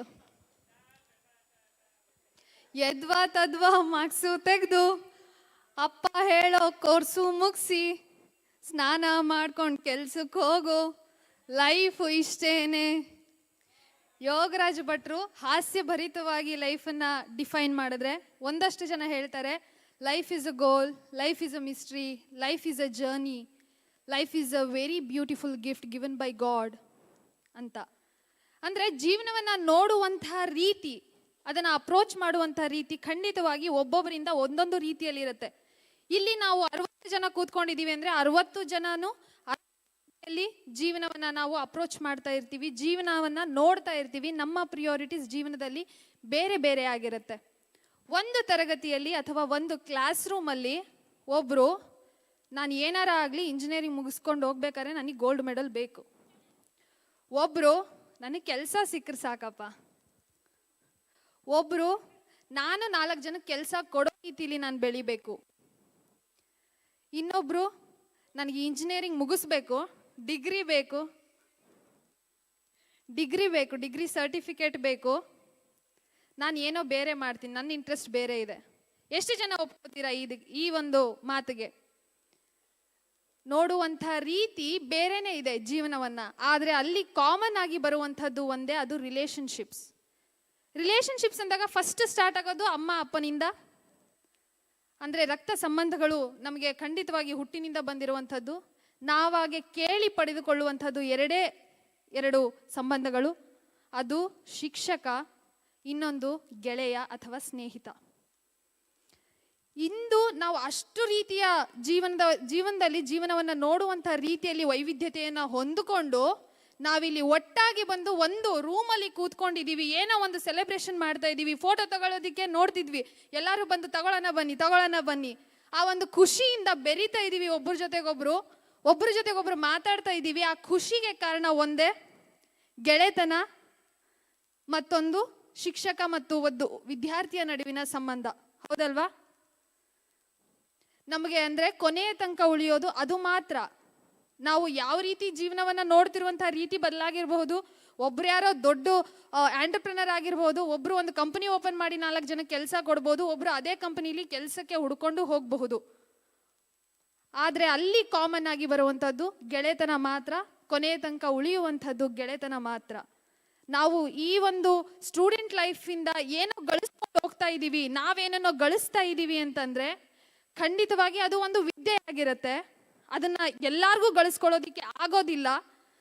ಯದ್ವಾ ತದ್ವಾ ಮಾರ್ಕ್ಸು ತೆಗೆದು ಅಪ್ಪ ಹೇಳೋ ಕೋರ್ಸು ಮುಗಿಸಿ ಸ್ನಾನ ಮಾಡ್ಕೊಂಡು ಕೆಲ್ಸಕ್ಕೆ ಹೋಗು ಲೈಫು ಇಷ್ಟೇನೆ. ಯೋಗರಾಜ್ ಭಟ್ರು ಹಾಸ್ಯಭರಿತವಾಗಿ ಲೈಫನ್ನು ಡಿಫೈನ್ ಮಾಡಿದ್ರೆ, ಒಂದಷ್ಟು ಜನ ಹೇಳ್ತಾರೆ life is a goal, life is a mystery, life is a journey, life is a very beautiful gift given by god ಅಂತ. ಅಂದರೆ ಜೀವನವನ್ನು ನೋಡುವಂತಹ ರೀತಿ, ಅದನ್ನು ಅಪ್ರೋಚ್ ಮಾಡುವಂಥ ರೀತಿ ಖಂಡಿತವಾಗಿ ಒಬ್ಬೊಬ್ಬರಿಂದ ಒಂದೊಂದು ರೀತಿಯಲ್ಲಿರುತ್ತೆ. ಇಲ್ಲಿ ನಾವು 60 ಜನ ಕೂತ್ಕೊಂಡಿದ್ದೀವಿ ಅಂದರೆ 60 ಜನನು ಜೀವನವನ್ನು ನಾವು ಅಪ್ರೋಚ್ ಮಾಡ್ತಾ ಇರ್ತೀವಿ, ಜೀವನವನ್ನು ನೋಡ್ತಾ ಇರ್ತೀವಿ. ನಮ್ಮ ಪ್ರಿಯಾರಿಟೀಸ್ ಜೀವನದಲ್ಲಿ ಬೇರೆ ಬೇರೆ ಆಗಿರುತ್ತೆ. ಒಂದು ತರಗತಿಯಲ್ಲಿ ಅಥವಾ ಒಂದು ಕ್ಲಾಸ್ ರೂಮಲ್ಲಿ ಒಬ್ಬರು ನಾನು ಏನಾರ ಆಗಲಿ ಇಂಜಿನಿಯರಿಂಗ್ ಮುಗಿಸ್ಕೊಂಡು ಹೋಗ್ಬೇಕಾದ್ರೆ ನನಗೆ ಗೋಲ್ಡ್ ಮೆಡಲ್ ಬೇಕು, ಒಬ್ಬರು ನನಗೆ ಕೆಲಸ ಸಿಕ್ಕರೆ ಸಾಕಪ್ಪ, ಒಬ್ಬರು ನಾನು 4 ಜನಕ್ಕೆ ಕೆಲಸ ಕೊಡೋ ರೀತಿಲಿ ನಾನು ಬೆಳಿಬೇಕು, ಇನ್ನೊಬ್ಬರು ನನಗೆ ಇಂಜಿನಿಯರಿಂಗ್ ಮುಗಿಸ್ಬೇಕು, ಡಿಗ್ರಿ ಬೇಕು, ಡಿಗ್ರಿ ಸರ್ಟಿಫಿಕೇಟ್ ಬೇಕು, ನಾನು ಏನೋ ಬೇರೆ ಮಾಡ್ತೀನಿ, ನನ್ನ ಇಂಟ್ರೆಸ್ಟ್ ಬೇರೆ ಇದೆ. ಎಷ್ಟು ಜನ ಒಪ್ಕೋತೀರಾ ಈ ಒಂದು ಮಾತಿಗೆ? ನೋಡುವಂಥ ರೀತಿ ಬೇರೆನೇ ಇದೆ ಜೀವನವನ್ನು. ಆದರೆ ಅಲ್ಲಿ ಕಾಮನ್ ಆಗಿ ಬರುವಂಥದ್ದು ಒಂದೇ, ಅದು ರಿಲೇಷನ್ಶಿಪ್ಸ್. ರಿಲೇಷನ್ಶಿಪ್ಸ್ ಅಂದಾಗ ಫಸ್ಟ್ ಸ್ಟಾರ್ಟ್ ಆಗೋದು ಅಮ್ಮ ಅಪ್ಪನಿಂದ. ಅಂದರೆ ರಕ್ತ ಸಂಬಂಧಗಳು ನಮಗೆ ಖಂಡಿತವಾಗಿ ಹುಟ್ಟಿನಿಂದ ಬಂದಿರುವಂಥದ್ದು. ನಾವಾಗೆ ಕೇಳಿ ಪಡೆದುಕೊಳ್ಳುವಂಥದ್ದು ಎರಡು ಸಂಬಂಧಗಳು, ಅದು ಶಿಕ್ಷಕ, ಇನ್ನೊಂದು ಗೆಳೆಯ ಅಥವಾ ಸ್ನೇಹಿತ. ಇಂದು ನಾವು ಅಷ್ಟು ರೀತಿಯ ಜೀವನದಲ್ಲಿ ಜೀವನವನ್ನು ನೋಡುವಂಥ ರೀತಿಯಲ್ಲಿ ವೈವಿಧ್ಯತೆಯನ್ನು ಹೊಂದಿಕೊಂಡು ನಾವಿಲ್ಲಿ ಒಟ್ಟಾಗಿ ಬಂದು ಒಂದು ರೂಮಲ್ಲಿ ಕೂತ್ಕೊಂಡಿದ್ದೀವಿ, ಏನೋ ಒಂದು ಸೆಲೆಬ್ರೇಷನ್ ಮಾಡ್ತಾ ಇದ್ದೀವಿ, ಫೋಟೋ ತಗೊಳ್ಳೋದಕ್ಕೆ ನೋಡ್ತಿದ್ವಿ, ಎಲ್ಲರೂ ಬಂದು ತಗೊಳ್ಳೋಣ ಬನ್ನಿ ಆ ಒಂದು ಖುಷಿಯಿಂದ ಬೆರೀತಾ ಇದ್ದೀವಿ, ಒಬ್ಬರ ಜೊತೆಗೊಬ್ರು ಮಾತಾಡ್ತಾ ಇದ್ದೀವಿ. ಆ ಖುಷಿಗೆ ಕಾರಣ ಒಂದೇ, ಗೆಳೆತನ, ಮತ್ತೊಂದು ಶಿಕ್ಷಕ ಮತ್ತು ಒಂದು ವಿದ್ಯಾರ್ಥಿಯ ನಡುವಿನ ಸಂಬಂಧ. ಹೌದಲ್ವಾ? ನಮಗೆ ಅಂದರೆ ಕೊನೆಯ ತನಕ ಉಳಿಯೋದು ಅದು ಮಾತ್ರ. ನಾವು ಯಾವ ರೀತಿ ಜೀವನವನ್ನು ನೋಡ್ತಿರುವಂತಹ ರೀತಿ ಬದಲಾಗಿರಬಹುದು. ಒಬ್ರು ಯಾರೋ ದೊಡ್ಡ ಆಂಟರ್ಪ್ರಿನರ್ ಆಗಿರ್ಬೋದು, ಒಬ್ರು ಒಂದು ಕಂಪನಿ ಓಪನ್ ಮಾಡಿ 4 ಜನಕ್ಕೆ ಕೆಲಸ ಕೊಡ್ಬೋದು, ಒಬ್ರು ಅದೇ ಕಂಪನಿಲಿ ಕೆಲಸಕ್ಕೆ ಹುಡ್ಕೊಂಡು ಹೋಗಬಹುದು. ಆದರೆ ಅಲ್ಲಿ ಕಾಮನ್ ಆಗಿ ಬರುವಂಥದ್ದು ಗೆಳೆತನ ಮಾತ್ರ, ಕೊನೆಯ ತನಕ ಉಳಿಯುವಂಥದ್ದು ಗೆಳೆತನ ಮಾತ್ರ. ನಾವು ಈ ಒಂದು ಸ್ಟೂಡೆಂಟ್ ಲೈಫಿಂದ ಏನೋ ಗಳಿಸ್ಕೊಂಡು ಹೋಗ್ತಾ ಇದ್ದೀವಿ, ನಾವೇನೋ ಗಳಿಸ್ತಾ ಇದ್ದೀವಿ ಅಂತಂದರೆ ಖಂಡಿತವಾಗಿ ಅದು ಒಂದು ವಿದ್ಯೆ ಆಗಿರುತ್ತೆ. ಅದನ್ನು ಎಲ್ಲರಿಗೂ ಗಳಿಸ್ಕೊಳ್ಳೋದಕ್ಕೆ ಆಗೋದಿಲ್ಲ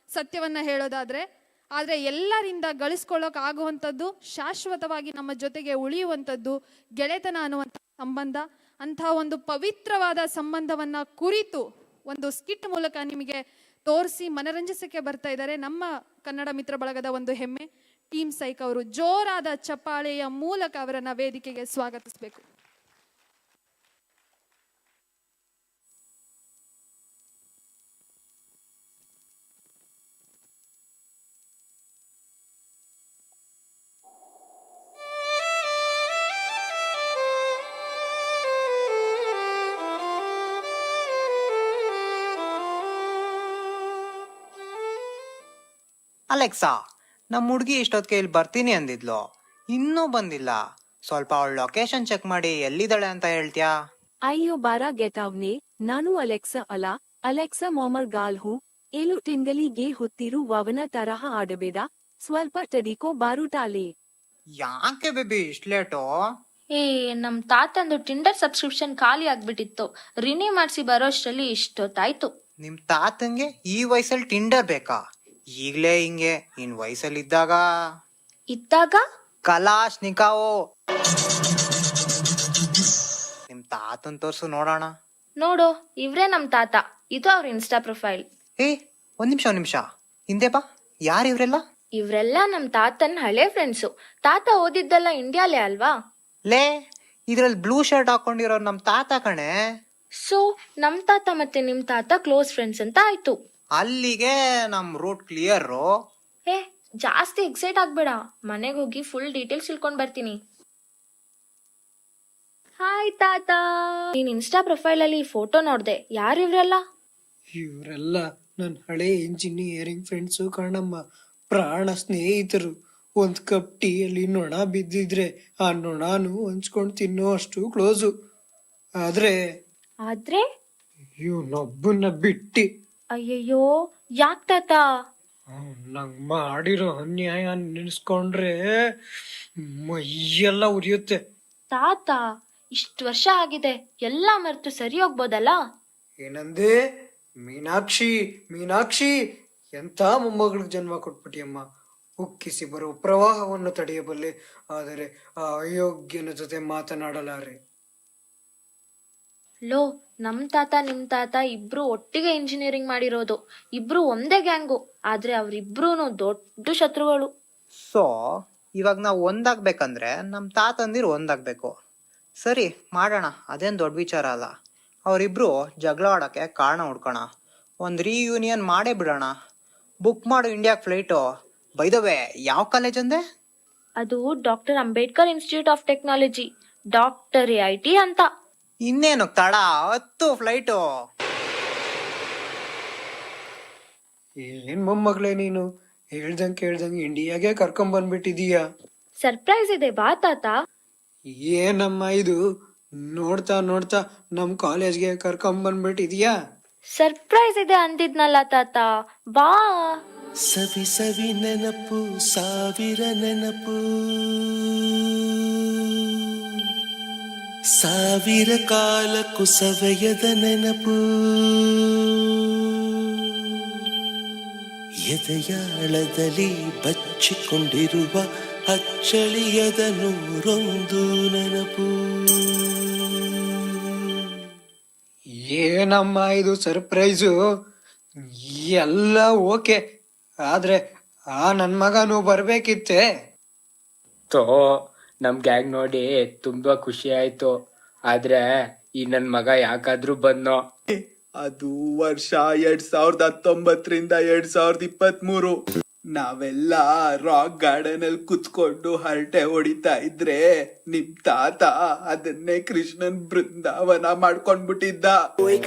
ಸತ್ಯವನ್ನು ಹೇಳೋದಾದರೆ. ಆದರೆ ಎಲ್ಲರಿಂದ ಗಳಿಸ್ಕೊಳ್ಳೋಕ್ಕಾಗುವಂಥದ್ದು, ಶಾಶ್ವತವಾಗಿ ನಮ್ಮ ಜೊತೆಗೆ ಉಳಿಯುವಂಥದ್ದು ಗೆಳೆತನ ಅನ್ನುವಂಥ ಸಂಬಂಧ. ಅಂಥ ಒಂದು ಪವಿತ್ರವಾದ ಸಂಬಂಧವನ್ನು ಕುರಿತು ಒಂದು ಸ್ಕಿಟ್ ಮೂಲಕ ನಿಮಗೆ ತೋರಿಸಿ ಮನರಂಜಿಸಕ್ಕೆ ಬರ್ತಾ ಇದ್ದಾರೆ ನಮ್ಮ ಕನ್ನಡ ಮಿತ್ರ ಬಳಗದ ಒಂದು ಹೆಮ್ಮೆ ಟೀಮ್ ಸೈಕ್ ಅವರು. ಜೋರಾದ ಚಪ್ಪಾಳೆಯ ಮೂಲಕ ಅವರನ್ನು ವೇದಿಕೆಗೆ ಸ್ವಾಗತಿಸಬೇಕು. ಅಲೆಕ್ಸಾ, ನಮ್ಮ ಹುಡುಗಿ ಇಷ್ಟೊತ್ತಿಗೆ ಇಲ್ಲಿ ಬರ್ತೀನಿ ಅಂದಿದ್ಲು, ಇನ್ನೂ ಬಂದಿಲ್ಲ. ಸ್ವಲ್ಪ ಅವಳ ಲೊಕೇಶನ್ ಚೆಕ್ ಮಾಡಿ ಎಲ್ಲಿದ್ದಾಳೆ ಅಂತ ಹೇಳ್ತೀಯಾ? ಅಯ್ಯೋ ಬಾರ ಗೆಟವ್ನೆ, ನಾನು ಅಲೆಕ್ಸಾ ಅಲ್ಲ, ಅಲೆಕ್ಸಾ ಮೊಮರ್ ಗಾಲ್ ಹೂ. ಏಳು ತಿಂಗಳಿಗೆ ಹೊತ್ತಿರುವವನ ತರಹ ಆಡಬೇಡ, ಸ್ವಲ್ಪ ತಡಿಕೋ ಬಾರುಟಾಲೆ. ಯಾಕೆ ಬೇಬಿ ಇಷ್ಟು ಲೇಟು? ನಮ್ ತಾತಂದು ಟಿಂಡರ್ ಸಬ್ಸ್ಕ್ರಿಪ್ಷನ್ ಖಾಲಿ ಆಗ್ಬಿಟ್ಟಿತ್ತು, ರಿನ್ಯೂ ಮಾಡಿಸಿ ಬರೋಷ್ಟರಲ್ಲಿ ಇಷ್ಟೊತ್ತಾಯ್ತು. ನಿಮ್ ತಾತಂಗೆ ಈ ವಯಸ್ಸಲ್ಲಿ ಟಿಂಡರ್ ಬೇಕಾ? ಈಗ್ಲೇ ಹಿಂಗೆ, ಇನ್ ವಯಸ್ಸಲ್ಲಿ ಇದ್ದಾಗ ಕಲಾಶ್ ನಿಕಾವೋ. ನಿಮ್ ತಾತನ್ ತೋರ್ಸು ನೋಡೋಣ. ನೋಡು, ಇವ್ರೇ ನಮ್ ತಾತ, ಇದು ಅವ್ರ ಇನ್ಸ್ಟಾ ಪ್ರೊಫೈಲ್. ಒಂದ್ ನಿಮಿಷ ಹಿಂದೆ ಬಾ. ಯಾರು ಇವ್ರೆಲ್ಲ? ಇವ್ರೆಲ್ಲ ನಮ್ ತಾತನ್ ಹಳೆ ಫ್ರೆಂಡ್ಸು. ತಾತ ಓದಿದ್ದೆಲ್ಲ ಇಂಡಿಯಾಲೇ ಅಲ್ವಾ? ಲೇ, ಇದ್ರಲ್ಲಿ ಬ್ಲೂ ಶರ್ಟ್ ಹಾಕೊಂಡಿರೋ ನಮ್ ತಾತ ಕಣೆ. ಸೊ ನಮ್ ತಾತ ಮತ್ತೆ ನಿಮ್ ತಾತ ಕ್ಲೋಸ್ ಫ್ರೆಂಡ್ಸ್ ಅಂತ ಆಯ್ತು. ಅಲ್ಲಿಗೆ ನಮ್ ರೂಟ್ ಕ್ಲಿಯರ್. ಜಾಸ್ತಿ ಎಕ್ಸೈಟ್ ಆಗ್ಬೇಡ, ಮನೆಗೆ ಹೋಗಿ ಫುಲ್ ಡೀಟೇಲ್ಸ್ ತಿಳ್ಕೊಂಡ್ ಬರ್ತೀನಿ. ಹಾಯ್ ತಾತ, ನೀನ್ ಇನ್ಸ್ಟಾ ಪ್ರೊಫೈಲ್ ಅಲ್ಲಿ ಫೋಟೋ ನೋಡ್ದೆ, ಯಾರಿವ್ರೆಲ್ಲ? ಇವರೆಲ್ಲ ನನ್ನ ಹಳೆ ಇಂಜಿನಿಯರಿಂಗ್ ಫ್ರೆಂಡ್ಸು ಕಣಮ್ಮ, ಪ್ರಾಣ ಸ್ನೇಹಿತರು. ಒಂದ್ ಕಪ್ ಟೀಯಲ್ಲಿ ನೊಣ ಬಿದ್ದಿದ್ರೆ ಆ ನೊಣನು ಹಂಚ್ಕೊಂಡು ತಿನ್ನೋ ಅಷ್ಟು ಕ್ಲೋಸು. ಆದ್ರೆ ಇವನೊಬ್ಬನ ಬಿಟ್ಟಿ. ಅಯ್ಯಯ್ಯೋ, ಯಾಕ್ ತಾತ? ನಂಗ್ ಮಾಡಿರೋ ಅನ್ಯಾಯ ನೆನೆಸ್ಕೊಂಡ್ರೆ ಮೈಯೆಲ್ಲ ಉರಿಯುತ್ತೆ. ತಾತ, ಇಷ್ಟು ವರ್ಷ ಆಗಿದೆ, ಎಲ್ಲ ಮರೆತು ಸರಿ ಹೋಗ್ಬೋದಲ್ಲ? ಏನಂದೆ? ಮೀನಾಕ್ಷಿ ಎಂಥ ಮೊಮ್ಮಗಳಿಗೆ ಜನ್ಮ ಕೊಟ್ಬಿಟ್ಟಿಯಮ್ಮ. ಉಕ್ಕಿಸಿ ಬರೋ ಪ್ರವಾಹವನ್ನು ತಡೆಯಬಲ್ಲೆ, ಆದರೆ ಆ ಅಯೋಗ್ಯನ ಜೊತೆ ಮಾತನಾಡಲಾರೆ. ಲೋ, ನಮ್ ತಾತ ನಿಮ್ ತಾತ ಇಬ್ರು ಒಟ್ಟಿಗೆ ಇಂಜಿನಿಯರಿಂಗ್ ಮಾಡಿರೋದು, ಇಬ್ರು ಒಂದೇ ಗ್ಯಾಂಗು, ಆದ್ರೆ ಅವ್ರಿಬ್ರು ದೊಡ್ಡ ಶತ್ರುಗಳು. ಸೊ ಇವಾಗ ನಾವು ಒಂದಾಗ್ಬೇಕಂದ್ರೆ ನಮ್ ತಾತಂದಿರು ಒಂದಾಗ್ಬೇಕು. ಸರಿ ಮಾಡೋಣ, ಅದೇನ್ ದೊಡ್ಡ ವಿಚಾರ ಅಲ್ಲ. ಅವರಿಬ್ರು ಜಗಳ ಆಡಕ್ಕೆ ಕಾರಣ ಹುಡ್ಕೋಣ, ಒಂದ್ ರಿಯೂನಿಯನ್ ಮಾಡೇ ಬಿಡೋಣ. ಬುಕ್ ಮಾಡು India flight. By the way, ಯಾವ ಕಾಲೇಜ್ ಅಂದೆ? ಅದು doctor Ambedkar institute of technology, doctor AIT ಅಂತ. ಇನ್ನೇನು ತಡ, 10 ಫ್ಲೈಟು. ಏನ್ ಮೊಮ್ಮಗಳೇ ನೀನು, ಹೇಳ್ದಂಗೆ ಇಂಡಿಯಾಗೆ ಕರ್ಕೊಂಡ್ ಬಂದ್ಬಿಟ್ಟಿದೀಯಾ. ಸರ್ಪ್ರೈಸ್ ಇದೆ, ಬಾ ತಾತ. ಏನಮ್ಮ ಇದು, ನೋಡ್ತಾ ನಮ್ ಕಾಲೇಜ್ಗೆ ಕರ್ಕೊಂಡ್ ಬಂದ್ಬಿಟ್ಟಿದೀಯಾ. ಸರ್ಪ್ರೈಸ್ ಇದೆ ಅಂದಿದ್ನಲ್ಲ ತಾತ, ಬಾ. ಸವಿ ಸವಿ ನೆನಪು, ಸಾವಿರ ನೆನಪು, ಸಾವಿರ ಕಾಲಕ್ಕೂ ಸವೆಯದ ನೆನಪು, ಎದೆಯಾಳದಲ್ಲಿ ಬಚ್ಚಿಕೊಂಡಿರುವ ಅಚ್ಚಳಿಯದ ನೂರೊಂದು ನೆನಪು. ಏನಮ್ಮ ಇದು ಸರ್ಪ್ರೈಸು? ಎಲ್ಲ ಓಕೆ, ಆದ್ರೆ ನನ್ ಮಗನು ಬರ್ಬೇಕಿತ್ತೆ. ತೋ ನಮ್ ಗ್ಯಾಂಗ್ ನೋಡಿ ತುಂಬಾ ಖುಷಿ ಆಯ್ತು. ಆದ್ರೆ ಈ ನನ್ ಮಗ ಯಾಕಾದ್ರೂ ಬಂದೋ. ಅದು ವರ್ಷ 2019ರಿಂದ 2023. ನಾವೆಲ್ಲ ರಾಕ್ ಗಾರ್ಡನ್ ಅಲ್ಲಿ ಕುತ್ಕೊಂಡು ಹರಟೆ ಹೊಡಿತಾ ಇದ್ರೆ ನಿಮ್ ತಾತ ಅದನ್ನೇ ಕೃಷ್ಣನ್ ಬೃಂದಾವನ ಮಾಡ್ಕೊಂಡ್ಬಿಟ್ಟಿದ್ದ.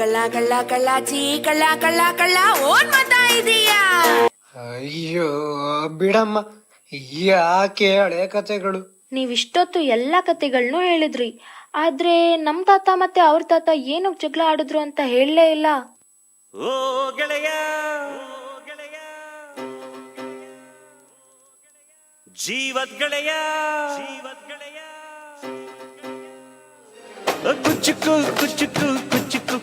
ಕಳ್ಳ ಕಳ್ಳ ಕಳ್ಳಾಚಿ ಕಳ್ಳ ಕಳ್ಳ ಕಳ್ಳ ಓನ್ ಮಾತಾ ಇದೀಯಾ? ಅಯ್ಯೋ ಬಿಡಮ್ಮ, ಯಾಕೆ ಹಳೆ ಕಥೆಗಳು. ನೀವಿಷ್ಟೊತ್ತು ಎಲ್ಲಾ ಕತೆಗಳ್ನೂ ಹೇಳಿದ್ರಿ, ಆದ್ರೆ ನಮ್ ತಾತ ಮತ್ತೆ ಅವ್ರ ತಾತ ಏನಕ್ ಜಗಳ ಆಡಿದ್ರು ಅಂತ ಹೇಳಲೇ ಇಲ್ಲ. ಓ ಗೆಳೆಯ ಜೀವದ್ ಗೆಳೆಯ ಕುಚ್ಚುಕು ಕುಚ್ಚುಕು ಕುಚ್ಚುಕು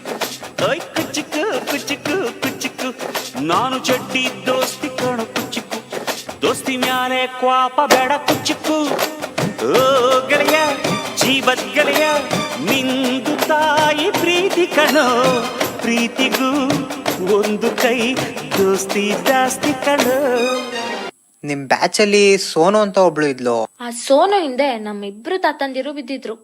ಓಯ್ ಕುಚ್ಚುಕು ಕುಚ್ಚುಕು ಕುಚ್ಚುಕು ನಾನು ಚಡ್ಡಿ ದೋಸ್ತಿ ಕಣು ಕುಚ್ಚುಕು ದೋಸ್ತಿ ಮ್ಯಾಲೆ ಕ್ವಾಪ ಬೇಡ ಕುಚ್ಚುಕು. ಓ ಗೆಳೆಯ ಜೀವದ್ ಗೆಳೆಯ ನಿಂದು ತಾಯಿ ಪ್ರೀತಿ ಕಣೋ ಪ್ರೀತಿಗೂ ಒಂದು ಕೈ ದೋಸ್ತಿ ಜಾಸ್ತಿ ಕಣೋ. ನಿಮ್ ಬ್ಯಾಚ್ ಅಲ್ಲಿ ಸೋನು ಅಂತ ಒಬ್ಳು ಇದ್ಲು. ಆ ಸೋನು ಹಿಂದೆ ನಮ್ಮಿಬ್ರು ತಾತಂದಿರು ಬಿದ್ದಿದ್ರು.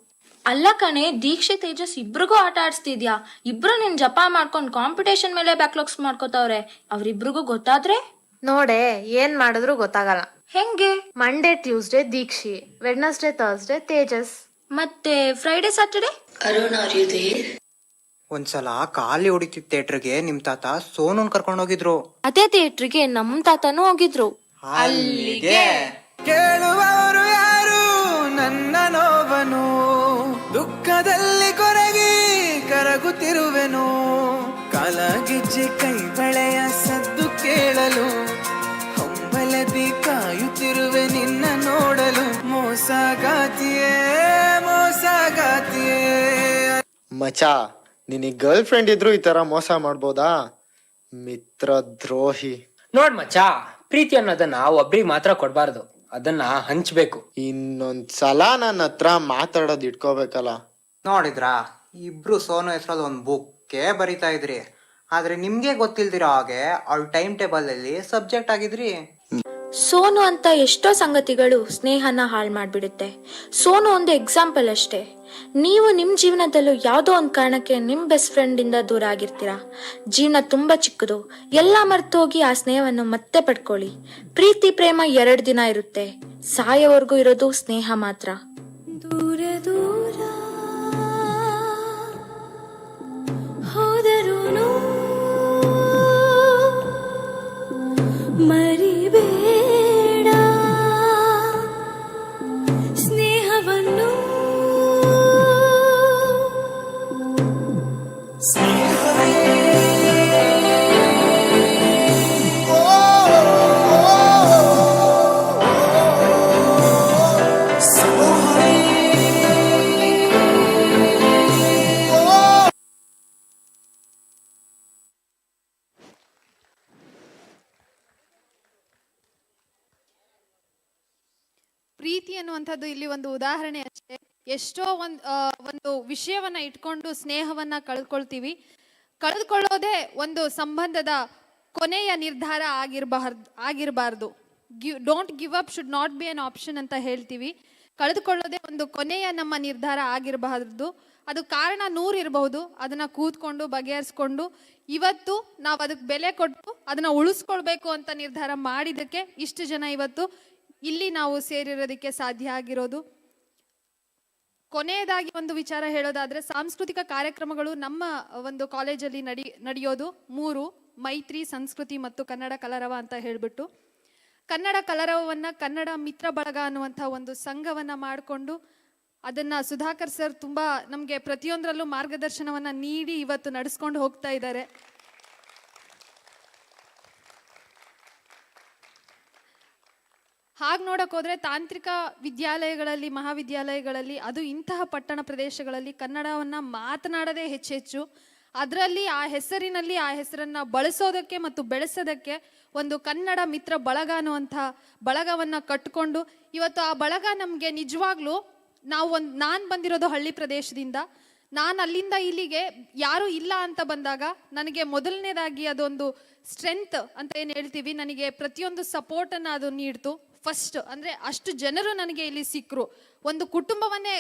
ಅಲ್ಲ ಕಣೆ, ದೀಕ್ಷೆ ತೇಜಸ್ ಇಬ್ರಿಗೂ ಆಟ ಆಡಿಸ್ತಿದ್ಯಾ? ಇಬ್ರು ನಿನ್ ಜಪ ಮಾಡ್ಕೊಂಡ್ ಕಾಂಪಿಟೇಷನ್ ಮೇಲೆ ಬ್ಯಾಕ್ಲಾಗ್ಸ್ ಮಾಡ್ಕೋತಾವ್ರೆ. ಅವ್ರಿಬ್ರಿಗೂ ಗೊತ್ತಾದ್ರೆ ನೋಡೆ ಏನ್ ಮಾಡಿದ್ರು ಗೊತ್ತಾಗಲ್ಲ. ಹೆಂಗೆ? Monday Tuesday Deekshi, Wednesday Thursday Tejas, ಮತ್ತೆ ಫ್ರೈಡೆ ಸ್ಯಾಟರ್ಡೆ ಒಂದ್ಸಲ ಖಾಲಿ ಹೊಡಿತಿದ್ ಥಿಯೇಟರ್ಗೆ ನಿಮ್ ತಾತ ಸೋನುನ್ ಕರ್ಕೊಂಡೋಗಿದ್ರು. ಅದೇ ಥಿಯೇಟ್ರಿಗೆ ನಮ್ ತಾತನೂ ಹೋಗಿದ್ರು. ಅಲ್ಲಿಗೆ ಕೇಳುವವರು ಯಾರು ನನ್ನ ನೋವನು, ದುಃಖದಲ್ಲಿ ಕೊರಗಿ ಕರಗುತ್ತಿರುವೆನು, ಕಾಲಗೆಜ್ಜೆ ಕೈ ಬಳೆಯ ಸದ್ದು ಕೇಳಲು ಹಂಬಲದಿ ಕಾಯುತ್ತಿರುವೆ ನಿನ್ನ ನೋಡಲು. ಮೋಸಗಾತಿಯೇ ಮೋಸಗಾತಿಯೇ. ಮಚಾ, ನಿನಗೆ ಗರ್ಲ್ ಫ್ರೆಂಡ್ ಇದ್ರು ಈ ತರ ಮೋಸ ಮಾಡ್ಬೋದಾ? ಮಿತ್ರ ದ್ರೋಹಿ. ನೋಡ್ ಮಚ್ಚಾ, ಪ್ರೀತಿ ಅನ್ನೋದನ್ನ ಒಬ್ರಿಗೆ ಮಾತ್ರ ಕೊಡ್ಬಾರ್ದು, ಅದನ್ನ ಹಂಚ್ಬೇಕು. ಇನ್ನೊಂದ್ಸಲ ನನ್ನ ಹತ್ರ ಮಾತಾಡೋದ್ ಇಟ್ಕೋಬೇಕಲ್ಲ. ನೋಡಿದ್ರಾ, ಇಬ್ರು ಸೋನು ಹೆಸರಲ್ಲಿ ಒಂದ್ ಬುಕ್ಕೇ ಬರಿತಾ ಇದ್ರಿ. ಆದ್ರೆ ನಿಮ್ಗೆ ಗೊತ್ತಿಲ್ದಿರೋ ಹಾಗೆ ಅವ್ಳ ಟೈಮ್ ಟೇಬಲ್ ಅಲ್ಲಿ ಸಬ್ಜೆಕ್ಟ್ ಆಗಿದ್ರಿ. ಸೋನು ಅಂತ ಎಷ್ಟೋ ಸಂಗತಿಗಳು ಸ್ನೇಹನ ಹಾಳು ಮಾಡ್ಬಿಡುತ್ತೆ. ಸೋನು ಒಂದು ಎಕ್ಸಾಂಪಲ್ ಅಷ್ಟೇ. ನೀವು ನಿಮ್ ಜೀವನದಲ್ಲೂ ಯಾವುದೋ ಒಂದು ಕಾರಣಕ್ಕೆ ನಿಮ್ ಬೆಸ್ಟ್ ಫ್ರೆಂಡ್ ಇಂದ ದೂರ ಆಗಿರ್ತೀರಾ. ಜೀವನ ತುಂಬಾ ಚಿಕ್ಕದು, ಎಲ್ಲ ಮರ್ತೋಗಿ ಆ ಸ್ನೇಹವನ್ನು ಮತ್ತೆ ಪಡ್ಕೊಳ್ಳಿ. ಪ್ರೀತಿ ಪ್ರೇಮ 2 ದಿನ ಇರುತ್ತೆ, ಸಾಯೋವರೆಗೂ ಇರೋದು ಸ್ನೇಹ ಮಾತ್ರ. ದೂರ ದೂರ ಹೋದರೂನು ಮರಿಬೇಡ ಸ್ನೇಹವನ್ನು. ಪ್ರೀತಿ ಅನ್ನುವಂಥದ್ದು ಇಲ್ಲಿ ಒಂದು ಉದಾಹರಣೆ ಅಷ್ಟೇ. ಎಷ್ಟೋ ಒಂದು ವಿಷಯವನ್ನ ಇಟ್ಕೊಂಡು ಸ್ನೇಹವನ್ನ ಕಳೆದುಕೊಳ್ಳೋದೇ ಒಂದು ಸಂಬಂಧದ ಕೊನೆಯ ನಿರ್ಧಾರ ಆಗಿರಬಾರ್ದು. Don't give up should not be an option ಅಂತ ಹೇಳ್ತೀವಿ. ಕಳೆದುಕೊಳ್ಳೋದೇ ಒಂದು ಕೊನೆಯ ನಮ್ಮ ನಿರ್ಧಾರ ಆಗಿರಬಾರ್ದು. ಅದು ಕಾರಣ 100 ಇರಬಹುದು. ಅದನ್ನ ಕೂತ್ಕೊಂಡು ಬಗೆಹರಿಸ್ಕೊಂಡು ಇವತ್ತು ನಾವು ಅದಕ್ಕೆ ಬೆಲೆ ಕೊಟ್ಟು ಅದನ್ನ ಉಳಿಸ್ಕೊಳ್ಬೇಕು ಅಂತ ನಿರ್ಧಾರ ಮಾಡಿದ್ದಕ್ಕೆ ಇಷ್ಟು ಜನ ಇವತ್ತು ಇಲ್ಲಿ ನಾವು ಸೇರಿರೋದಕ್ಕೆ ಸಾಧ್ಯ ಆಗಿರೋದು. ಕೊನೆಯದಾಗಿ ಒಂದು ವಿಚಾರ ಹೇಳೋದಾದ್ರೆ, ಸಾಂಸ್ಕೃತಿಕ ಕಾರ್ಯಕ್ರಮಗಳು ನಮ್ಮ ಒಂದು ಕಾಲೇಜಲ್ಲಿ ನಡೆಯೋದು 3: ಮೈತ್ರಿ, ಸಂಸ್ಕೃತಿ ಮತ್ತು ಕನ್ನಡ ಕಲರವ ಅಂತ ಹೇಳ್ಬಿಟ್ಟು. ಕನ್ನಡ ಕಲರವನ್ನ ಕನ್ನಡ ಮಿತ್ರ ಬಳಗ ಅನ್ನುವಂಥ ಒಂದು ಸಂಘವನ್ನ ಮಾಡಿಕೊಂಡು ಅದನ್ನ ಸುಧಾಕರ್ ಸರ್ ತುಂಬಾ ನಮಗೆ ಪ್ರತಿಯೊಂದರಲ್ಲೂ ಮಾರ್ಗದರ್ಶನವನ್ನ ನೀಡಿ ಇವತ್ತು ನಡೆಸ್ಕೊಂಡು ಹೋಗ್ತಾ ಇದ್ದಾರೆ. ಹಾಗೆ ನೋಡಕ್ ಹೋದ್ರೆ ತಾಂತ್ರಿಕ ವಿದ್ಯಾಲಯಗಳಲ್ಲಿ, ಮಹಾವಿದ್ಯಾಲಯಗಳಲ್ಲಿ, ಅದು ಇಂತಹ ಪಟ್ಟಣ ಪ್ರದೇಶಗಳಲ್ಲಿ ಕನ್ನಡವನ್ನ ಮಾತನಾಡದೇ ಹೆಚ್ಚೆಚ್ಚು. ಅದರಲ್ಲಿ ಆ ಹೆಸರಿನಲ್ಲಿ ಆ ಹೆಸರನ್ನ ಬಳಸೋದಕ್ಕೆ ಮತ್ತು ಬೆಳೆಸೋದಕ್ಕೆ ಒಂದು ಕನ್ನಡ ಮಿತ್ರ ಬಳಗ ಅನ್ನುವಂಥ ಬಳಗವನ್ನ ಕಟ್ಟಿಕೊಂಡು ಇವತ್ತು ಆ ಬಳಗ ನಮಗೆ ನಿಜವಾಗ್ಲೂ ನಾನು ಬಂದಿರೋದು ಹಳ್ಳಿ ಪ್ರದೇಶದಿಂದ. ನಾನು ಅಲ್ಲಿಂದ ಇಲ್ಲಿಗೆ ಯಾರೂ ಇಲ್ಲ ಅಂತ ಬಂದಾಗ ನನಗೆ ಮೊದಲನೇದಾಗಿ ಅದೊಂದು ಸ್ಟ್ರೆಂತ್ ಅಂತ ಏನು ಹೇಳ್ತೀವಿ, ನನಗೆ ಪ್ರತಿಯೊಂದು ಸಪೋರ್ಟನ್ನು ಅದು ನೀಡ್ತು. ಫಸ್ಟ್ ಅಂದರೆ ಅಷ್ಟು ಜನರು ನನಗೆ ಇಲ್ಲಿ ಸಿಕ್ಕರು, ಒಂದು ಕುಟುಂಬವನ್ನೇ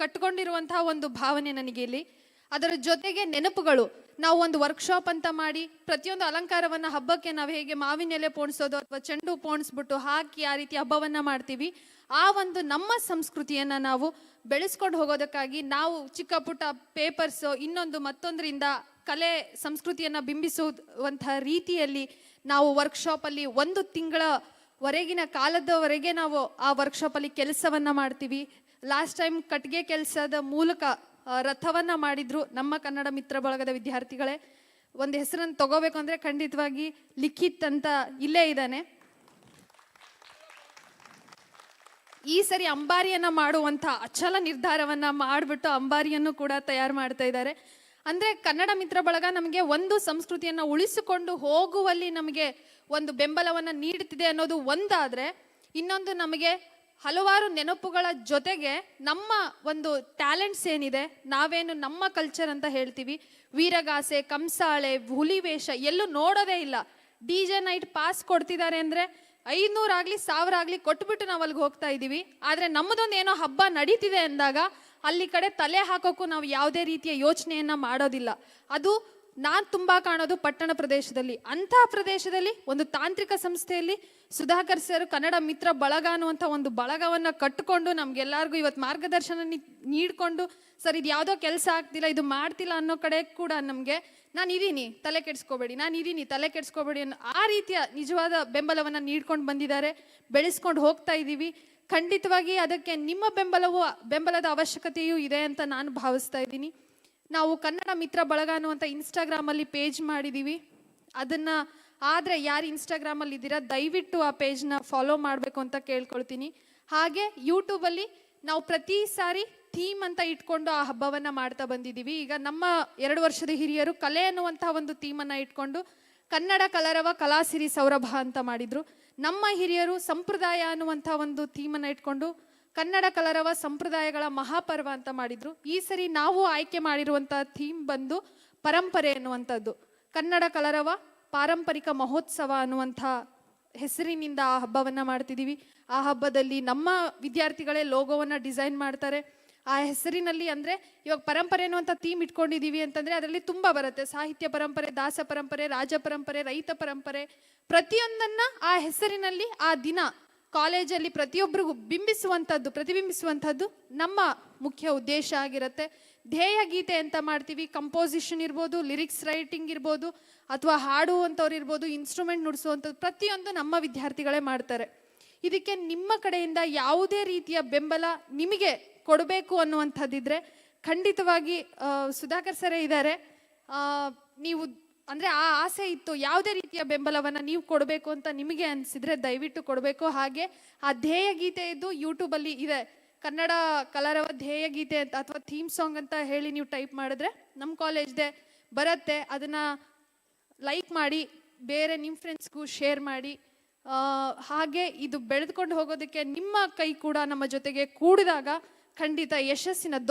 ಕಟ್ಕೊಂಡಿರುವಂತಹ ಒಂದು ಭಾವನೆ ನನಗೆ ಇಲ್ಲಿ. ಅದರ ಜೊತೆಗೆ ನೆನಪುಗಳು, ನಾವು ಒಂದು ವರ್ಕ್ಶಾಪ್ ಅಂತ ಮಾಡಿ ಪ್ರತಿಯೊಂದು ಅಲಂಕಾರವನ್ನು ಹಬ್ಬಕ್ಕೆ ನಾವು ಹೇಗೆ ಮಾವಿನ ಎಲೆ ಪೋಣಿಸೋದು ಅಥವಾ ಚೆಂಡು ಪೋಣಿಸ್ಬಿಟ್ಟು ಹಾಕಿ ಆ ರೀತಿ ಹಬ್ಬವನ್ನು ಮಾಡ್ತೀವಿ, ಆ ಒಂದು ನಮ್ಮ ಸಂಸ್ಕೃತಿಯನ್ನು ನಾವು ಬೆಳೆಸ್ಕೊಂಡು ಹೋಗೋದಕ್ಕಾಗಿ ನಾವು ಚಿಕ್ಕ ಪುಟ್ಟ ಪೇಪರ್ಸು ಇನ್ನೊಂದು ಮತ್ತೊಂದರಿಂದ ಕಲೆ ಸಂಸ್ಕೃತಿಯನ್ನು ಬಿಂಬಿಸುವಂತಹ ರೀತಿಯಲ್ಲಿ ನಾವು ವರ್ಕ್ಶಾಪಲ್ಲಿ 1 ತಿಂಗಳವರೆಗಿನ ಕಾಲದವರೆಗೆ ನಾವು ಆ ವರ್ಕ್ಶಾಪಲ್ಲಿ ಕೆಲಸವನ್ನು ಮಾಡ್ತೀವಿ. ಲಾಸ್ಟ್ ಟೈಮ್ ಕಟ್ಟಿಗೆ ಕೆಲಸದ ಮೂಲಕ ರಥವನ್ನು ಮಾಡಿದ್ರು ನಮ್ಮ ಕನ್ನಡ ಮಿತ್ರ ಬಳಗದ ವಿದ್ಯಾರ್ಥಿಗಳೇ. ಒಂದು ಹೆಸರನ್ನು ತಗೋಬೇಕು ಅಂದರೆ ಖಂಡಿತವಾಗಿ ಲಿಖಿತ್ ಅಂತ ಇಲ್ಲೇ ಇದ್ದಾನೆ. ಈ ಸರಿ ಅಂಬಾರಿಯನ್ನು ಮಾಡುವಂಥ ಅಚಲ ನಿರ್ಧಾರವನ್ನು ಮಾಡಿಬಿಟ್ಟು ಅಂಬಾರಿಯನ್ನು ಕೂಡ ತಯಾರು ಮಾಡ್ತಾ ಇದ್ದಾರೆ. ಅಂದರೆ ಕನ್ನಡ ಮಿತ್ರ ಬಳಗ ನಮಗೆ ಒಂದು ಸಂಸ್ಕೃತಿಯನ್ನು ಉಳಿಸಿಕೊಂಡು ಹೋಗುವಲ್ಲಿ ನಮಗೆ ಒಂದು ಬೆಂಬಲವನ್ನು ನೀಡುತ್ತಿದೆ ಅನ್ನೋದು ಒಂದಾದರೆ, ಇನ್ನೊಂದು ನಮಗೆ ಹಲವಾರು ನೆನಪುಗಳ ಜೊತೆಗೆ ನಮ್ಮ ಒಂದು ಟ್ಯಾಲೆಂಟ್ಸ್ ಏನಿದೆ, ನಾವೇನು ನಮ್ಮ ಕಲ್ಚರ್ ಅಂತ ಹೇಳ್ತೀವಿ, ವೀರಗಾಸೆ, ಕಂಸಾಳೆ, ಹುಲಿವೇಷ ಎಲ್ಲೂ ನೋಡೋದೇ ಇಲ್ಲ. DJ ನೈಟ್ ಪಾಸ್ ಕೊಡ್ತಿದ್ದಾರೆ ಅಂದರೆ 500 ಆಗಲಿ 1000 ಆಗಲಿ ಕೊಟ್ಬಿಟ್ಟು ನಾವು ಅಲ್ಲಿಗೆ ಹೋಗ್ತಾ ಇದ್ದೀವಿ. ಆದರೆ ನಮ್ಮದೊಂದು ಏನೋ ಹಬ್ಬ ನಡೀತಿದೆ ಅಂದಾಗ ಅಲ್ಲಿ ಕಡೆ ತಲೆ ಹಾಕೋಕ್ಕೂ ನಾವು ಯಾವುದೇ ರೀತಿಯ ಯೋಚನೆಯನ್ನು ಮಾಡೋದಿಲ್ಲ. ಅದು ನಾನು ತುಂಬ ಕಾಣೋದು ಪಟ್ಟಣ ಪ್ರದೇಶದಲ್ಲಿ. ಅಂಥ ಪ್ರದೇಶದಲ್ಲಿ ಒಂದು ತಾಂತ್ರಿಕ ಸಂಸ್ಥೆಯಲ್ಲಿ ಸುಧಾಕರ್ ಸರ್ ಕನ್ನಡ ಮಿತ್ರ ಬಳಗ ಅನ್ನುವಂಥ ಒಂದು ಬಳಗವನ್ನು ಕಟ್ಟಿಕೊಂಡು ನಮಗೆಲ್ಲರಿಗೂ ಇವತ್ತು ಮಾರ್ಗದರ್ಶನ ನೀಡಿಕೊಂಡು, ಸರ್ ಇದು ಯಾವುದೋ ಕೆಲಸ ಆಗ್ತಿಲ್ಲ, ಇದು ಮಾಡ್ತಿಲ್ಲ ಅನ್ನೋ ಕಡೆ ಕೂಡ ನಮಗೆ ನಾನು ಇದೀನಿ ತಲೆ ಕೆಡಿಸ್ಕೋಬೇಡಿ, ನಾನು ಇದೀನಿ ತಲೆ ಕೆಡಿಸ್ಕೋಬೇಡಿ ಅನ್ನೋ ಆ ರೀತಿಯ ನಿಜವಾದ ಬೆಂಬಲವನ್ನು ನೀಡ್ಕೊಂಡು ಬಂದಿದ್ದಾರೆ. ಬೆಳೆಸ್ಕೊಂಡು ಹೋಗ್ತಾ ಇದ್ದೀವಿ. ಖಂಡಿತವಾಗಿ ಅದಕ್ಕೆ ನಿಮ್ಮ ಬೆಂಬಲದ ಅವಶ್ಯಕತೆಯೂ ಇದೆ ಅಂತ ನಾನು ಭಾವಿಸ್ತಾ ಇದ್ದೀನಿ. ನಾವು ಕನ್ನಡ ಮಿತ್ರ ಬಳಗ ಅನ್ನುವಂಥ ಇನ್ಸ್ಟಾಗ್ರಾಮಲ್ಲಿ ಪೇಜ್ ಮಾಡಿದ್ದೀವಿ. ಅದನ್ನು ಆದರೆ ಯಾರು ಇನ್ಸ್ಟಾಗ್ರಾಮಲ್ಲಿ ಇದ್ದೀರಾ ದಯವಿಟ್ಟು ಆ ಪೇಜ್ನ ಫಾಲೋ ಮಾಡಬೇಕು ಅಂತ ಕೇಳ್ಕೊಳ್ತೀನಿ. ಹಾಗೆ ಯೂಟ್ಯೂಬಲ್ಲಿ ನಾವು ಪ್ರತಿ ಸಾರಿ ಥೀಮ್ ಅಂತ ಇಟ್ಕೊಂಡು ಆ ಹಬ್ಬವನ್ನು ಮಾಡ್ತಾ ಬಂದಿದ್ದೀವಿ. ಈಗ ನಮ್ಮ 2 ವರ್ಷದ ಹಿರಿಯರು ಕಲೆ ಅನ್ನುವಂಥ ಒಂದು ಥೀಮನ್ನು ಇಟ್ಕೊಂಡು ಕನ್ನಡ ಕಲರವ ಕಲಾಸಿರಿ ಸೌರಭ ಅಂತ ಮಾಡಿದರು. ನಮ್ಮ ಹಿರಿಯರು ಸಂಪ್ರದಾಯ ಅನ್ನುವಂಥ ಒಂದು ಥೀಮನ್ನು ಇಟ್ಕೊಂಡು ಕನ್ನಡ ಕಲರವ ಸಂಪ್ರದಾಯಗಳ ಮಹಾಪರ್ವ ಅಂತ ಮಾಡಿದರು. ಈ ಸರಿ ನಾವು ಆಯ್ಕೆ ಮಾಡಿರುವಂಥ ಥೀಮ್ ಬಂದು ಪರಂಪರೆ ಅನ್ನುವಂಥದ್ದು. ಕನ್ನಡ ಕಲರವ ಪಾರಂಪರಿಕ ಮಹೋತ್ಸವ ಅನ್ನುವಂಥ ಹೆಸರಿನಿಂದ ಆ ಹಬ್ಬವನ್ನು ಮಾಡ್ತಿದ್ದೀವಿ. ಆ ಹಬ್ಬದಲ್ಲಿ ನಮ್ಮ ವಿದ್ಯಾರ್ಥಿಗಳೇ ಲೋಗೋವನ್ನು ಡಿಸೈನ್ ಮಾಡ್ತಾರೆ. ಆ ಹೆಸರಿನಲ್ಲಿ ಅಂದರೆ ಇವಾಗ ಪರಂಪರೆ ಅನ್ನುವಂಥ ಥೀಮ್ ಇಟ್ಕೊಂಡಿದ್ದೀವಿ ಅಂತಂದರೆ ಅದರಲ್ಲಿ ತುಂಬ ಬರುತ್ತೆ. ಸಾಹಿತ್ಯ ಪರಂಪರೆ, ದಾಸ ಪರಂಪರೆ, ರಾಜ ಪರಂಪರೆ, ರೈತ ಪರಂಪರೆ, ಪ್ರತಿಯೊಂದನ್ನು ಆ ಹೆಸರಿನಲ್ಲಿ ಆ ದಿನ ಕಾಲೇಜಲ್ಲಿ ಪ್ರತಿಯೊಬ್ಬರಿಗೂ ಪ್ರತಿಬಿಂಬಿಸುವಂಥದ್ದು ನಮ್ಮ ಮುಖ್ಯ ಉದ್ದೇಶ ಆಗಿರುತ್ತೆ. ಧ್ಯೇಯ ಗೀತೆ ಅಂತ ಮಾಡ್ತೀವಿ. ಕಂಪೋಸಿಷನ್ ಇರ್ಬೋದು, ಲಿರಿಕ್ಸ್ ರೈಟಿಂಗ್ ಇರ್ಬೋದು, ಅಥವಾ ಹಾಡುವಂಥವ್ರು ಇರ್ಬೋದು, ಇನ್ಸ್ಟ್ರೂಮೆಂಟ್ ನುಡಿಸುವಂಥದ್ದು ಪ್ರತಿಯೊಂದು ನಮ್ಮ ವಿದ್ಯಾರ್ಥಿಗಳೇ ಮಾಡ್ತಾರೆ. ಇದಕ್ಕೆ ನಿಮ್ಮ ಕಡೆಯಿಂದ ಯಾವುದೇ ರೀತಿಯ ಬೆಂಬಲ ನಿಮಗೆ ಕೊಡಬೇಕು ಅನ್ನುವಂಥದ್ದಿದ್ರೆ ಖಂಡಿತವಾಗಿ ಸುಧಾಕರ್ ಸರೇ ಇದ್ದಾರೆ. ನೀವು ಅಂದರೆ ಆ ಆಸೆ ಇತ್ತು, ಯಾವುದೇ ರೀತಿಯ ಬೆಂಬಲವನ್ನು ನೀವು ಕೊಡಬೇಕು ಅಂತ ನಿಮಗೆ ಅನಿಸಿದರೆ ದಯವಿಟ್ಟು ಕೊಡಬೇಕು. ಹಾಗೆ ಆ ಧ್ಯೇಯ ಗೀತೆ ಇದ್ದು ಯೂಟ್ಯೂಬಲ್ಲಿ ಇದೆ, ಕನ್ನಡ ಕಲರವ ಧ್ಯೇಯ ಗೀತೆ ಅಂತ ಅಥವಾ ಥೀಮ್ ಸಾಂಗ್ ಅಂತ ಹೇಳಿ ನೀವು ಟೈಪ್ ಮಾಡಿದ್ರೆ ನಮ್ಮ ಕಾಲೇಜ್ದೆ ಬರುತ್ತೆ. ಅದನ್ನು ಲೈಕ್ ಮಾಡಿ ಬೇರೆ ನಿಮ್ಮ ಫ್ರೆಂಡ್ಸ್ಗೂ ಶೇರ್ ಮಾಡಿ. ಹಾಗೆ ಇದು ಬೆಳೆದುಕೊಂಡು ಹೋಗೋದಕ್ಕೆ ನಿಮ್ಮ ಕೈ ಕೂಡ ನಮ್ಮ ಜೊತೆಗೆ ಕೂಡಿದಾಗ ಖಂಡಿತ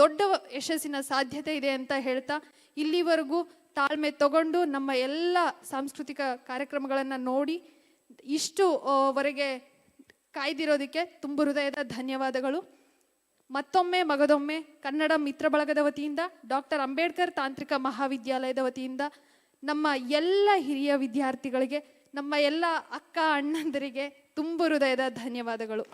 ದೊಡ್ಡ ಯಶಸ್ಸಿನ ಸಾಧ್ಯತೆ ಇದೆ ಅಂತ ಹೇಳ್ತಾ ಇಲ್ಲಿವರೆಗೂ ತಾಳ್ಮೆ ತಗೊಂಡು ನಮ್ಮ ಎಲ್ಲ ಸಾಂಸ್ಕೃತಿಕ ಕಾರ್ಯಕ್ರಮಗಳನ್ನು ನೋಡಿ ವರೆಗೆ ಕಾಯ್ದಿರೋದಕ್ಕೆ ತುಂಬ ಹೃದಯದ ಧನ್ಯವಾದಗಳು. ಮತ್ತೊಮ್ಮೆ ಮಗದೊಮ್ಮೆ ಕನ್ನಡ ಮಿತ್ರ ಬಳಗದ ವತಿಯಿಂದ, ಡಾಕ್ಟರ್ ಅಂಬೇಡ್ಕರ್ ತಾಂತ್ರಿಕ ಮಹಾವಿದ್ಯಾಲಯದ ವತಿಯಿಂದ ನಮ್ಮ ಎಲ್ಲ ಹಿರಿಯ ವಿದ್ಯಾರ್ಥಿಗಳಿಗೆ, ನಮ್ಮ ಎಲ್ಲ ಅಕ್ಕ ಅಣ್ಣಂದರಿಗೆ ತುಂಬ ಹೃದಯದ ಧನ್ಯವಾದಗಳು.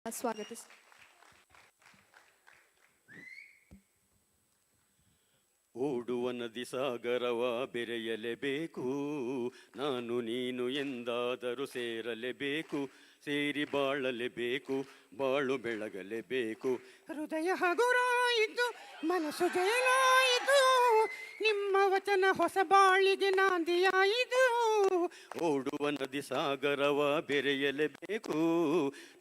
ಸ್ವಾಗತಿಸಿ. ಓಡುವ ನದಿ ಸಾಗರವ ಬೆರೆಯಲೇಬೇಕು, ನಾನು ನೀನು ಎಂದಾದರೂ ಸೇರಲೇಬೇಕು, ಸೇರಿ ಬಾಳಲೇಬೇಕು, ಬಾಳು ಬೆಳಗಲೇಬೇಕು. ಹೃದಯ ಹಗುರಾಯಿತು, ಮನಸ್ಸು ಜಯಲಾಯಿತು, ನಿಮ್ಮ ವಚನ ಹೊಸ ಬಾಳಿಗೆ ನಾಂದಿಯಾಯಿತು. ಓಡುವ ನದಿ ಸಾಗರವ ಬೆರೆಯಲೇಬೇಕು,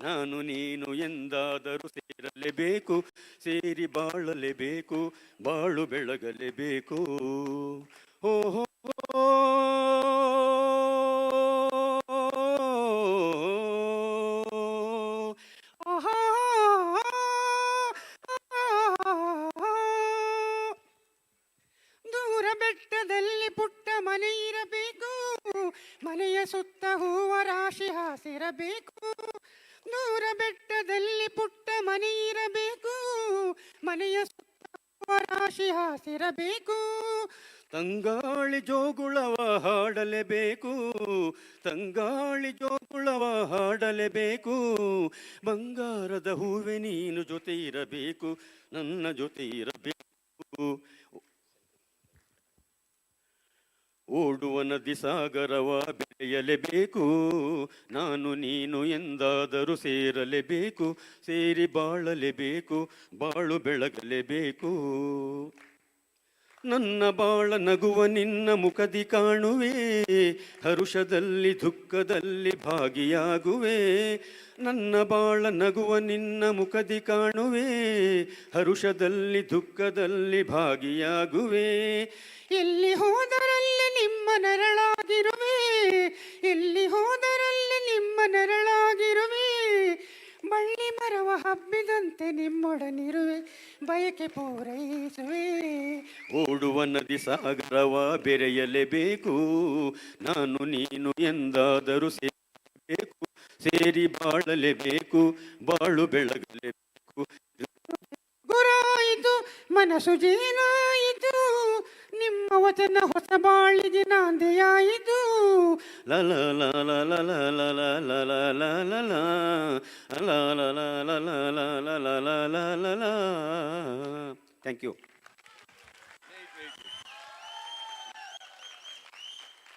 ನಾನು ನೀನು ಎಂದಾದರೂ ಸೇರಲೇಬೇಕು, ಸೇರಿ ಬಾಳಲೇಬೇಕು, ಬಾಳು ಬೆಳಗಲೇಬೇಕು. ಓಹೋ ದೂರ ಬೆಟ್ಟದಲ್ಲಿ ಪುಟ್ಟ ಮನೆ ಇರಬೇಕು, ಮನೆಯ ಸುತ್ತ ಹೂವ ರಾಶಿ ಹಾಸಿರಬೇಕು. ದೂರ ಬೆಟ್ಟದಲ್ಲಿ ಪುಟ್ಟ ಮನೆ ಇರಬೇಕು, ಮನೆಯ ಸುತ್ತ ಹೂವ ರಾಶಿ ಹಾಸಿರಬೇಕು. ತಂಗಾಳಿ ಜೋಗುಳವ ಹಾಡಲೇಬೇಕು, ತಂಗಾಳಿ ಜೋಗುಳವ ಹಾಡಲೇಬೇಕು, ಬಂಗಾರದ ಹೂವೆ ನೀನು ಜೊತೆ ಇರಬೇಕು, ನನ್ನ ಜೊತೆ ಇರಬೇಕು. ಓಡುವ ನದಿ ಸಾಗರವ ಬೆಳೆಯಲೇಬೇಕು, ನಾನು ನೀನು ಎಂದಾದರೂ ಸೇರಲೇಬೇಕು, ಸೇರಿ ಬಾಳಲೇಬೇಕು, ಬಾಳು ಬೆಳಗಲೇಬೇಕು. ನನ್ನ ಬಾಳ ನಗುವ ನಿನ್ನ ಮುಖದಿ ಕಾಣುವೆ, ಹರುಷದಲ್ಲಿ ದುಃಖದಲ್ಲಿ ಭಾಗಿಯಾಗುವೆ. ನನ್ನ ಬಾಳ ನಗುವ ನಿನ್ನ ಮುಖದಿ ಕಾಣುವೆ, ಹರುಷದಲ್ಲಿ ದುಃಖದಲ್ಲಿ ಭಾಗಿಯಾಗುವೆ. ಎಲ್ಲಿ ಹೋದರಲ್ಲಿ ನಿಮ್ಮ ನೆರಳಾಗಿರುವೆ, ಎಲ್ಲಿ ಹೋದರಲ್ಲಿ ನಿಮ್ಮ ನೆರಳಾಗಿರುವೆ. ಬಳ್ಳಿ ಮರವ ಹಬ್ಬಿದಂತೆ ನಿಮ್ಮೊಡನಿರುವೆ, ಬಯಕೆ ಪೂರೈಸುವೆ. ಓಡುವ ನದಿ ಸಾಗರವ ಬೆರೆಯಲೇಬೇಕು, ನಾನು ನೀನು ಎಂದಾದರೂ ಸೇರಲೇಬೇಕು, ಸೇರಿ ಬಾಳಲೇಬೇಕು, ಬಾಳು ಬೆಳಗಲೇಬೇಕು. ಗುರಾಯಿತು ಮನಸ್ಸು ಜೇನಾಯಿತು, ನಿಮ್ಮ ವಚನ ಹೊಸ ಬಾಳಿಗೆ ನಾಂದಿಯಾಯಿತು. ಲಲ ಲಲ ಲಲ ಲಲ ಲಲ ಲಲ ಲಲ. Thank you.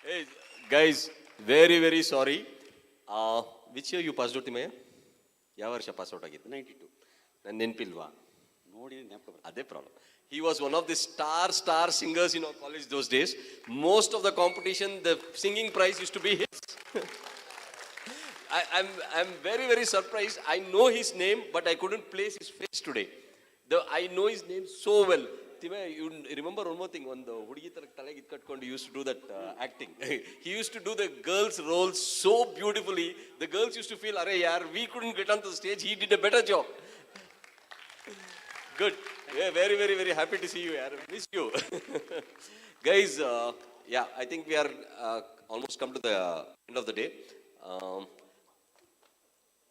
Hey, guys, very, very sorry. Which year you passed out, Timaya? ಯಾವ ವರ್ಷ ಪಾಸ್ ಔಟ್ ಆಗಿತ್ತು? 92. ನನ್ನ ನೆನಪಿಲ್ವಾ? ನೋಡಿ ಜ್ಞಾಪಕ. ಅದೇ problem. He was one of the star singers in our college those days. Most of the competition, the singing prize used to be his. I'm very, very surprised. I know his name, but I couldn't place his face today. I know his name so well. Timaya, you remember one more thing? ಒಂದು ಹುಡುಗಿ ತರ ತಲೆಗೆ ಇದು ಕಟ್ಕೊಂಡು used to do that acting. He used to do the girls' role so beautifully. The girls used to feel, "Arey yaar, we couldn't get onto the stage. He did a better job." Good. Yeah, very, very, very happy to see you. I miss you. Guys, yeah, I think we are almost come to the end of the day.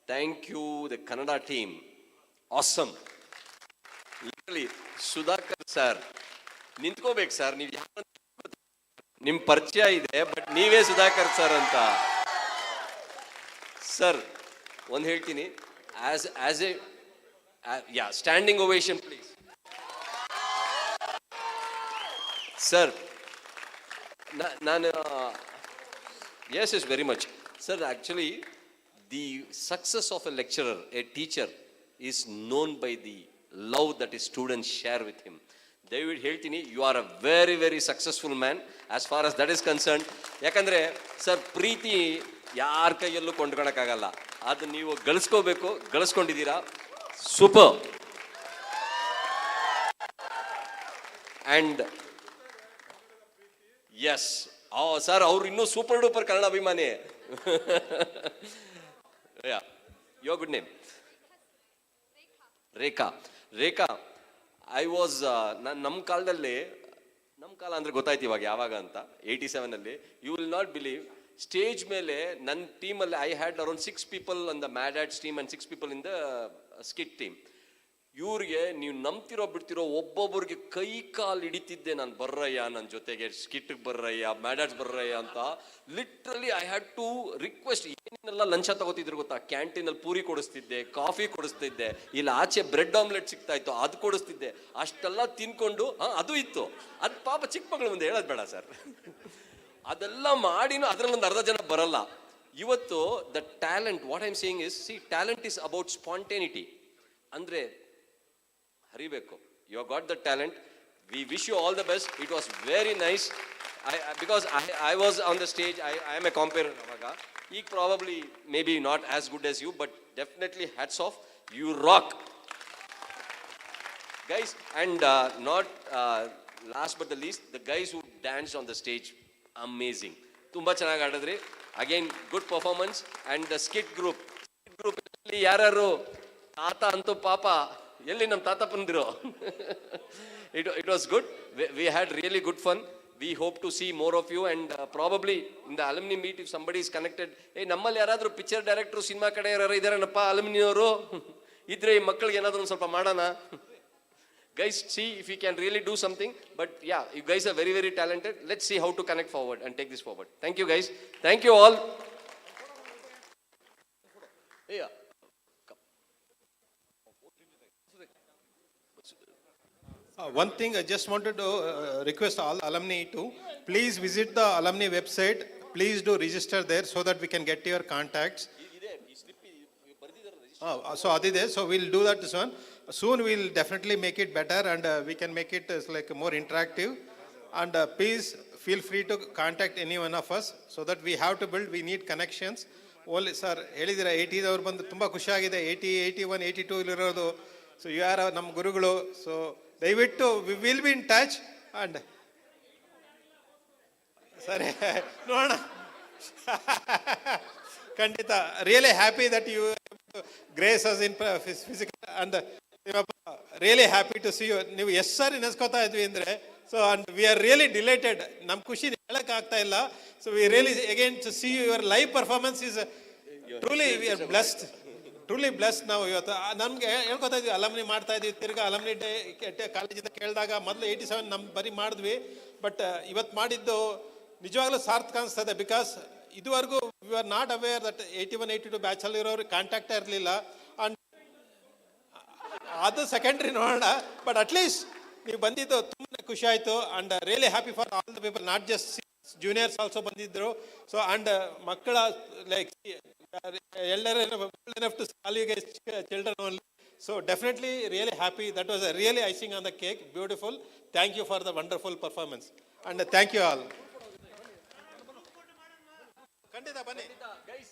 Thank you, the Kannada team. Awesome. Literally, Sudhakar sir. ನಿಂತ್ಕೋಬೇಕು sir, ನೀವು ನಿಮ್ಮ ಪರಿಚಯ ಇದೆ, but ನೀವೇ Sudhakar sir ಅಂತ. Sir ಒಂದು ಹೇಳ್ತೀನಿ, as A yeah, standing ovation please. Sir, yes, very much. Sir, actually, the success of a lecturer, a teacher, is known by the love that his students share with him. David ಹೇಳ್ತೀನಿ, you are a very, very successful man as far as that is concerned. ಯಾಕಂದ್ರೆ sir, ಪ್ರೀತಿ ಯಾರ ಕೈಯಲ್ಲೂ ಕೊಂಡ್ಕೊಳಕ್ಕಾಗಲ್ಲ, ಅದು ನೀವು ಗಳಿಸ್ಕೋಬೇಕು, ಗಳಿಸ್ಕೊಂಡಿದ್ದೀರಾ. Super. And yes, sir, ಅವರು ಇನ್ನೂ super duper Kannada ಅಭಿಮಾನಿ. Yeah, your good name? Rekha. I was ನಮ್ಮ ಕಾಲದಲ್ಲಿ, ನಮ್ಮ ಕಾಲ ಅಂದ್ರೆ ಗೊತ್ತಾಯ್ತು ಇವಾಗ ಯಾವಾಗ ಅಂತ, 87 you will not believe, stage ಮೇಲೆ ನನ್ನ ಟೀಮಲ್ಲಿ I had around 6 people on the Mad Ads team and 6 people in the skit team. ಇವ್ರಿಗೆ ನೀವು ನಂಬ್ತಿರೋ ಬಿಡ್ತಿರೋ ಒಬ್ಬೊಬ್ಬರಿಗೆ ಕೈ ಕಾಲು ಹಿಡಿತಿದ್ದೆ ನಾನು, ಬರ್ರಯ್ಯ ನನ್ನ ಜೊತೆಗೆ ಸ್ಕಿಟ್ಗೆ ಬರ್ರಯ್ಯ, ಮ್ಯಾಡಾಡ್ಸ್ ಬರ್ರಯ್ಯ ಅಂತ. Literally I had to request. ಏನೆಲ್ಲ ಲಂಚ ತಗೋತಿದ್ರು ಗೊತ್ತಾ? ಕ್ಯಾಂಟೀನಲ್ಲಿ ಪೂರಿ ಕೊಡಿಸ್ತಿದ್ದೆ, ಕಾಫಿ ಕೊಡಿಸ್ತಿದ್ದೆ, ಇಲ್ಲಿ ಆಚೆ ಬ್ರೆಡ್ ಆಮ್ಲೆಟ್ ಸಿಗ್ತಾ ಇತ್ತು, ಅದು ಕೊಡಿಸ್ತಿದ್ದೆ. ಅಷ್ಟೆಲ್ಲ ತಿನ್ಕೊಂಡು ಅದು ಇತ್ತು. ಅದು ಪಾಪ ಚಿಕ್ಕ ಮಗಳು ಮುಂದೆ ಹೇಳೋದು ಬೇಡ ಸರ್. ಅದೆಲ್ಲ ಮಾಡಿನೂ ಅದರಲ್ಲಿ ಒಂದು ಅರ್ಧ ಜನ ಬರಲ್ಲ. ಇವತ್ತು the talent, what I am saying is, see, talent is about spontaneity. ಅಂದರೆ ಹರಿಬೇಕು. You got the talent, We wish you all the best. It was very nice. Because I was on the stage, I am a compare Navaga. He probably maybe not as good as you, but definitely hats off. You rock. Guys, and not last but the least, the guys who danced on the stage, amazing. Tumba ಚೆನ್ನಾಗಿ ಆಡಿದ್ರಿ. Again, good performance. And the skit group ಅಲ್ಲಿ ಯಾರು ತಾತ ಅಂತೂ ಪಾಪ ಎಲ್ಲಿ ನಮ್ಮ ತಾತ ಬಂದಿರೋ. It was good. We had really good fun. We hope to see more of you, and probably in the alumni meet, if somebody is connected, hey, ನಮ್ಮಲ್ಲಿ ಯಾರಾದರೂ ಪಿಕ್ಚರ್ ಡೈರೆಕ್ಟ್ರು ಸಿನಿಮಾ ಕಡೆ ಯಾರು ಇದಾರನಪ್ಪ alumni ಅವರು ಇದ್ರೆ ಈ ಮಕ್ಕಳಿಗೆ ಏನಾದರೂ ಒಂದು ಸ್ವಲ್ಪ ಮಾಡೋಣ. Guys, see if you can really do something. But yeah, you guys are very, very talented. Let's see how to connect forward and take this forward. Thank you, guys. Thank you all. Yeah. One thing I just wanted to request all alumni to please visit the alumni website. Please do register there so that we can get your contacts. So adide, so we'll do that soon. Soon we'll definitely make it better, and we can make it like more interactive. And please feel free to contact any one of us so that we have to build. We need connections. Only sir, ಹೇಳಿದಿರ 80 ಅವರು ಬಂದು ತುಂಬಾ ಖುಷಿ ಆಗಿದೆ. 80, 81, 82 ಇರೋದು. So you are ನಮ್ಮ ಗುರುಗಳು. So ದಯವಿಟ್ಟು we will be in touch, and ಸರಿ ನೋಡೋಣ. ಖಂಡಿತ really happy that you grace us in physical, and really happy to see you. ನೀವು ಎಷ್ಟು ಸಾರಿ ನೆನೆಸ್ಕೋತಾ ಇದ್ವಿ ಅಂದ್ರೆ, so and we are really delighted. ನಮ್ಮ ಖುಷಿ ಹೇಳಕ್ ಆಗ್ತಾ ಇಲ್ಲ. So we really again to see your live performance is truly we are blessed. Truly blessed. ನಾವು ಇವತ್ತು ನಮಗೆ ಹೇಳ್ಕೊತಾ ಇದ್ವಿ, ಅಲಮ್ನಿ ಮಾಡ್ತಾ ಇದ್ವಿ, ತಿರ್ಗಾ ಅಲಮ್ನಿ ಡೇ ಕಾಲೇಜಿಂದ ಕೇಳಿದಾಗ ಮೊದಲು 87 ನಮ್ಮ ಬರೀ ಮಾಡಿದ್ವಿ. ಬಟ್ ಇವತ್ತು ಮಾಡಿದ್ದು ನಿಜವಾಗ್ಲೂ ಸಾರ್ಥಕ ಅನಿಸ್ತದೆ. ಬಿಕಾಸ್ ಇದುವರೆಗೂ we are not aware that 81, 82 ಬ್ಯಾಚಲ್ಲಿ ಇರೋರು ಕಾಂಟ್ಯಾಕ್ಟೇ ಇರಲಿಲ್ಲ. ಅಂಡ್ ಅದು ಸೆಕೆಂಡ್ರಿ ನೋಡೋಣ. ಬಟ್ ಅಟ್ಲೀಸ್ಟ್ ನೀವು ಬಂದಿದ್ದು ತುಂಬಾ ಖುಷಿ ಆಯಿತು. And really happy for all the people, not just juniors also ಬಂದಿದ್ರು. ಸೊ ಅಂಡ್ ಮಕ್ಕಳ like elder enough to call you guys children only. So definitely really happy. That was a really icing on the cake. Beautiful. Thank you for the wonderful performance, and thank you all. Kandida bani guys.